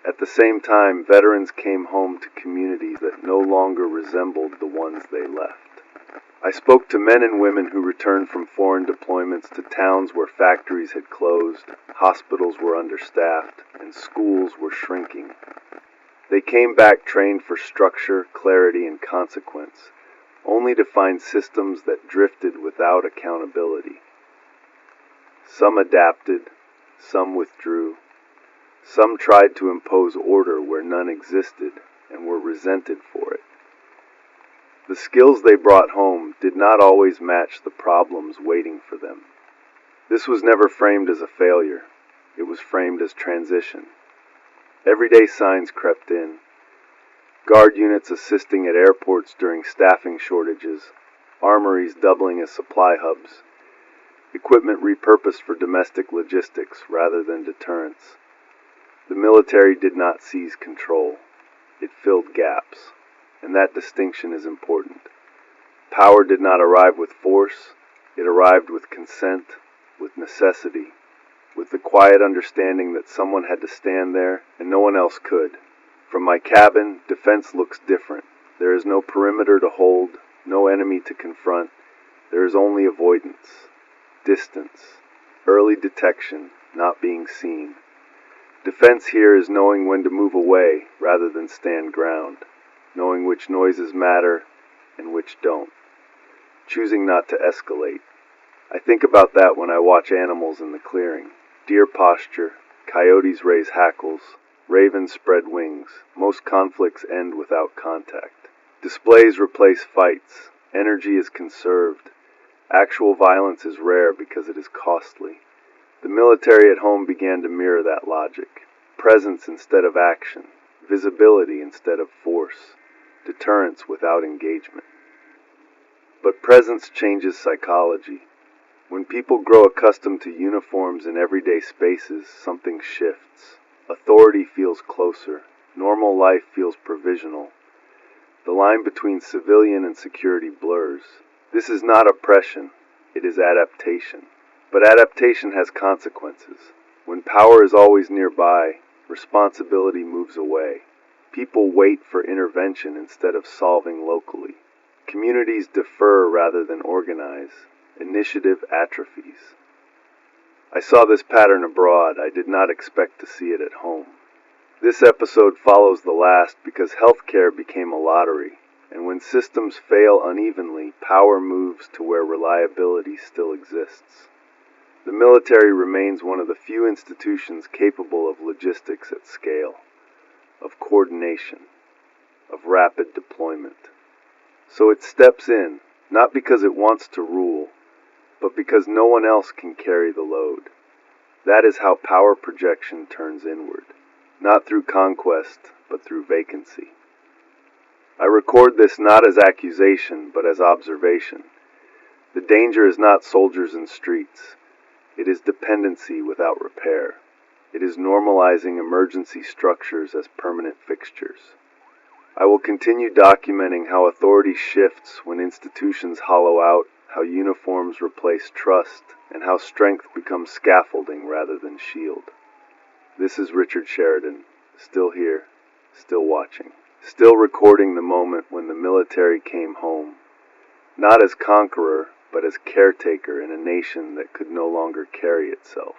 At the same time, veterans came home to communities that no longer resembled the ones they left. I spoke to men and women who returned from foreign deployments to towns where factories had closed, hospitals were understaffed, and schools were shrinking. They came back trained for structure, clarity, and consequence, only to find systems that drifted without accountability. Some adapted, some withdrew. Some tried to impose order where none existed and were resented for it. The skills they brought home did not always match the problems waiting for them. This was never framed as a failure. It was framed as transition. Everyday signs crept in. Guard units assisting at airports during staffing shortages, armories doubling as supply hubs, equipment repurposed for domestic logistics rather than deterrence. The military did not seize control. It filled gaps, and that distinction is important. Power did not arrive with force. It arrived with consent, with necessity, with the quiet understanding that someone had to stand there and no one else could. From my cabin, defense looks different. There is no perimeter to hold, no enemy to confront. There is only avoidance, distance, early detection, not being seen. Defense here is knowing when to move away rather than stand ground, knowing which noises matter and which don't, choosing not to escalate. I think about that when I watch animals in the clearing. Deer posture, coyotes raise hackles, ravens spread wings. Most conflicts end without contact. Displays replace fights. Energy is conserved. Actual violence is rare because it is costly. The military at home began to mirror that logic. Presence instead of action. Visibility instead of force. Deterrence without engagement. But presence changes psychology. When people grow accustomed to uniforms in everyday spaces, something shifts. Authority feels closer. Normal life feels provisional. The line between civilian and security blurs. This is not oppression. It is adaptation. But adaptation has consequences. When power is always nearby, responsibility moves away. People wait for intervention instead of solving locally. Communities defer rather than organize. Initiative atrophies. I saw this pattern abroad. I did not expect to see it at home. This episode follows the last because healthcare became a lottery, and when systems fail unevenly, power moves to where reliability still exists. The military remains one of the few institutions capable of logistics at scale, of coordination, of rapid deployment. So it steps in, not because it wants to rule, but because no one else can carry the load. That is how power projection turns inward, not through conquest, but through vacancy. I record this not as accusation, but as observation. The danger is not soldiers in streets. It is dependency without repair. It is normalizing emergency structures as permanent fixtures. I will continue documenting how authority shifts when institutions hollow out, how uniforms replace trust, and how strength becomes scaffolding rather than shield. This is Richard Sheridan, still here, still watching, still recording the moment when the military came home, not as conqueror, but as caretaker in a nation that could no longer carry itself.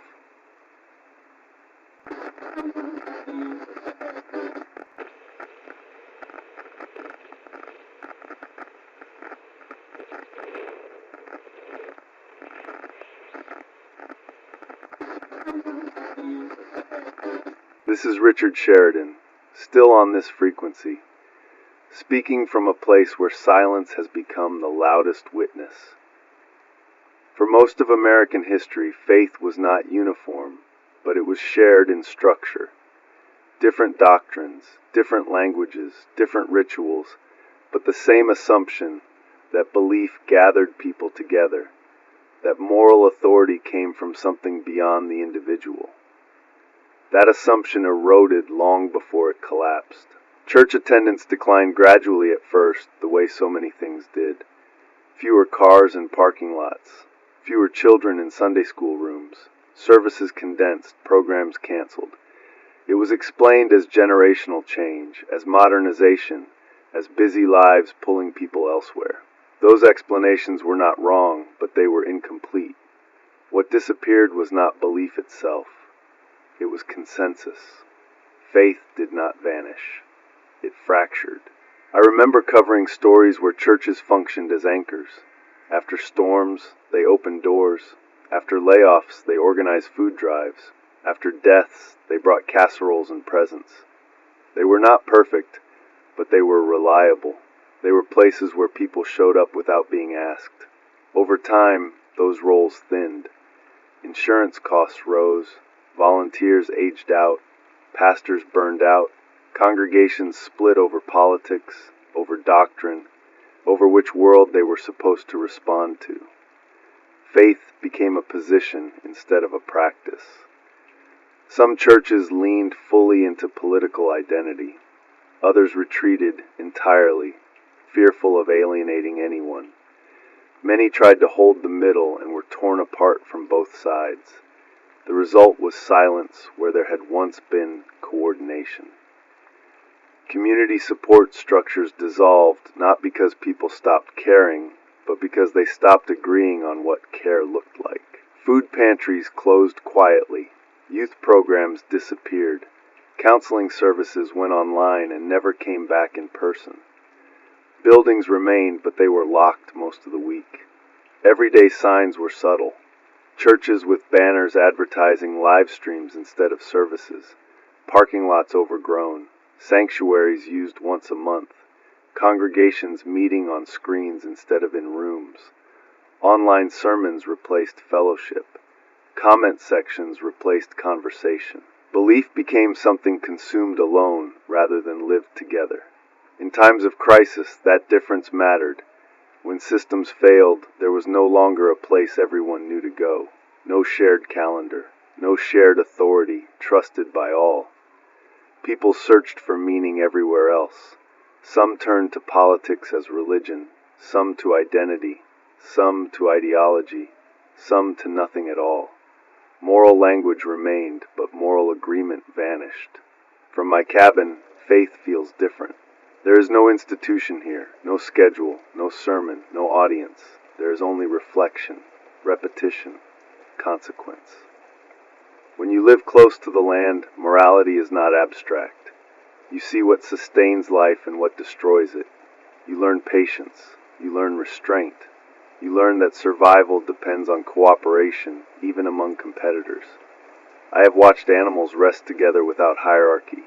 This is Richard Sheridan, still on this frequency, speaking from a place where silence has become the loudest witness. For most of American history, faith was not uniform, but it was shared in structure. Different doctrines, different languages, different rituals, but the same assumption that belief gathered people together, that moral authority came from something beyond the individual. That assumption eroded long before it collapsed. Church attendance declined gradually at first, the way so many things did. Fewer cars in parking lots, fewer children in Sunday school rooms, services condensed, programs canceled. It was explained as generational change, as modernization, as busy lives pulling people elsewhere. Those explanations were not wrong, but they were incomplete. What disappeared was not belief itself. It was consensus. Faith did not vanish. It fractured. I remember covering stories where churches functioned as anchors. After storms, they opened doors. After layoffs, they organized food drives. After deaths, they brought casseroles and presents. They were not perfect, but they were reliable. They were places where people showed up without being asked. Over time, those roles thinned. Insurance costs rose. Volunteers aged out. Pastors burned out. Congregations split over politics, over doctrine, over which world they were supposed to respond to. Faith became a position instead of a practice. Some churches leaned fully into political identity. Others retreated entirely, fearful of alienating anyone. Many tried to hold the middle and were torn apart from both sides. The result was silence where there had once been coordination. Community support structures dissolved not because people stopped caring, but because they stopped agreeing on what care looked like. Food pantries closed quietly. Youth programs disappeared. Counseling services went online and never came back in person. Buildings remained, but they were locked most of the week. Everyday signs were subtle. Churches with banners advertising live streams instead of services. Parking lots overgrown. Sanctuaries used once a month. Congregations meeting on screens instead of in rooms. Online sermons replaced fellowship. Comment sections replaced conversation. Belief became something consumed alone rather than lived together. In times of crisis, that difference mattered. When systems failed, there was no longer a place everyone knew to go. No shared calendar. No shared authority trusted by all. People searched for meaning everywhere else. Some turned to politics as religion, some to identity, some to ideology, some to nothing at all. Moral language remained, but moral agreement vanished. From my cabin, faith feels different. There is no institution here, no schedule, no sermon, no audience. There is only reflection, repetition, consequence. When you live close to the land, morality is not abstract. You see what sustains life and what destroys it. You learn patience. You learn restraint. You learn that survival depends on cooperation, even among competitors. I have watched animals rest together without hierarchy,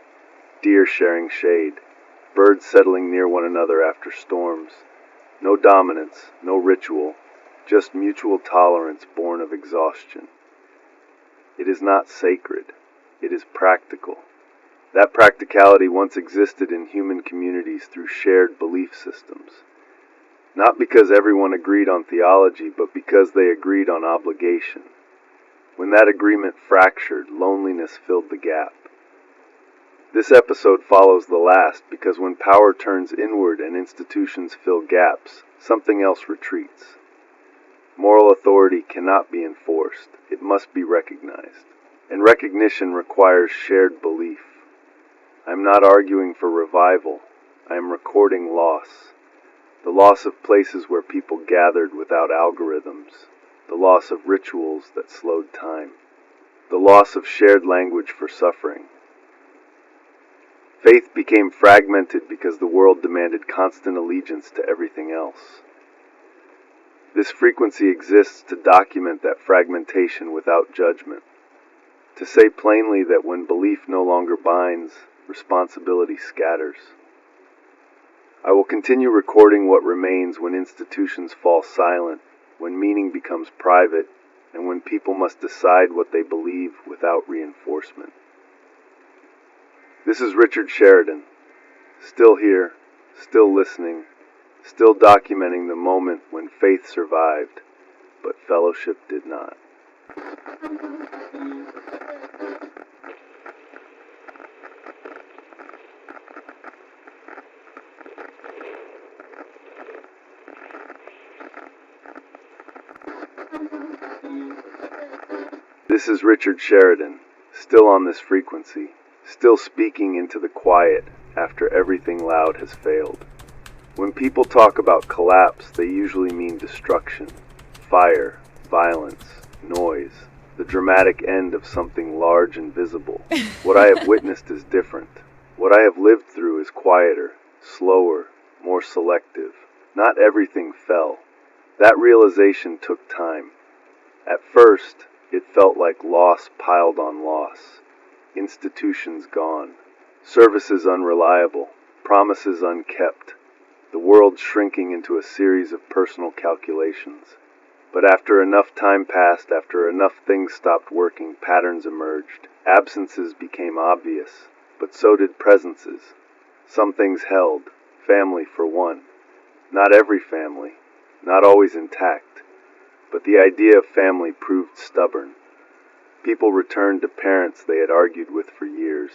deer sharing shade, birds settling near one another after storms. No dominance, no ritual, just mutual tolerance born of exhaustion. It is not sacred. It is practical. That practicality once existed in human communities through shared belief systems. Not because everyone agreed on theology, but because they agreed on obligation. When that agreement fractured, loneliness filled the gap. This episode follows the last because when power turns inward and institutions fill gaps, something else retreats. Moral authority cannot be enforced. It must be recognized. And recognition requires shared belief. I am not arguing for revival. I am recording loss. The loss of places where people gathered without algorithms. The loss of rituals that slowed time. The loss of shared language for suffering. Faith became fragmented because the world demanded constant allegiance to everything else. This frequency exists to document that fragmentation without judgment. To say plainly that when belief no longer binds, responsibility scatters. I will continue recording what remains when institutions fall silent, when meaning becomes private, and when people must decide what they believe without reinforcement. This is Richard Sheridan, still here, still listening, still documenting the moment when faith survived, but fellowship did not. This is Richard Sheridan, still on this frequency, still speaking into the quiet after everything loud has failed. When people talk about collapse, they usually mean destruction, fire, violence, noise, the dramatic end of something large and visible. What I have witnessed is different. What I have lived through is quieter, slower, more selective. Not everything fell. That realization took time. At first, it felt like loss piled on loss. Institutions gone. Services unreliable. Promises unkept. The world shrinking into a series of personal calculations. But after enough time passed, after enough things stopped working, patterns emerged. Absences became obvious, but so did presences. Some things held, family for one. Not every family, not always intact, but the idea of family proved stubborn. People returned to parents they had argued with for years.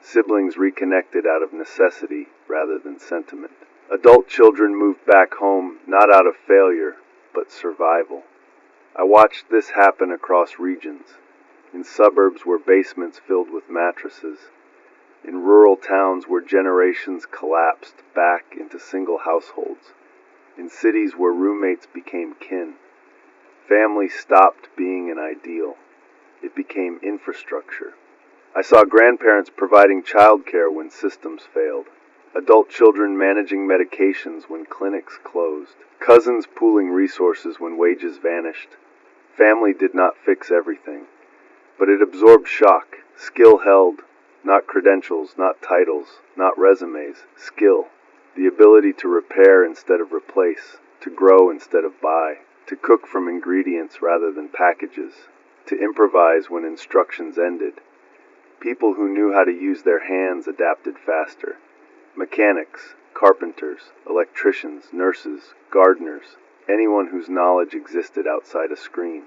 Siblings reconnected out of necessity rather than sentiment. Adult children moved back home not out of failure, but survival. I watched this happen across regions, in suburbs where basements filled with mattresses, in rural towns where generations collapsed back into single households, in cities where roommates became kin. Family stopped being an ideal. It became infrastructure. I saw grandparents providing childcare when systems failed. Adult children managing medications when clinics closed. Cousins pooling resources when wages vanished. Family did not fix everything, but it absorbed shock. Skill held, not credentials, not titles, not resumes. Skill. The ability to repair instead of replace, to grow instead of buy, to cook from ingredients rather than packages, to improvise when instructions ended. People who knew how to use their hands adapted faster. Mechanics, carpenters, electricians, nurses, gardeners, anyone whose knowledge existed outside a screen.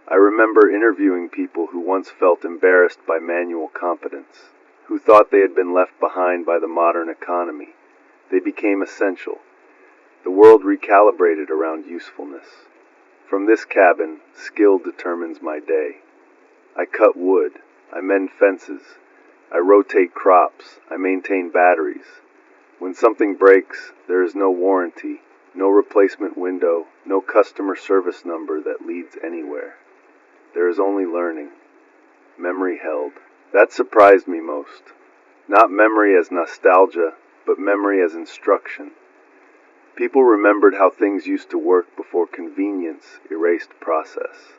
I remember interviewing people who once felt embarrassed by manual competence, who thought they had been left behind by the modern economy. They became essential. The world recalibrated around usefulness. From this cabin, skill determines my day. I cut wood. I mend fences. I rotate crops. I maintain batteries. When something breaks, there is no warranty, no replacement window, no customer service number that leads anywhere. There is only learning. Memory held. That surprised me most. Not memory as nostalgia, but memory as instruction. People remembered how things used to work before convenience erased process.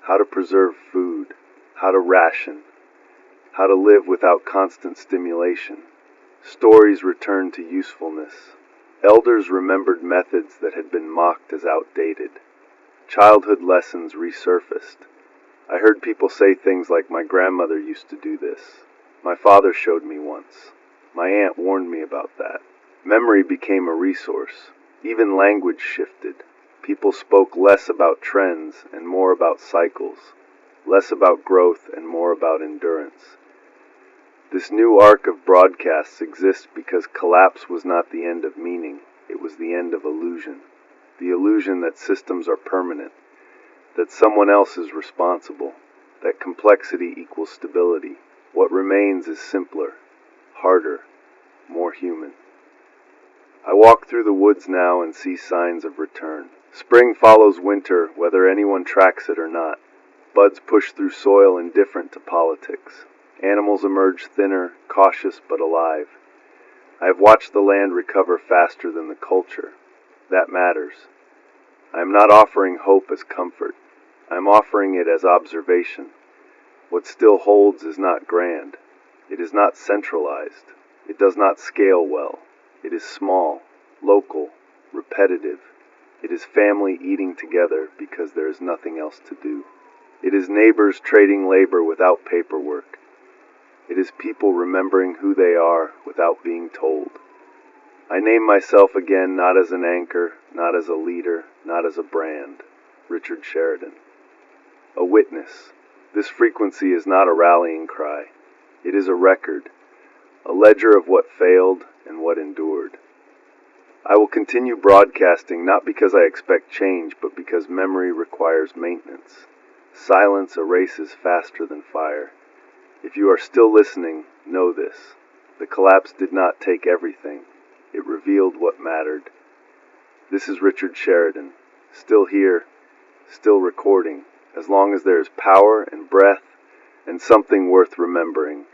How to preserve food, how to ration, how to live without constant stimulation. Stories returned to usefulness. Elders remembered methods that had been mocked as outdated. Childhood lessons resurfaced. I heard people say things like, "My grandmother used to do this. My father showed me once. My aunt warned me about that." Memory became a resource. Even language shifted. People spoke less about trends and more about cycles, less about growth and more about endurance. This new arc of broadcasts exists because collapse was not the end of meaning, it was the end of illusion. The illusion that systems are permanent, that someone else is responsible, that complexity equals stability. What remains is simpler, harder, more human. I walk through the woods now and see signs of return. Spring follows winter, whether anyone tracks it or not. Buds push through soil indifferent to politics. Animals emerge thinner, cautious but alive. I have watched the land recover faster than the culture. That matters. I am not offering hope as comfort. I am offering it as observation. What still holds is not grand. It is not centralized. It does not scale well. It is small, local, repetitive. It is family eating together because there is nothing else to do. It is neighbors trading labor without paperwork. It is people remembering who they are without being told. I name myself again not as an anchor, not as a leader, not as a brand. Richard Sheridan. A witness. This frequency is not a rallying cry. It is a record, a ledger of what failed and what endured. I will continue broadcasting not because I expect change, but because memory requires maintenance. Silence erases faster than fire. If you are still listening, know this. The collapse did not take everything. It revealed what mattered. This is Richard Sheridan, still here, still recording, as long as there is power and breath and something worth remembering.